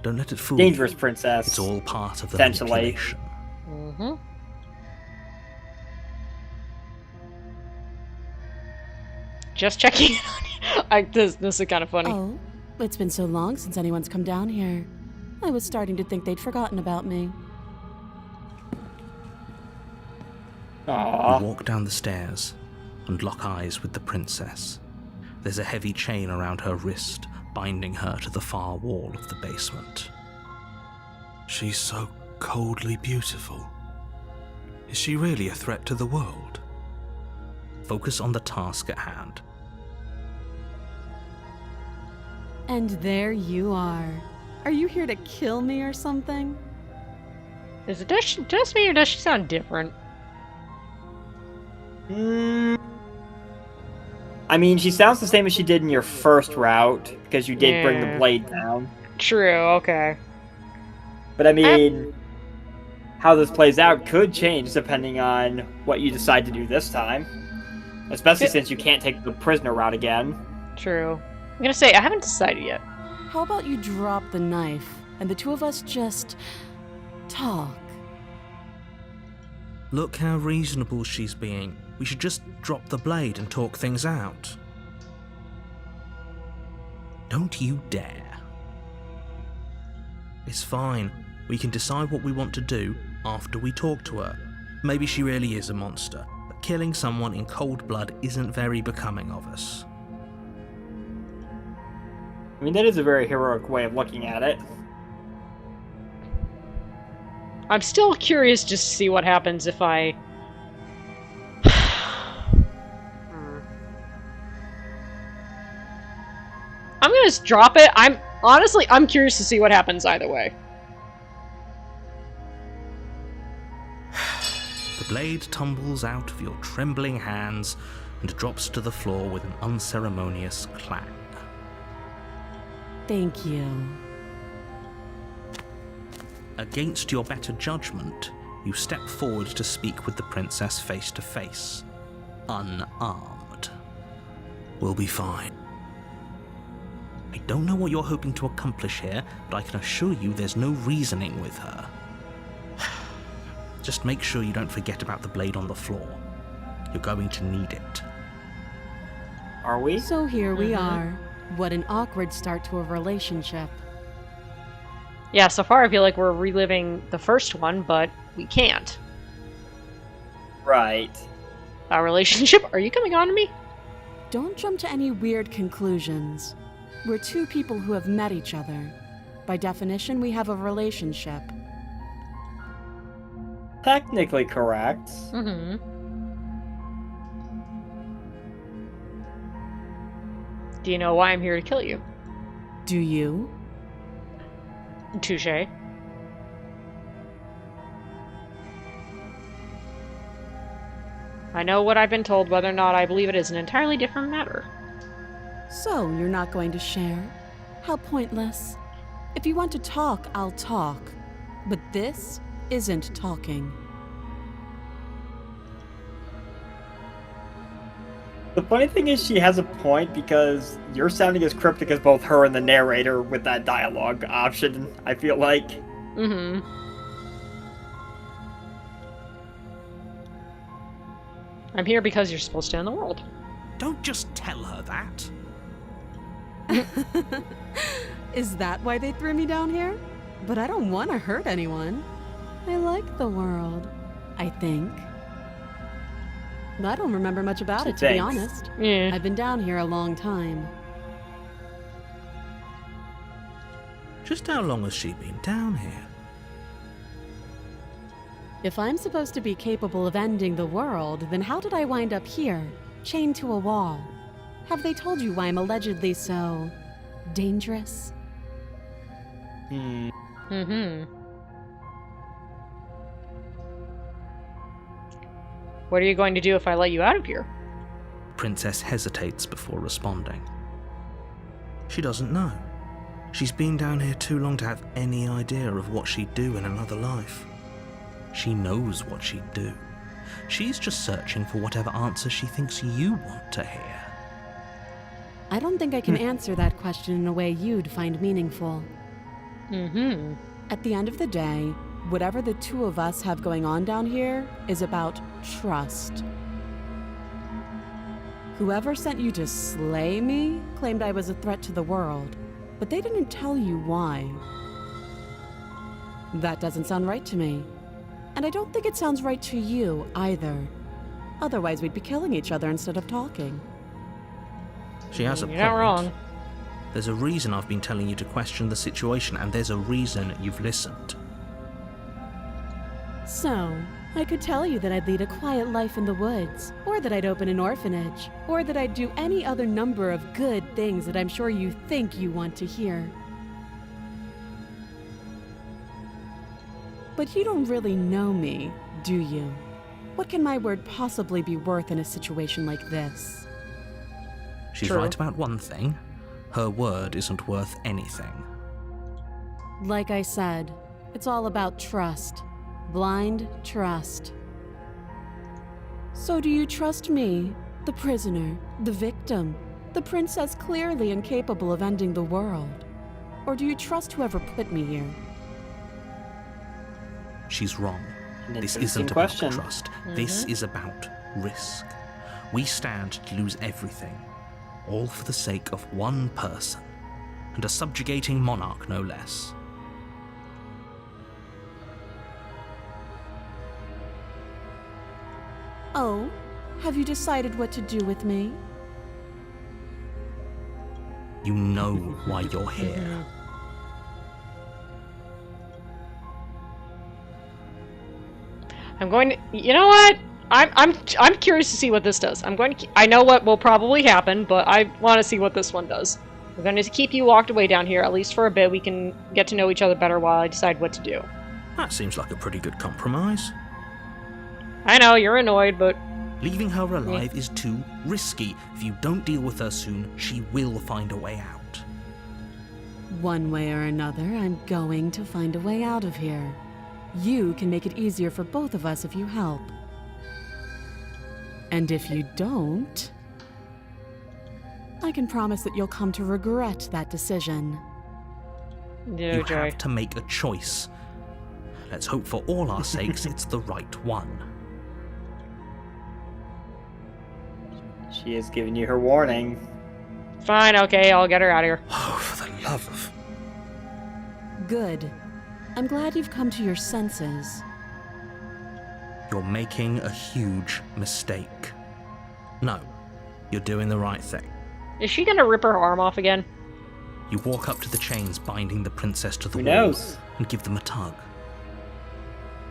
Don't let it fool dangerous you. princess. It's all part of the Essentially. manipulation. Mm-hmm. Just checking on you. This is kind of funny. Oh, it's been so long since anyone's come down here. I was starting to think they'd forgotten about me. Aww. You walk down the stairs and lock eyes with the princess. There's a heavy chain around her wrist, binding her to the far wall of the basement. She's so coldly beautiful. Is she really a threat to the world? Focus on the task at hand. And there you are. Are you here to kill me or something? Is it just me or does she sound different? I mean, she sounds the same as she did in your first route, because you did bring the Yeah. blade down. True, okay. But I mean, how this plays out could change depending on what you decide to do this time. Especially since you can't take the prisoner route again. True. I'm gonna say, I haven't decided yet. How about you drop the knife and the two of us just talk? Look how reasonable she's being. We should just drop the blade and talk things out. Don't you dare. It's fine. We can decide what we want to do after we talk to her. Maybe she really is a monster, but killing someone in cold blood isn't very becoming of us. I mean, that is a very heroic way of looking at it. I'm still curious just to see what happens if I... I'm gonna just drop it. I'm curious to see what happens either way. The blade tumbles out of your trembling hands and drops to the floor with an unceremonious clang. Thank you. Against your better judgment, you step forward to speak with the princess face to face, unarmed. We'll be fine. I don't know what you're hoping to accomplish here, but I can assure you there's no reasoning with her. Just make sure you don't forget about the blade on the floor. You're going to need it. Are we? So here we are. What an awkward start to a relationship. Yeah, so far I feel like we're reliving the first one, but we can't. Right. Our relationship? Are you coming on to me? Don't jump to any weird conclusions. We're two people who have met each other. By definition, we have a relationship. Technically correct. Mm-hmm. Do you know why I'm here to kill you? Do you? Touché. I know what I've been told, whether or not I believe it is an entirely different matter. So, you're not going to share? How pointless. If you want to talk, I'll talk. But this isn't talking. The funny thing is she has a point because you're sounding as cryptic as both her and the narrator with that dialogue option, I feel like. Mm-hmm. I'm here because you're supposed to end the world. Don't just tell her that. Is that why they threw me down here? But I don't want to hurt anyone. I like the world, I think. I don't remember much about it, to be Thanks. honest. Yeah. I've been down here a long time. Just how long has she been down here? If I'm supposed to be capable of ending the world, then how did I wind up here, chained to a wall? Have they told you why I'm allegedly so dangerous? Mm-hmm. What are you going to do if I let you out of here? Princess hesitates before responding. She doesn't know. She's been down here too long to have any idea of what she'd do in another life. She knows what she'd do. She's just searching for whatever answer she thinks you want to hear. I don't think I can answer that question in a way you'd find meaningful. Mm-hmm. At the end of the day, whatever the two of us have going on down here is about trust. Whoever sent you to slay me claimed I was a threat to the world, but they didn't tell you why. That doesn't sound right to me. And I don't think it sounds right to you either. Otherwise, we'd be killing each other instead of talking. She has a You're point. not wrong. There's a reason I've been telling you to question the situation, and there's a reason you've listened. So, I could tell you that I'd lead a quiet life in the woods, or that I'd open an orphanage, or that I'd do any other number of good things that I'm sure you think you want to hear. But you don't really know me, do you? What can my word possibly be worth in a situation like this? She's True. right about one thing. Her word isn't worth anything. Like I said, it's all about trust. Blind trust. So do you trust me, the prisoner, the victim, the princess clearly incapable of ending the world? Or do you trust whoever put me here? She's wrong. An This interesting isn't question. about trust. This is about risk. We stand to lose everything, all for the sake of one person, and a subjugating monarch no less. Oh, have you decided what to do with me? You know why you're here. I'm going to. You know what? I'm curious to see what this does. I'm going to. I know what will probably happen, but I want to see what this one does. We're going to keep you locked away down here, at least for a bit. We can get to know each other better while I decide what to do. That seems like a pretty good compromise. I know you're annoyed, but Leaving her alive is too risky. If you don't deal with her soon, she will find a way out. One way or another, I'm going to find a way out of here. You can make it easier for both of us if you help. And if you don't, I can promise that you'll come to regret that decision. You have to make a choice. Let's hope for all our sakes it's the right one. She has given you her warning. Fine, okay, I'll get her out of here. Oh, for the love of... Good. I'm glad you've come to your senses. You're making a huge mistake. No, you're doing the right thing. Is she gonna rip her arm off again? You walk up to the chains binding the princess to the Who wall knows? and give them a tug.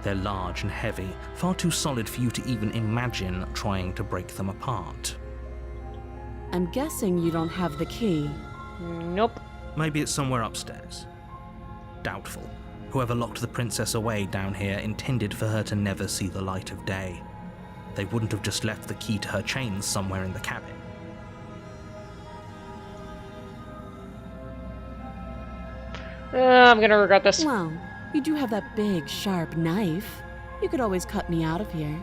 They're large and heavy, far too solid for you to even imagine trying to break them apart. I'm guessing you don't have the key. Nope. Maybe it's somewhere upstairs. Doubtful. Whoever locked the princess away down here intended for her to never see the light of day. They wouldn't have just left the key to her chains somewhere in the cabin. I'm gonna regret this. Well, you do have that big, sharp knife. You could always cut me out of here.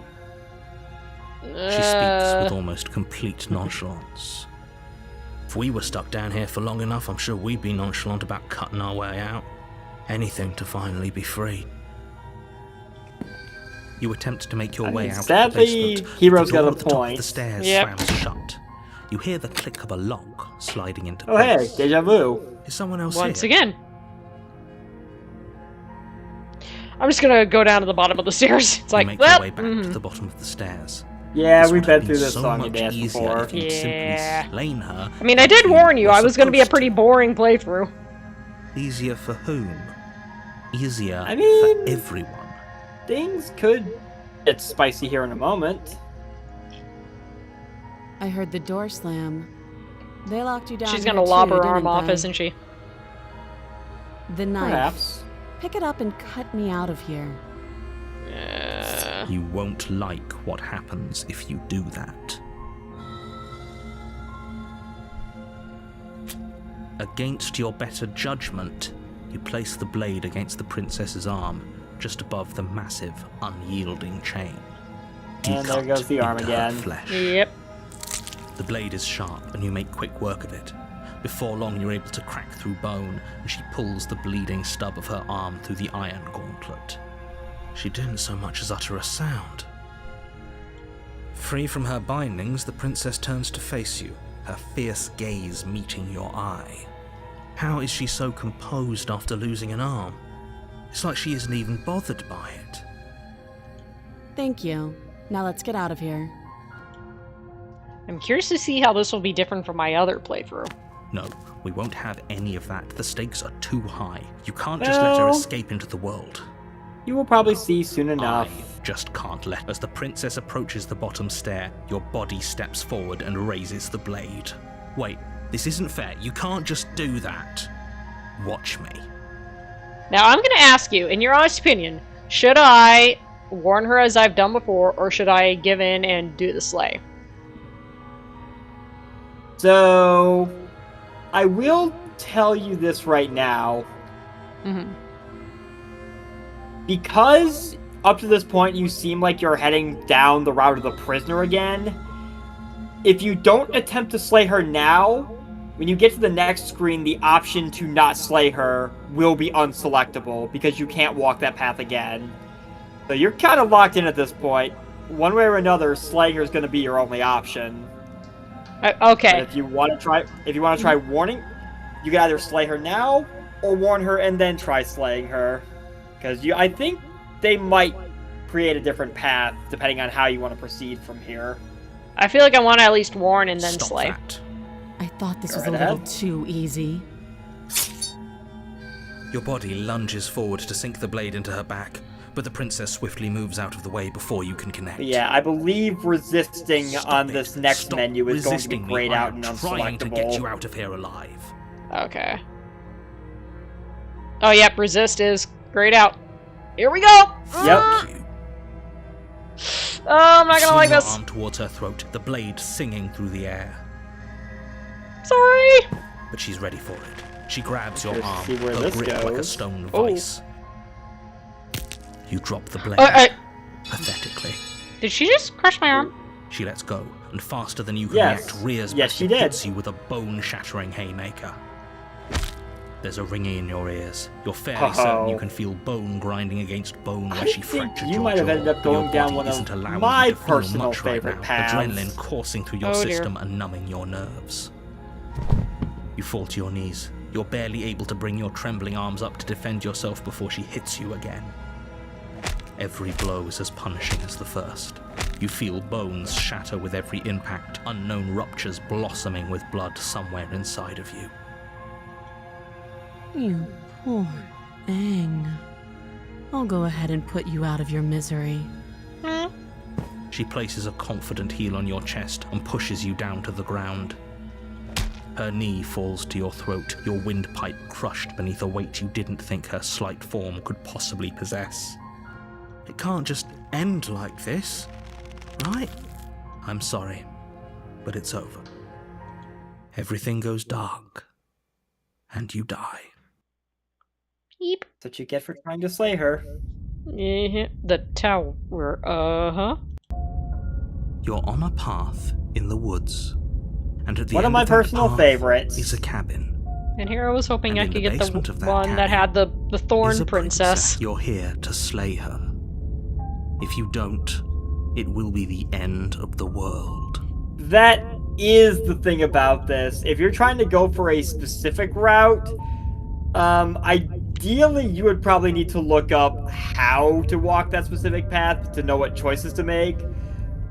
She speaks with almost complete nonchalance. If we were stuck down here for long enough, I'm sure we'd be nonchalant about cutting our way out. Anything to finally be free. You attempt to make your way out of the sadly, basement. Hero's The door got a at the top of point. the stairs Yep. slams shut. You hear the click of a lock sliding into Oh hey, place. deja vu. Is someone else Once here? again. I'm just gonna go down to the bottom of the stairs. It's You like, make well, your way back to the bottom of the stairs. Yeah, This we've would have been through this so song and much dance easier before. if you'd Yeah. simply slain her. I mean, I did if you warn you, were I was gonna be a supposed pretty to. boring playthrough. Easier for whom? Easier I mean- for everyone. Things could get spicy here in a moment. I heard the door slam. They locked you down. She's here gonna lob too, her arm didn't off, they? isn't she? The knife. Perhaps. Pick it up and cut me out of here. You won't like what happens if you do that. Against your better judgment, you place the blade against the princess's arm, just above the massive, unyielding chain. And there goes the arm into her again. flesh. Yep. The blade is sharp, and you make quick work of it. Before long, you're able to crack through bone, and she pulls the bleeding stub of her arm through the iron gauntlet. She didn't so much as utter a sound. Free from her bindings, the princess turns to face you, her fierce gaze meeting your eye. How is she so composed after losing an arm? It's like she isn't even bothered by it. Thank you. Now let's get out of here. I'm curious to see how this will be different from my other playthrough. No, we won't have any of that. The stakes are too high. You can't just let her Well- escape into the world. You will probably see soon enough. I just can't let. As the princess approaches the bottom stair, your body steps forward and raises the blade. Wait, this isn't fair. You can't just do that. Watch me. Now, I'm gonna ask you, in your honest opinion, should I warn her as I've done before, or should I give in and do the slay? So, I will tell you this right now. Mm-hmm. Because up to this point you seem like you're heading down the route of the prisoner again, if you don't attempt to slay her now, when you get to the next screen, the option to not slay her will be unselectable because you can't walk that path again. So you're kind of locked in at this point. One way or another, slaying her is going to be your only option. Okay. But if you want to try warning, you can either slay her now or warn her and then try slaying her. Because I think they might create a different path depending on how you want to proceed from here. I feel like I want to at least warn and then Stop slay. that. I thought this Go was a right little ahead. too easy. Your body lunges forward to sink the blade into her back, but the princess swiftly moves out of the way before you can connect. But yeah, I believe resisting Stop on it. this next Stop menu is going to be resisting me. grayed I out am and trying to get you unselectable. out of here alive. Okay. Oh, yep, resist is grayed out. Here we go! Yep. Thank you. Oh, I'm not gonna like Swing this. your arm towards her throat, the blade singing through the air. Sorry! But she's ready for it. She grabs your Let's arm, see where her this grip like a goes. stone Oh. vice. You drop the blade, pathetically. Did she just crush my arm? She lets go, and faster than you can Yes. react, rears Yes, back she and did. hits you with a bone-shattering haymaker. There's a ringing in your ears. You're fairly certain you can feel bone grinding against bone where I she think fractured you your might have jaw. ended up going Your down body one of isn't allowing my you to feel personal much right favorite now. paths. Adrenaline coursing through your Oh, dear. system and numbing your nerves. You fall to your knees. You're barely able to bring your trembling arms up to defend yourself before she hits you again. Every blow is as punishing as the first. You feel bones shatter with every impact, unknown ruptures blossoming with blood somewhere inside of you. You poor thing. I'll go ahead and put you out of your misery. She places a confident heel on your chest and pushes you down to the ground. Her knee falls to your throat, your windpipe crushed beneath a weight you didn't think her slight form could possibly possess. It can't just end like this, right? I'm sorry, but it's over. Everything goes dark, and you die. Beep. That's what you get for trying to slay her. The tower, uh-huh. You're on a path in the woods, and at the One of end my that personal path favorites. is a cabin. And here I was hoping And I in could the get basement the of that one that cabin had the is thorn a princess. You're here to slay her. If you don't, it will be the end of the world. That is the thing about this. If you're trying to go for a specific route, ideally you would probably need to look up how to walk that specific path to know what choices to make.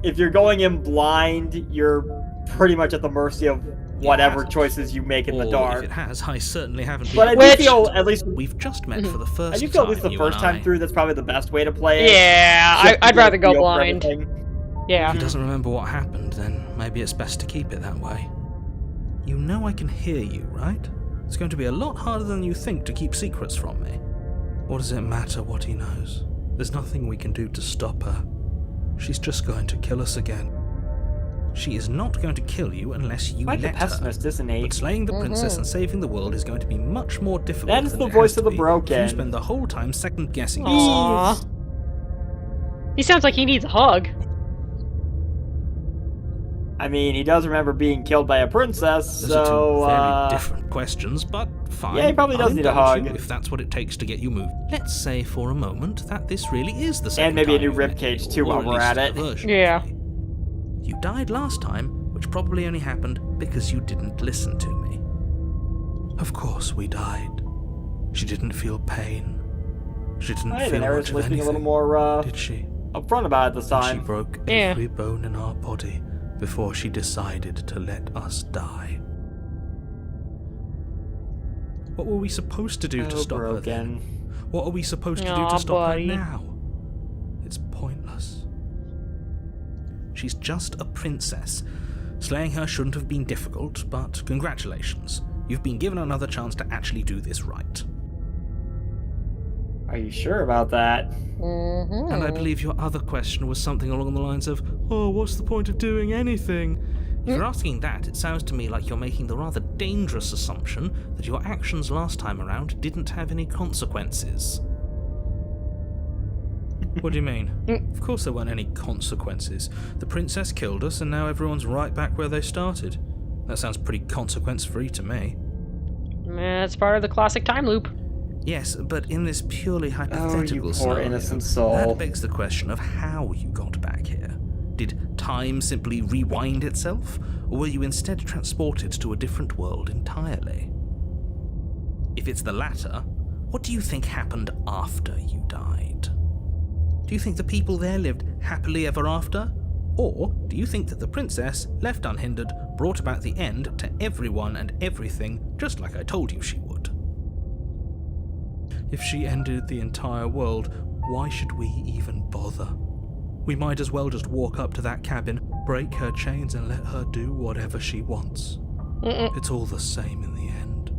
If you're going in blind, you're pretty much at the mercy of whatever hasn't. choices you make in the Or dark. if it has, I certainly haven't been. But I do Which- feel at least We've just met for the first I do feel at least the you first and time I. through that's probably the best way to play it. Yeah, Just to I'd get a rather go feel for blind. everything. Yeah. If he doesn't remember what happened, then maybe it's best to keep it that way. You know I can hear you, right? It's going to be a lot harder than you think to keep secrets from me. What does it matter what he knows? There's nothing we can do to stop her. She's just going to kill us again. She is not going to kill you unless you Quite the let pessimist, her. isn't he? But slaying the princess and saving the world is going to be much more difficult That is than the it voice has of to the be broken. if you spend the whole time second-guessing Aww. yourself. He sounds like he needs a hug. I mean, he does remember being killed by a princess, Those are so, two very different questions, but fine. Yeah, he probably does I'll need a indulge hug. you if that's what it takes to get you moved. Let's say for a moment that this really is the second And maybe a time new you've met ribcage, me, too, or while we're least at a it. version Yeah. of me. You died last time, which probably only happened because you didn't listen to me. Of course we died. She didn't feel pain. She didn't Hey, feel then much Eris of was being anything, a little more, did she? upfront about it this And she time. broke Yeah. every bone in our body before she decided to let us die. What were we supposed to do to stop her then? What are we supposed to do to stop her now? It's pointless. She's just a princess. Slaying her shouldn't have been difficult, but congratulations. You've been given another chance to actually do this right. Are you sure about that? And I believe your other question was something along the lines of, oh, what's the point of doing anything? If you're asking that, it sounds to me like you're making the rather dangerous assumption that your actions last time around didn't have any consequences. What do you mean? Of course there weren't any consequences. The princess killed us, and now everyone's right back where they started. That sounds pretty consequence-free to me. It's part of the classic time loop. Yes, but in this purely hypothetical poor scenario, innocent soul. that begs the question of how you got back here. Did time simply rewind itself, or were you instead transported to a different world entirely? If it's the latter, what do you think happened after you died? Do you think the people there lived happily ever after? Or do you think that the princess, left unhindered, brought about the end to everyone and everything, just like I told you she would? If she ended the entire world, why should we even bother? We might as well just walk up to that cabin, break her chains, and let her do whatever she wants. It's all the same in the end.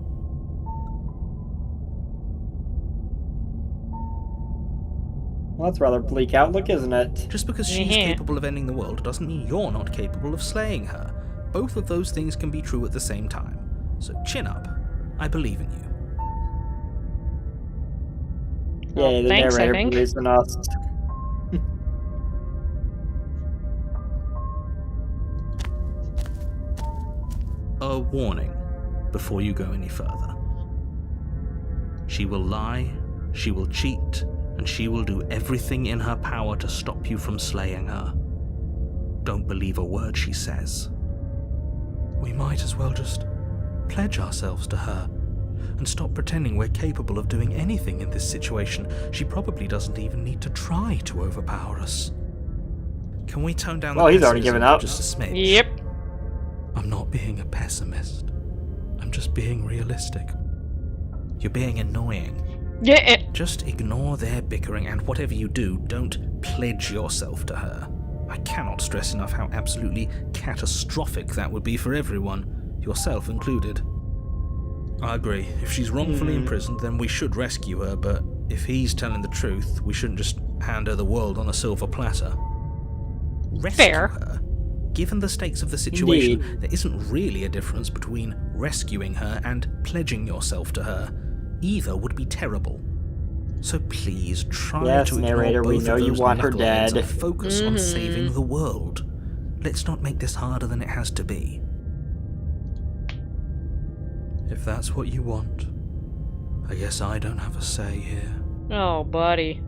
Well, that's a rather bleak outlook, isn't it? Just because she's capable of ending the world doesn't mean you're not capable of slaying her. Both of those things can be true at the same time. So chin up. I believe in you. Yay, the thanks, I narrator think. believes in us. A warning before you go any further. She will lie, she will cheat, and she will do everything in her power to stop you from slaying her. Don't believe a word she says. We might as well just pledge ourselves to her and stop pretending we're capable of doing anything in this situation. She probably doesn't even need to try to overpower us. Can we tone down the Well, he's already pessimism given up. just a smidge? Yep. I'm not being a pessimist. I'm just being realistic. You're being annoying. Yeah. Just ignore their bickering, and whatever you do, don't pledge yourself to her. I cannot stress enough how absolutely catastrophic that would be for everyone, yourself included. I agree. If she's wrongfully imprisoned, then we should rescue her, but if he's telling the truth, we shouldn't just hand her the world on a silver platter. Rescue Fair. her? Given the stakes of the situation, Indeed. there isn't really a difference between rescuing her and pledging yourself to her. Either would be terrible. So please try Yes, to ignore narrator, we both know of you those want her knuckleheads dead. and focus on saving the world. Let's not make this harder than it has to be. If that's what you want, I guess I don't have a say here. Oh, buddy.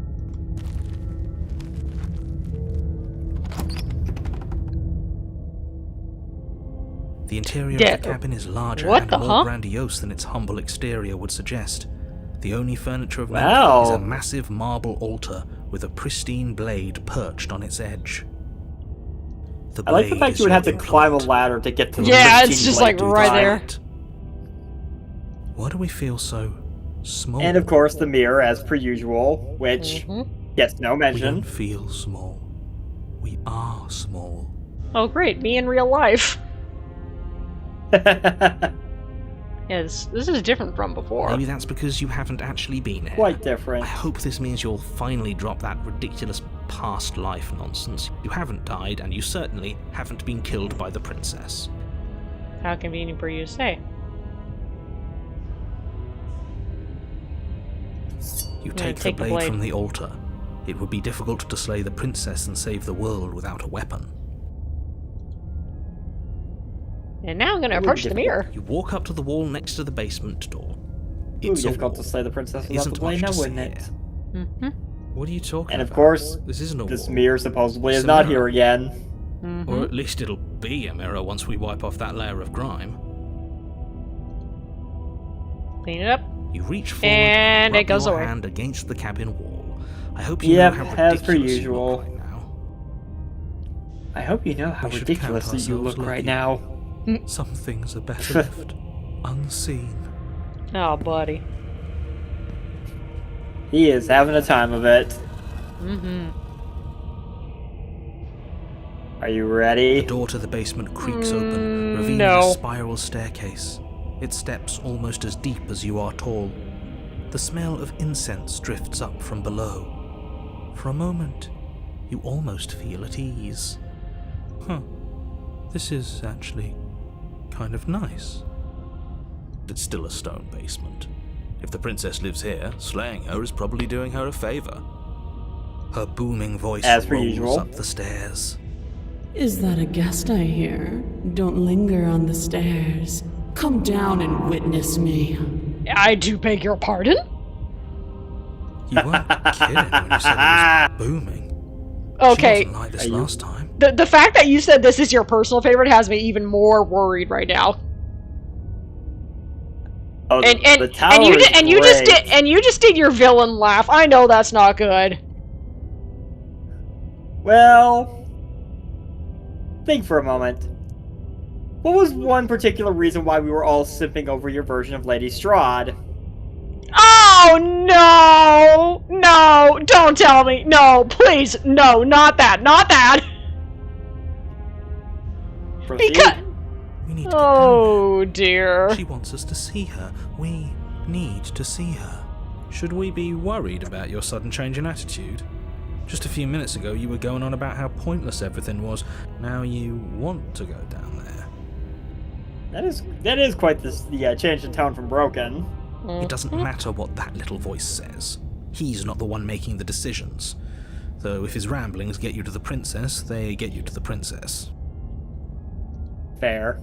The interior Yeah, of the cabin is larger what and the more huh? grandiose than its humble exterior would suggest. The only furniture of note Wow. is a massive marble altar with a pristine blade perched on its edge. The I like the blade fact is you would your have to climb a implement. ladder to get to the Yeah, it's pristine just blade like to right die. there. Why do we feel so small? And of course, the mirror, as per usual, which gets no we mention. don't feel small. We are small. Oh, great. Me in real life. Yes, this is different from before. Maybe that's because you haven't actually been here. Quite different. I hope this means you'll finally drop that ridiculous past life nonsense. You haven't died, and you certainly haven't been killed by the princess. How convenient for you to say. You gonna take the take the blade blade. from the altar. It would be difficult to slay the princess and save the world without a weapon. And now I'm gonna It would be approach the difficult. mirror. You walk up to the wall next to the basement door. It would be It's a difficult wall. to slay the princess There without the isn't blade, much now to wouldn't see it? here. Mm-hmm. What are you talking And about? of course, This isn't a this wall. mirror supposedly It's is a not mirror. here again. Mm-hmm. Or at least it'll be a mirror once we wipe off that layer of grime. Clean it up. You reach forward And rub it goes your away. hand against the cabin wall. I hope you Yep, know how as per ridiculous you usual. look right now. I hope you know how We should ridiculous count that you ourselves look right lucky. now. Some things are better left unseen. Oh, buddy. He is having a time of it. Mm-hmm. Are you ready? The door to the basement creaks open, revealing no. a spiral staircase. Its steps almost as deep as you are tall. The smell of incense drifts up from below. For a moment, you almost feel at ease. Huh. This is actually kind of nice. It's still a stone basement. If the princess lives here, slaying her is probably doing her a favor. Her booming voice As per rolls usual. up the stairs. Is that a guest I hear? Don't linger on the stairs. Come down and witness me. I do beg your pardon? You weren't kidding when you said it was booming. Okay, She wasn't like this Are you- last time. the fact that you said this is your personal favorite has me even more worried right now. Oh, And the tower and you is great. you just did your villain laugh. I know that's not good. Well, think for a moment. What was one particular reason why we were all simping over your version of Lady Strahd? Oh no! No! Don't tell me! No, please! No, not that! Not that! Proceed. Because We need to get down oh there. dear. She wants us to see her. We need to see her. Should we be worried about your sudden change in attitude? Just a few minutes ago, you were going on about how pointless everything was. Now you want to go down there. That is quite the change in tone from Broken. It doesn't matter what that little voice says. He's not the one making the decisions. Though if his ramblings get you to the princess, they get you to the princess. Fair.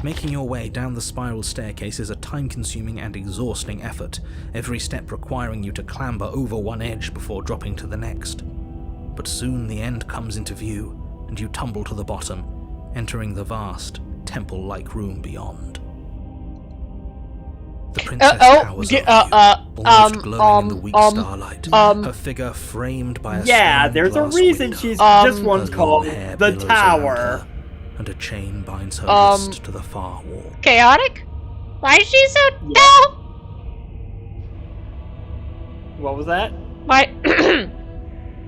Making your way down the spiral staircase is a time-consuming and exhausting effort, every step requiring you to clamber over one edge before dropping to the next. But soon the end comes into view, and you tumble to the bottom, entering the vast, temple-like room beyond. The princess towers over you, almost glowing in the weak starlight, her figure framed by a Yeah, stone there's a glass reason window. she's this Her one's long called hair the billows around Tower. her, and a chain binds her wrist to the far wall. Chaotic? Why is she so Yeah. tall? What was that? Why?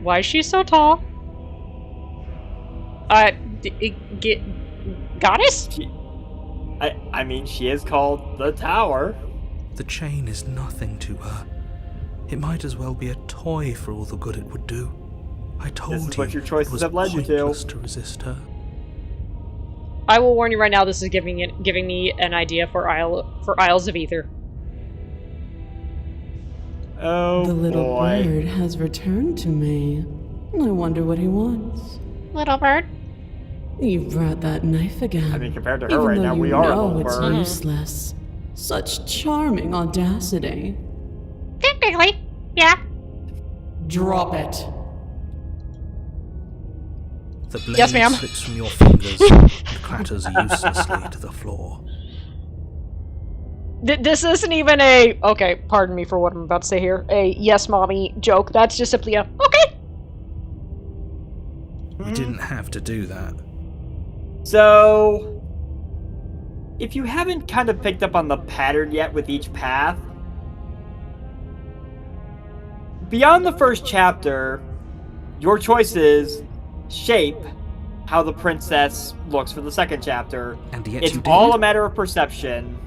Why is she so tall? Goddess? I mean, she is called the Tower. The chain is nothing to her. It might as well be a toy for all the good it would do. I told This is what your it choices was have led you to. pointless to resist her. I will warn you right now. This is giving me an idea for Isles of Ether. Oh The little boy. bird has returned to me. I wonder what he wants. Little bird? You brought that knife again. I mean, compared to her Even right though now, you we are a know little it's bird. useless. Such charming audacity. Technically, yeah. Drop it. The blade Yes, ma'am. slips from your fingers and clatters uselessly to the floor. This isn't even a okay. Pardon me for what I'm about to say here. A yes, mommy joke. That's just simply a okay. You didn't have to do that. So, if you haven't kind of picked up on the pattern yet with each path, beyond the first chapter, your choices shape how the princess looks for the second chapter. And yet It's you did. all a matter of perception.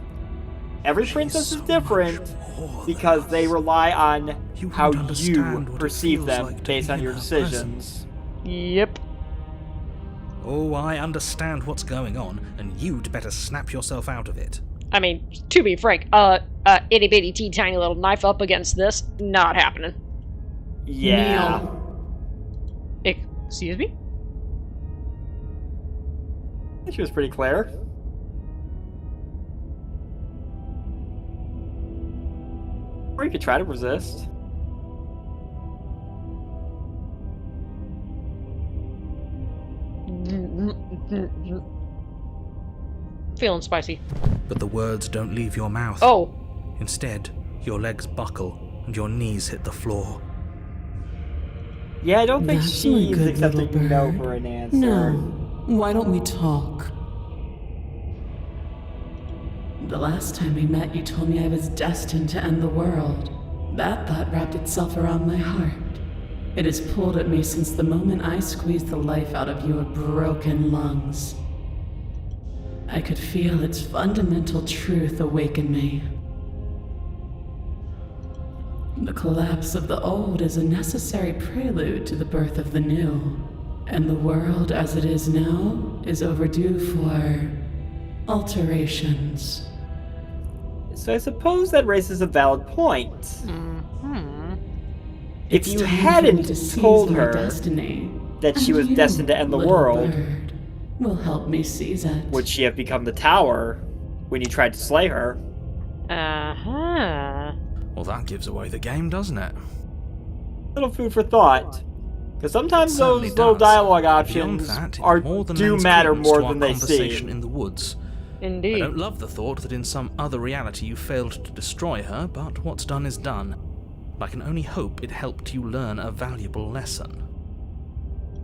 Every She's princess so is different much more than because they us. rely on You how won't understand you what it perceive feels them like to based be on in your her decisions. Yep. Oh, I understand what's going on, and you'd better snap yourself out of it. I mean, to be frank, itty bitty teeny tiny little knife up against this, not happening. Yeah. Excuse me? She was pretty clear. Or you could try to resist. Feeling spicy. But the words don't leave your mouth. Oh, Instead, your legs buckle and your knees hit the floor. Yeah, I don't think That's my she's good little accepting no bird. for an answer. No. Why don't we talk? The last time we met, you told me I was destined to end the world. That thought wrapped itself around my heart. It has pulled at me since the moment I squeezed the life out of your broken lungs. I could feel its fundamental truth awaken me. The collapse of the old is a necessary prelude to the birth of the new, and the world as it is now is overdue for alterations. So I suppose that raises a valid point. If It's you time for me hadn't to seize told my her destiny, that she and was you, destined to end the little world, bird, will help me seize it. would she have become the tower when you tried to slay her? Uh-huh. Well, that gives away the game, doesn't it? Little food for thought. Because sometimes Certainly those little does. dialogue Beyond options that, it are more than do lends matter credence more to our than they conversation seem. in the woods. I Indeed. don't love the thought that in some other reality you failed to destroy her, but what's done is done. I can only hope it helped you learn a valuable lesson.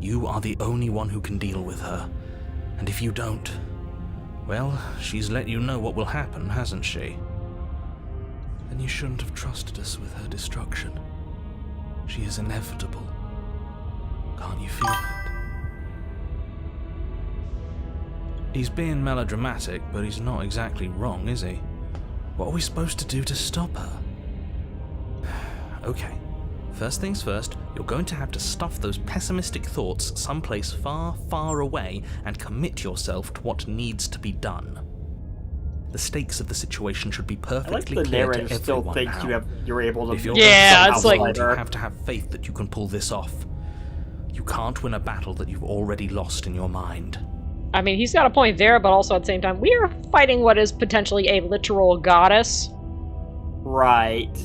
You are the only one who can deal with her, and if you don't, well, she's let you know what will happen, hasn't she? Then you shouldn't have trusted us with her destruction. She is inevitable. Can't you feel it? He's being melodramatic, but he's not exactly wrong, is he? What are we supposed to do to stop her? Okay, first things first, you're going to have to stuff those pessimistic thoughts someplace far, far away and commit yourself to what needs to be done. The stakes of the situation should be I like perfectly the clear to narrator still everyone thinks now. you're able to. If you're Yeah, going to it's solve like- you have to have faith that you can pull this off. You can't win a battle that you've already lost in your mind. I mean, he's got a point there, but also at the same time, we are fighting what is potentially a literal goddess. Right.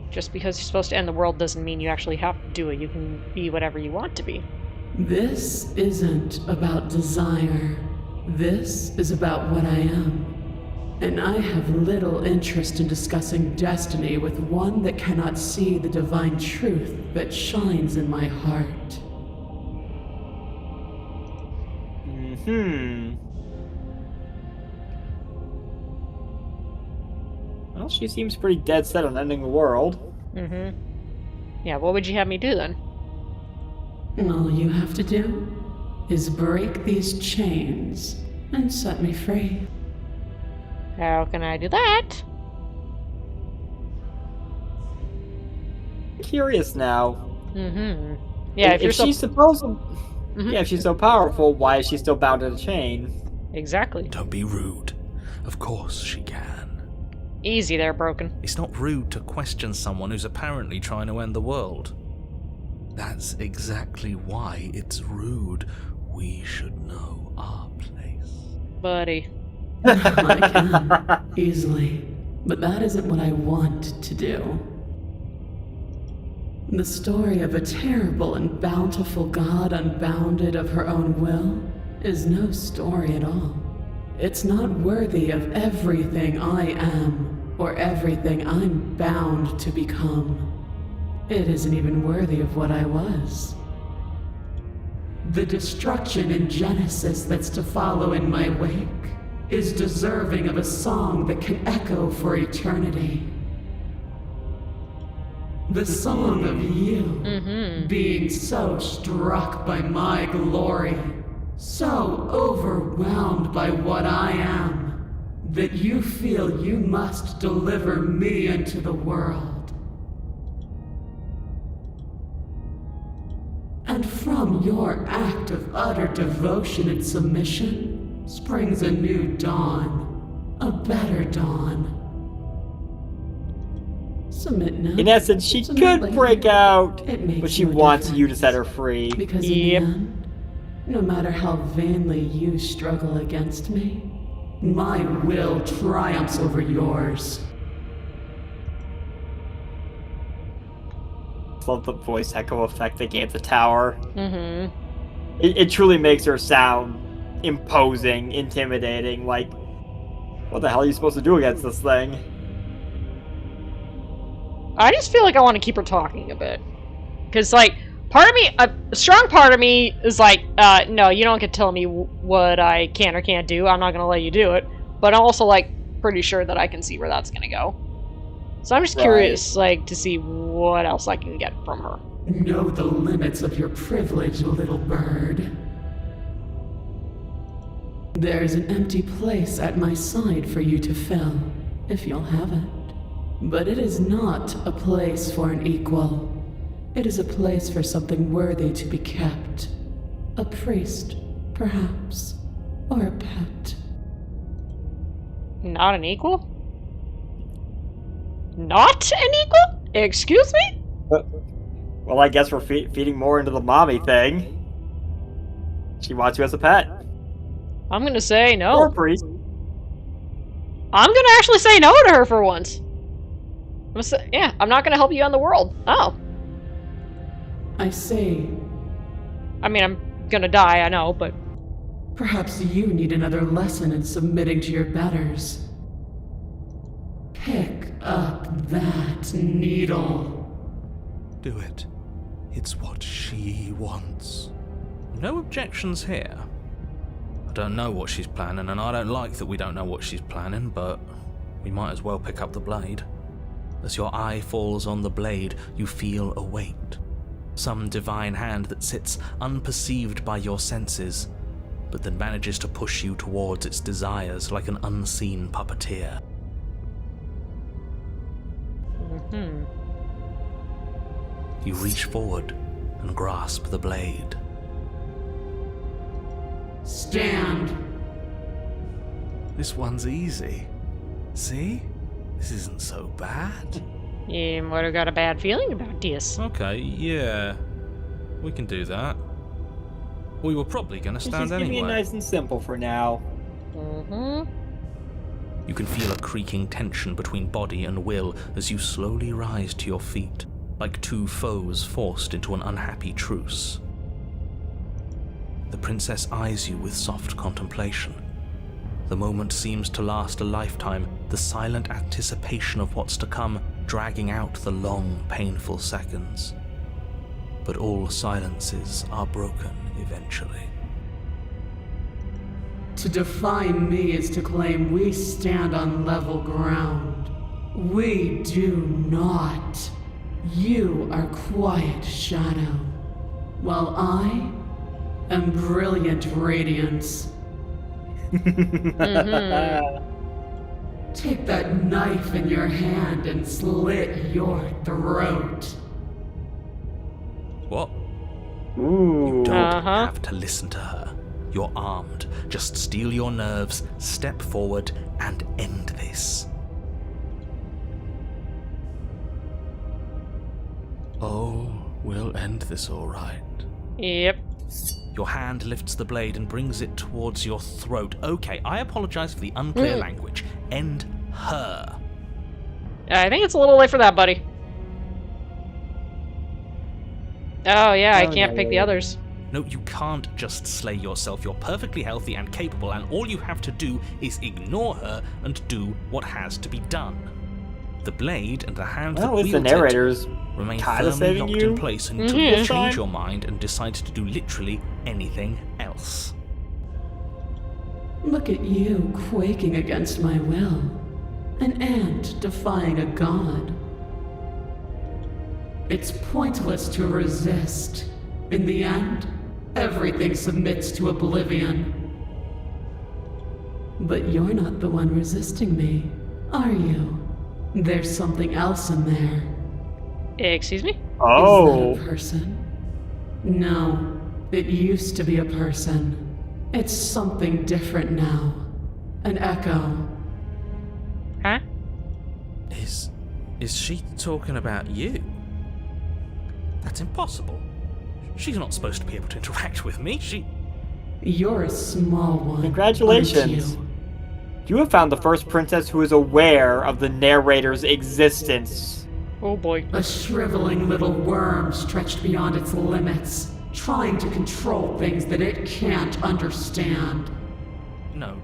Just because you're supposed to end the world doesn't mean you actually have to do it. You can be whatever you want to be. This isn't about desire. This is about what I am. And I have little interest in discussing destiny with one that cannot see the divine truth that shines in my heart. Well, she seems pretty dead set on ending the world. Mm-hmm. Yeah, what would you have me do then? All you have to do is break these chains and set me free. How can I do that? Curious now. Mm-hmm. Yeah, if you're if so... she's supposed to, Mhm. yeah, if she's so powerful, why is she still bound to the chain? Exactly. Don't be rude. Of course she can. Easy there, Broken. It's not rude to question someone who's apparently trying to end the world. That's exactly why it's rude. We should know our place. Buddy. I can, easily. But that isn't what I want to do. The story of a terrible and bountiful god unbounded of her own will is no story at all. It's not worthy of everything I am, or everything I'm bound to become. It isn't even worthy of what I was. The destruction in Genesis that's to follow in my wake is deserving of a song that can echo for eternity. The song of you being so struck by my glory, so overwhelmed by what I am, that you feel you must deliver me into the world. And from your act of utter devotion and submission springs a new dawn, a better dawn. Submit now. In essence, she Submit could later. break out, It makes but she no wants you to difference. set her free. Because Yep. in the end, no matter how vainly you struggle against me, my will triumphs over yours. Love the voice echo effect they gave the tower. Mm-hmm. It truly makes her sound imposing, intimidating. Like, what the hell are you supposed to do against this thing? I just feel like I want to keep her talking a bit. Because, like, part of me, a strong part of me is like, no, you don't get to tell me what I can or can't do. I'm not going to let you do it. But I'm also, like, pretty sure that I can see where that's going to go. So I'm just curious, like, to see what else I can get from her. Know the limits of your privilege, little bird. There's an empty place at my side for you to fill, if you'll have it. But it is not a place for an equal. It is a place for something worthy to be kept. A priest, perhaps, or a pet. Not an equal? Not an equal? Excuse me? Well, I guess we're feeding more into the mommy thing. She wants you as a pet. I'm gonna say no. Or a priest. I'm gonna actually say no to her for once. I'm not gonna help you on the world. Oh. I see. I mean, I'm gonna die, I know, but... Perhaps you need another lesson in submitting to your betters. Pick up that needle. Do it. It's what she wants. No objections here. I don't know what she's planning, and I don't like that we don't know what she's planning, but we might as well pick up the blade. As your eye falls on the blade, you feel a weight. Some divine hand that sits unperceived by your senses, but that manages to push you towards its desires like an unseen puppeteer. You reach forward and grasp the blade. Stand. This one's easy. See? This isn't so bad. You might have got a bad feeling about this. Okay, yeah. We can do that. We were probably going to stand Just anyway. keeping it nice and simple for now. You can feel a creaking tension between body and will as you slowly rise to your feet, like two foes forced into an unhappy truce. The princess eyes you with soft contemplation. The moment seems to last a lifetime, the silent anticipation of what's to come dragging out the long, painful seconds. But all silences are broken eventually. To define me is to claim we stand on level ground. We do not. You are quiet shadow, while I am brilliant radiance. Take that knife in your hand and slit your throat. What? Ooh. You don't have to listen to her. You're armed. Just steel your nerves, step forward, and end this. Oh, we'll end this all right. Yep. Your hand lifts the blade and brings it towards your throat. Okay, I apologize for the unclear language. End her. I think it's a little late for that, buddy. Oh, yeah, I can't pick the others. No, you can't just slay yourself. You're perfectly healthy and capable, and all you have to do is ignore her and do what has to be done. The blade and the hand that Well, at least the wields it narrator's remain kind of firmly saving locked you. in place until you change your mind and decide to do literally anything else. Look at you quaking against my will. An ant defying a god. It's pointless to resist. In the end, everything submits to oblivion. But you're not the one resisting me, are you? There's something else in there. Excuse me? Oh. Is that a person? No, it used to be a person. It's something different now. An echo. Huh? Is she talking about you? That's impossible. She's not supposed to be able to interact with me. You're a small one. Congratulations. aren't you? You have found the first princess who is aware of the narrator's existence. Oh boy. A shriveling little worm stretched beyond its limits, trying to control things that it can't understand. No.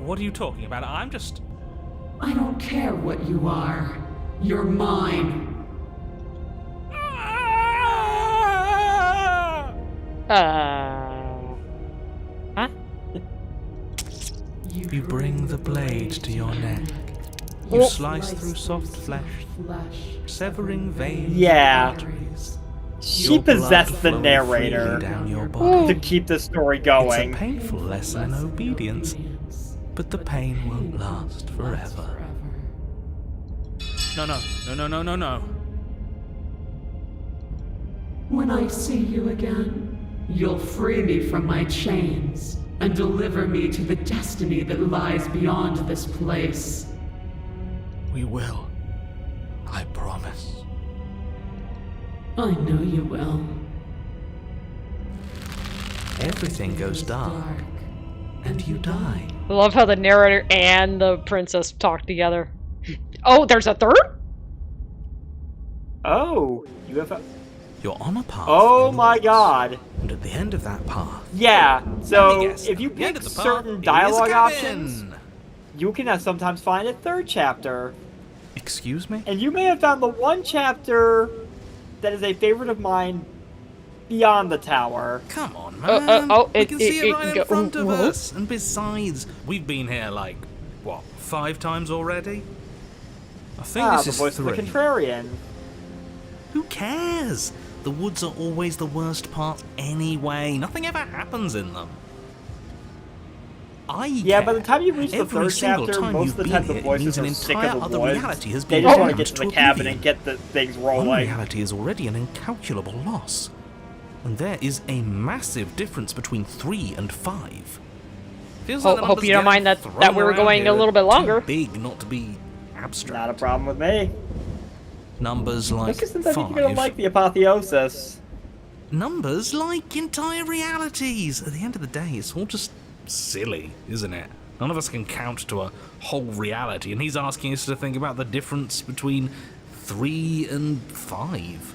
What are you talking about? I'm just... I don't care what you are. You're mine. Huh? You bring the blade to your neck. You slice through soft flesh, severing veins Yeah. and arteries. She Your blood possessed the flowing narrator freely down your body. to keep the story It's going. a painful lesson in obedience, but the pain won't last forever. No. When I see you again, you'll free me from my chains and deliver me to the destiny that lies beyond this place. We will. I promise. I know you will. Everything goes dark, and you die. I love how the narrator and the princess talk together. Oh, there's a third? Oh, you have. You're on a path. Oh in the my woods, god. And at the end of that path, Yeah. let So me guess, if you at the end pick of the path certain is a dialogue cabin. options, you can sometimes find a third chapter. Excuse me? And you may have found the one chapter that is a favorite of mine beyond the tower. Come on, man. We can see it right in go- front of whoa. us. And besides, we've been here like, what, 5 times already? I think this The is voice 3. of the contrarian. Who cares? The woods are always the worst part anyway. Nothing ever happens in them. Yeah, care. by the time you reach the Every third single chapter, time most you've of the been time the here, it voices means are an sick entire of the other woods. reality has They been just want to brought get to the to cabin oblivion. and get the things One rolling. reality is already an incalculable loss. And there is a massive difference between 3 and 5. Feels like the Hope numbers you don't getting mind that thrown we were around going here a little bit are longer. Too big not to be abstract. Not a problem with me. Numbers like Because since I think 5. you're gonna like the apotheosis. Numbers like entire realities. At the end of the day, it's all just silly, isn't it? None of us can count to a whole reality, and he's asking us to think about the difference between 3 and 5.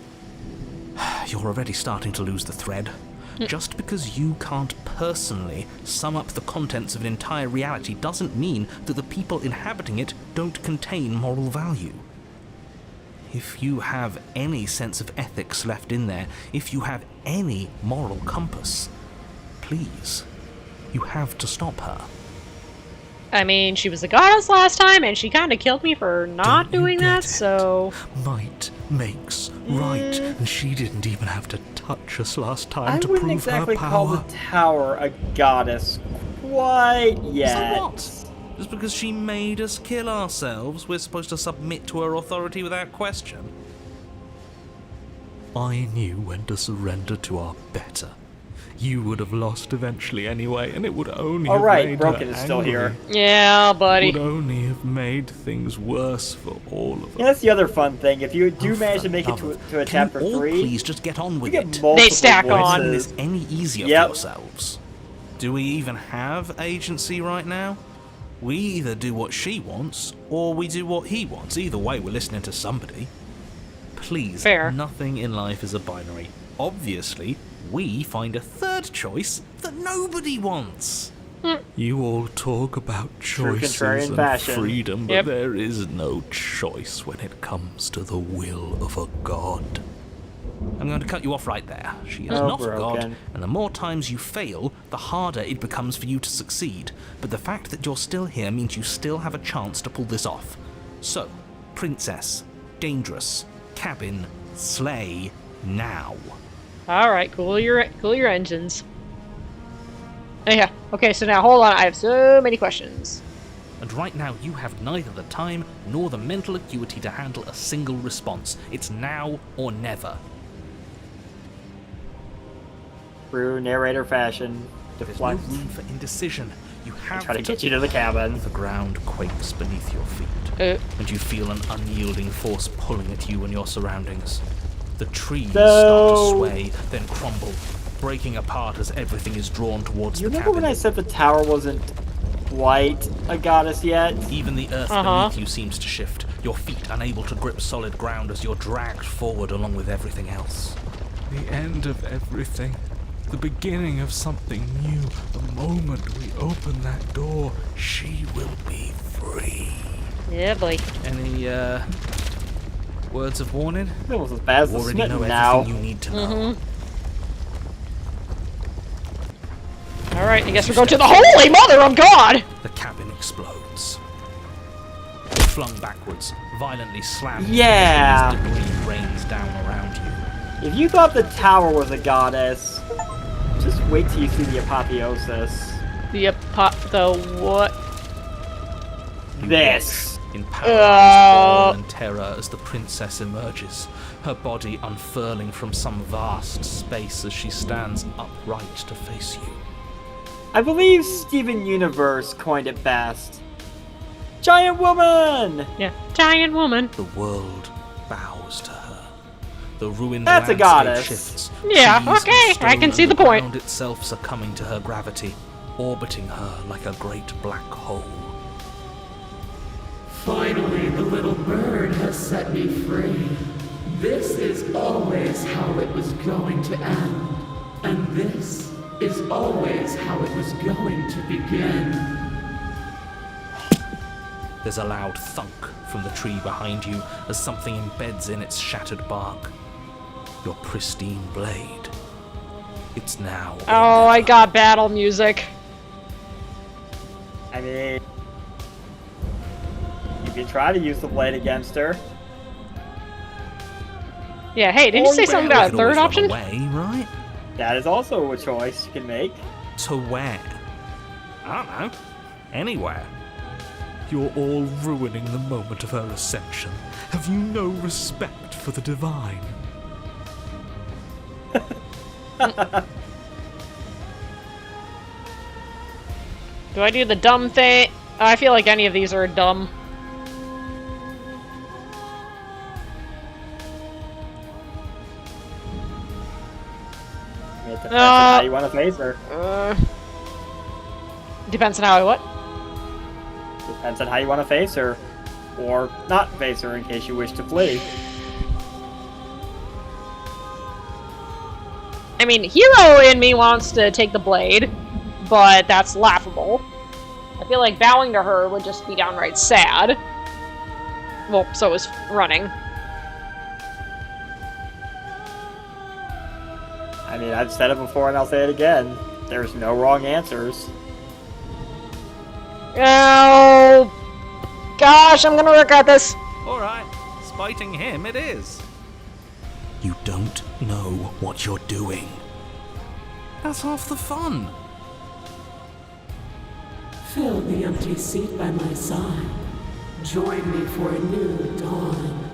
You're already starting to lose the thread. Just because you can't personally sum up the contents of an entire reality doesn't mean that the people inhabiting it don't contain moral value. If you have any sense of ethics left in there, if you have any moral compass, please, you have to stop her. I mean, she was the goddess last time, and she kind of killed me for not Don't you doing get that, it? so... Might makes right, and she didn't even have to touch us last time I to wouldn't prove exactly her call power. the tower a goddess quite yet. So what? Just because she made us kill ourselves, we're supposed to submit to her authority without question? I knew when to surrender to our better. You would have lost eventually anyway, and it would only have Alright, made Broken her is still angry. here. Yeah, buddy. Would only have made things worse for all of us. Yeah, that's the other fun thing. If you do Oh, manage for to make it love to of- a Can chapter you all 3, please just get on you with get it? multiple They stack voices. on. Making this any easier Yep. for yourselves. Do we even have agency right now? We either do what she wants, or we do what he wants. Either way, we're listening to somebody. Please, Fair. nothing in life is a binary. Obviously, we find a third choice that nobody wants. You all talk about True choices contrarian and fashion. freedom, but Yep. there is no choice when it comes to the will of a god. I'm going to cut you off right there. She is Oh, not a god, Broken. and the more times you fail, the harder it becomes for you to succeed. But the fact that you're still here means you still have a chance to pull this off. So, princess, dangerous, cabin, slay, now. Alright, cool your engines. Yeah, okay, so now hold on, I have so many questions. And right now you have neither the time nor the mental acuity to handle a single response. It's now or never. True narrator fashion. There's no Deflect. room for indecision. You have Try to get you to the cabin. The ground quakes beneath your feet, and you feel an unyielding force pulling at you and your surroundings. The trees start to sway, then crumble, breaking apart as everything is drawn towards You the remember cabin. when I said the tower wasn't quite a goddess yet? Even the earth beneath you seems to shift, your feet unable to grip solid ground as you're dragged forward along with everything else. The end of everything. The beginning of something new. The moment we open that door, she will be free. Yeah, boy. Any, words of warning? It was as bad as You the already know smitten everything now. you need to know. Alright, I guess we're going to the Holy Mother of God! The cabin explodes. Flung backwards, violently slammed. Yeah. As debris rains down around you. If you thought the tower was a goddess, just wait till you see the apotheosis. The what? This. In paralyzed awe and terror as the princess emerges, her body unfurling from some vast space as she stands upright to face you. I believe Steven Universe coined it best. Giant woman! Yeah. Giant woman. The world bows to her. The ruined That's a landscape goddess. shifts. Yeah, Trees and okay, I stone can see and the point. ground itself succumbing to her gravity, orbiting her like a great black hole. Finally, the little bird has set me free. This is always how it was going to end. And this is always how it was going to begin. There's a loud thunk from the tree behind you as something embeds in its shattered bark. Your pristine blade. It's now. or Oh, I never. got battle music. I mean, you can try to use the blade against her. Yeah, hey, didn't you say something You about a could third always run option? away, right? That is also a choice you can make. To where? I don't know. Anywhere. You're all ruining the moment of her ascension. Have you no respect for the divine? Do I do the dumb thing? I feel like any of these are dumb. I mean, it depends on how you want to face her. Depends on how I what? Depends on how you want to face her. Or not face her in case you wish to flee. I mean, hero in me wants to take the blade, but that's laughable. I feel like bowing to her would just be downright sad. Well, so is running. I mean, I've said it before and I'll say it again. There's no wrong answers. Oh, gosh, I'm gonna regret this. Alright, spiting him it is. You don't know what you're doing. That's half the fun. Fill the empty seat by my side. Join me for a new dawn.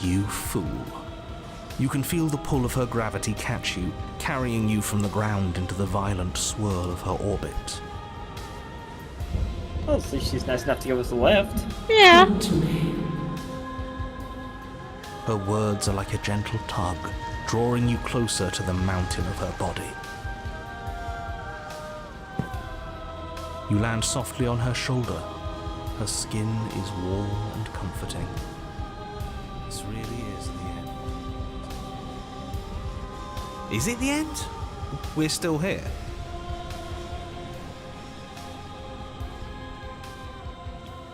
You fool. You can feel the pull of her gravity catch you, carrying you from the ground into the violent swirl of her orbit. Well, at least she's nice enough to give us a lift. Yeah. Come to me. Her words are like a gentle tug, drawing you closer to the mountain of her body. You land softly on her shoulder. Her skin is warm and comforting. This really is the end. Is it the end? We're still here.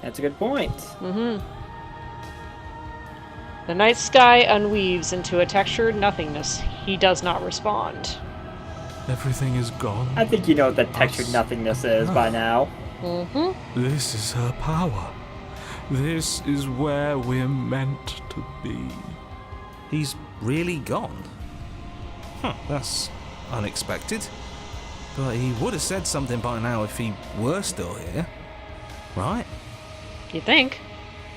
That's a good point. The night sky unweaves into a textured nothingness. He does not respond. Everything is gone. I think you know what that textured nothingness is by now. This is her power. This is where we're meant to be. He's really gone. Huh, that's unexpected. But he would have said something by now if he were still here. Right? You think?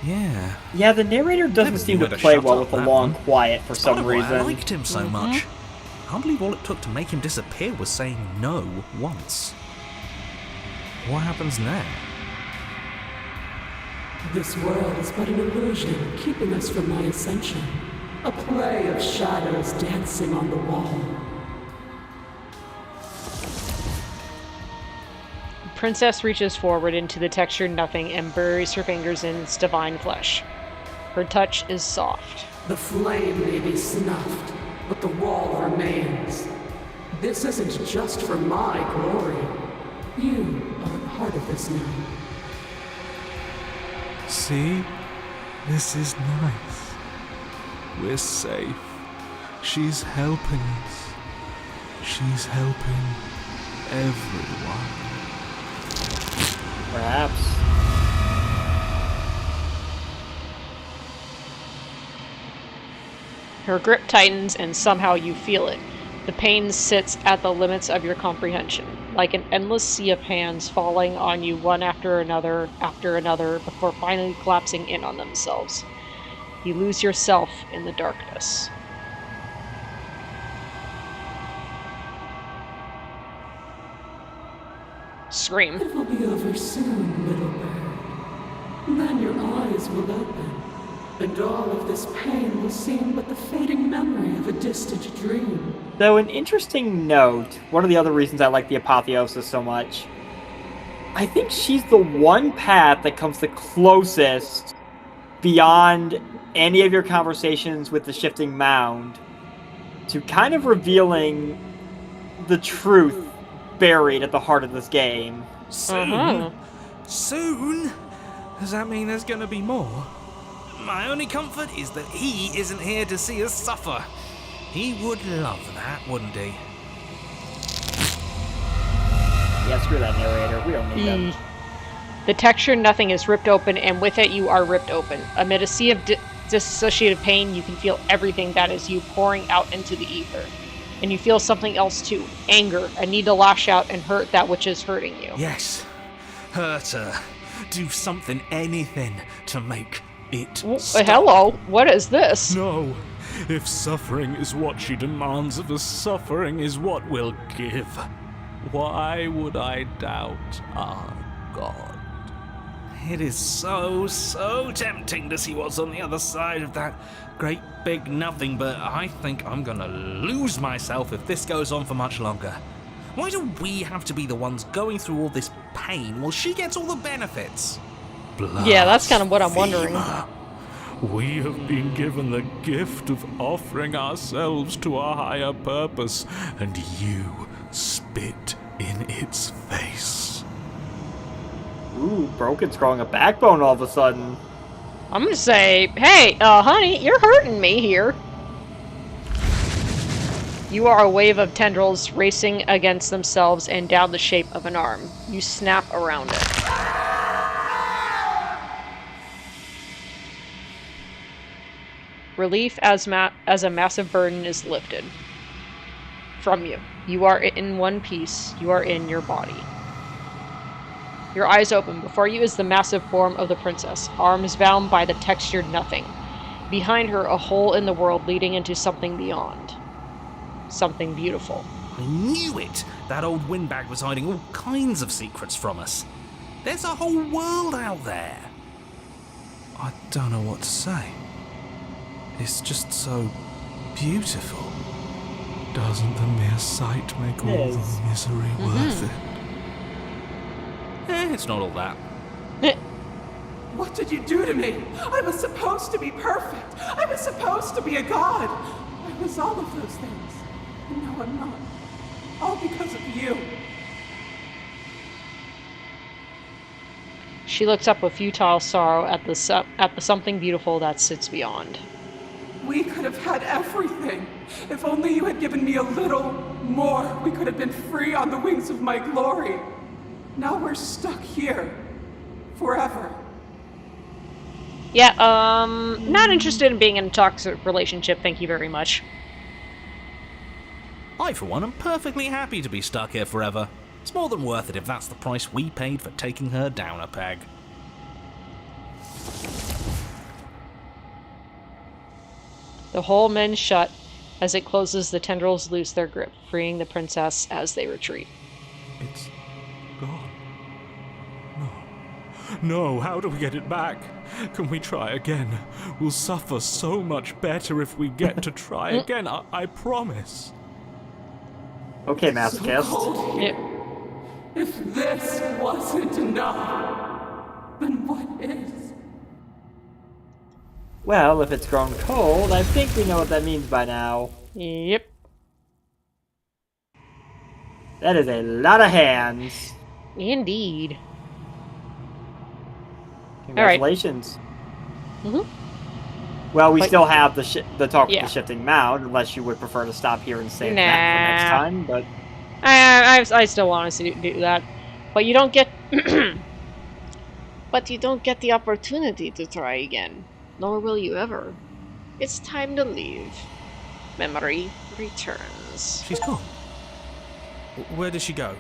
Yeah. Yeah, the narrator doesn't Never seem knew to where to play shut well up with the that long one. quiet for It's part some of why reason. I liked him so much. I can't believe all it took to make him disappear was saying no once. What happens now? This world is but an illusion, keeping us from my ascension. A play of shadows dancing on the wall. Princess reaches forward into the textured nothing and buries her fingers in its divine flesh. Her touch is soft. The flame may be snuffed, but the wall remains. This isn't just for my glory. You are a part of this now. See? This is nice. We're safe. She's helping us. She's helping everyone. Perhaps. Her grip tightens and somehow you feel it. The pain sits at the limits of your comprehension, like an endless sea of hands falling on you one after another, before finally collapsing in on themselves. You lose yourself in the darkness. Scream. It will be over soon, little bird. Then your eyes will open, and all of this pain will seem but the fading memory of a distant dream. Though an interesting note, one of the other reasons I like the apotheosis so much, I think she's the one path that comes the closest beyond any of your conversations with the shifting mound to kind of revealing the truth buried at the heart of this game. Soon? Soon? Does that mean there's gonna be more? My only comfort is that he isn't here to see us suffer. He would love that, wouldn't he? Yeah, screw that narrator. We don't need him. The texture nothing is ripped open, and with it you are ripped open. Amid a sea of dissociative pain, you can feel everything that is you pouring out into the ether. And you feel something else too. Anger, a need to lash out and hurt that which is hurting you. Yes. Hurt her. Do something, anything, to make it stop. Hello, what is this? No. If suffering is what she demands of us, suffering is what we'll give. Why would I doubt our God? It is so tempting to see what's on the other side of that great big nothing, but I think I'm gonna lose myself if this goes on for much longer. Why do we have to be the ones going through all this pain while she gets all the benefits? Yeah, that's kind of what I'm wondering. We have been given the gift of offering ourselves to a higher purpose, and you spit in its face. Ooh, Broken's growing a backbone all of a sudden. I'm gonna say, hey, honey, you're hurting me here. You are a wave of tendrils racing against themselves and down the shape of an arm. You snap around it. Relief as a massive burden is lifted from you. You are in one piece. You are in your body. Your eyes open. Before you is the massive form of the princess, arms bound by the textured nothing. Behind her, a hole in the world leading into something beyond. Something beautiful. I knew it! That old windbag was hiding all kinds of secrets from us. There's a whole world out there. I don't know what to say. It's just so beautiful. Doesn't the mere sight make all the misery worth it? It's not all that. What did you do to me? I was supposed to be perfect. I was supposed to be a god. I was all of those things. And now I'm not. All because of you. She looks up with futile sorrow at the something beautiful that sits beyond. We could have had everything. If only you had given me a little more, we could have been free on the wings of my glory. Now we're stuck here. Forever. Yeah, not interested in being in a toxic relationship, thank you very much. I, for one, am perfectly happy to be stuck here forever. It's more than worth it if that's the price we paid for taking her down a peg. The hole mends shut. As it closes, the tendrils loose their grip, freeing the princess as they retreat. It's gone. No, how do we get it back? Can we try again? We'll suffer so much better if we get to try again, I promise. Okay, masochist. Cold here. If this wasn't enough, then what is? Well, if it's grown cold, I think we know what that means by now. Yep. That is a lot of hands. Indeed. Congratulations. Mhm. Well, we But- still have the talk with Yeah. the shifting mound, unless you would prefer to stop here and save that for next Nah. time. But I still want us to do that, but you don't get. But you don't get the opportunity to try again, nor will you ever. It's time to leave. Memory returns. She's gone. Where did she go?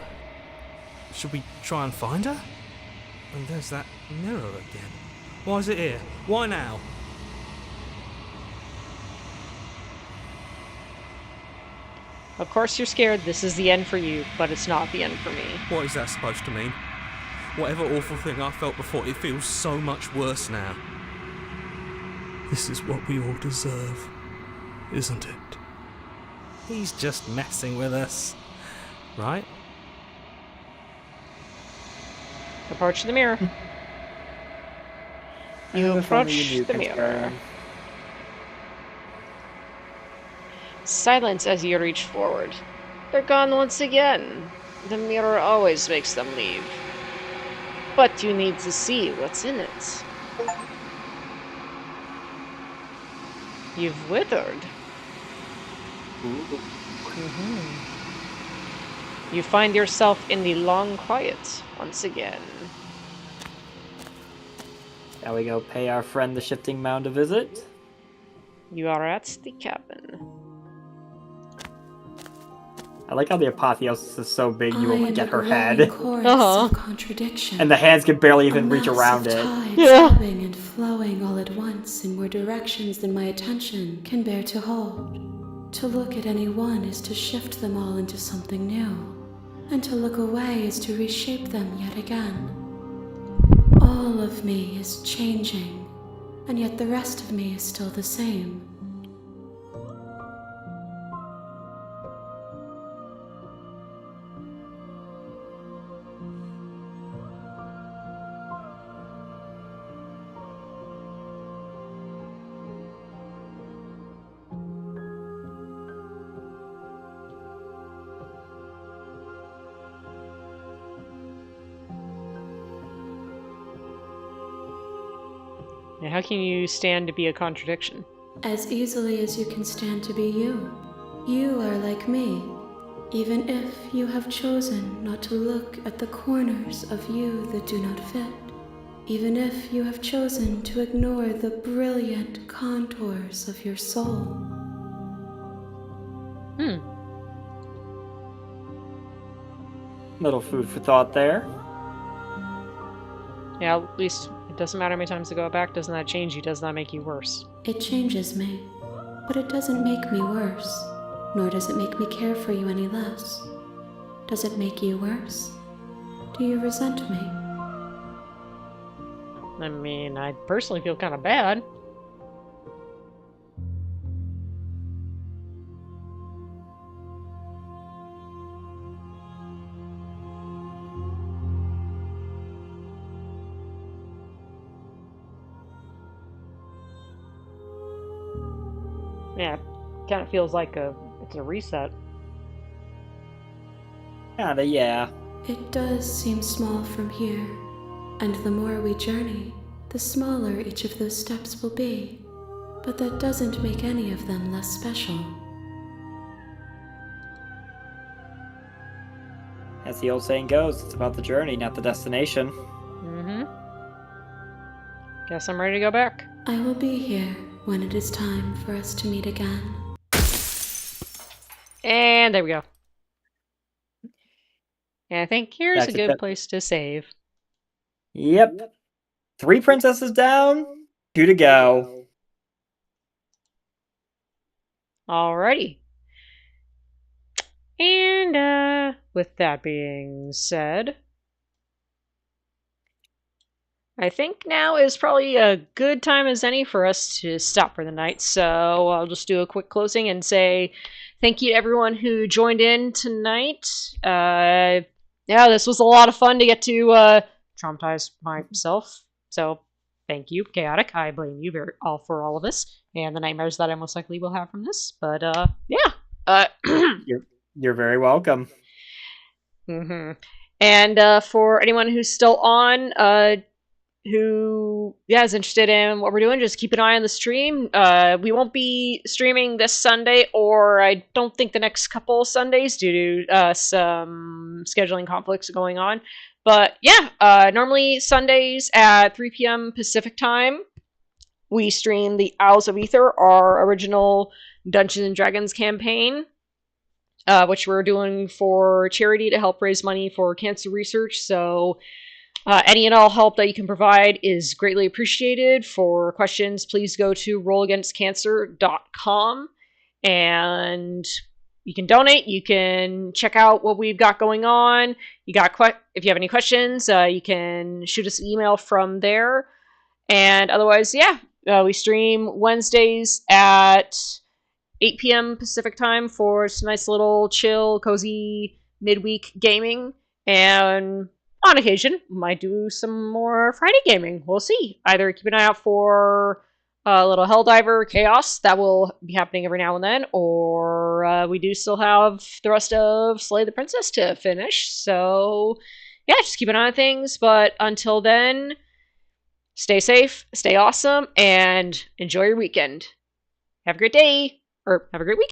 Should we try and find her? And there's that mirror again. Why is it here? Why now? Of course you're scared this is the end for you, but it's not the end for me. What is that supposed to mean? Whatever awful thing I felt before, it feels so much worse now. This is what we all deserve, isn't it? He's just messing with us, right? Approach the mirror. You if only approach knew, the mirror. Confirm. Silence as you reach forward. They're gone once again. The mirror always makes them leave. But you need to see what's in it. You've withered. You find yourself in the long quiet once again. Shall we go pay our friend the shifting mound a visit? You are at the cabin. I like how the apotheosis is so big you I won't am get a her growing head. chorus Uh-huh. of contradiction. And the hands can barely A even reach mass around of it. tides Yeah. ebbing and flowing all at once in more directions than my attention can bear to hold. To look at any one is to shift them all into something new, and to look away is to reshape them yet again. All of me is changing, and yet the rest of me is still the same. Now, how can you stand to be a contradiction? As easily as you can stand to be you. You are like me, even if you have chosen not to look at the corners of you that do not fit. Even if you have chosen to ignore the brilliant contours of your soul. Little food for thought there. Yeah, at least it doesn't matter how many times I go back. Doesn't that change you? Does not make you worse. It changes me, but it doesn't make me worse, nor does it make me care for you any less. Does it make you worse? Do you resent me? I mean, I personally feel kind of bad. Yeah, kind of feels like it's a reset. Kinda, yeah. It does seem small from here, and the more we journey, the smaller each of those steps will be. But that doesn't make any of them less special. As the old saying goes, it's about the journey, not the destination. Mm-hmm. Guess I'm ready to go back. I will be here when it is time for us to meet again. And there we go. And I think here's That's a it, good that- place to save. Yep. 3 princesses down, 2 to go. Alrighty. And, with that being said, I think now is probably a good time as any for us to stop for the night. So I'll just do a quick closing and say thank you to everyone who joined in tonight. Yeah, this was a lot of fun to get to traumatize myself. So Thank you, Chaotic. I blame you for all of this and the nightmares that I most likely will have from this. But yeah. You're very welcome. Mm-hmm. And for anyone who's still on, who is interested in what we're doing, just keep an eye on the stream. We won't be streaming this Sunday, or I don't think the next couple Sundays due to some scheduling conflicts going on. But yeah, normally Sundays at 3 p.m. Pacific time, we stream the Owls of Ether, our original Dungeons and Dragons campaign, which we're doing for charity to help raise money for cancer research. So any and all help that you can provide is greatly appreciated. For questions, please go to rollagainstcancer.com and you can donate. You can check out what we've got going on. If you have any questions, you can shoot us an email from there. And otherwise, we stream Wednesdays at 8 p.m. Pacific time for some nice little chill, cozy midweek gaming. And on occasion, might do some more Friday gaming. We'll see. Either keep an eye out for a little Helldiver Chaos that will be happening every now and then, or we do still have the rest of Slay the Princess to finish. So, yeah, just keep an eye on things. But until then, stay safe, stay awesome, and enjoy your weekend. Have a great day, or have a great week.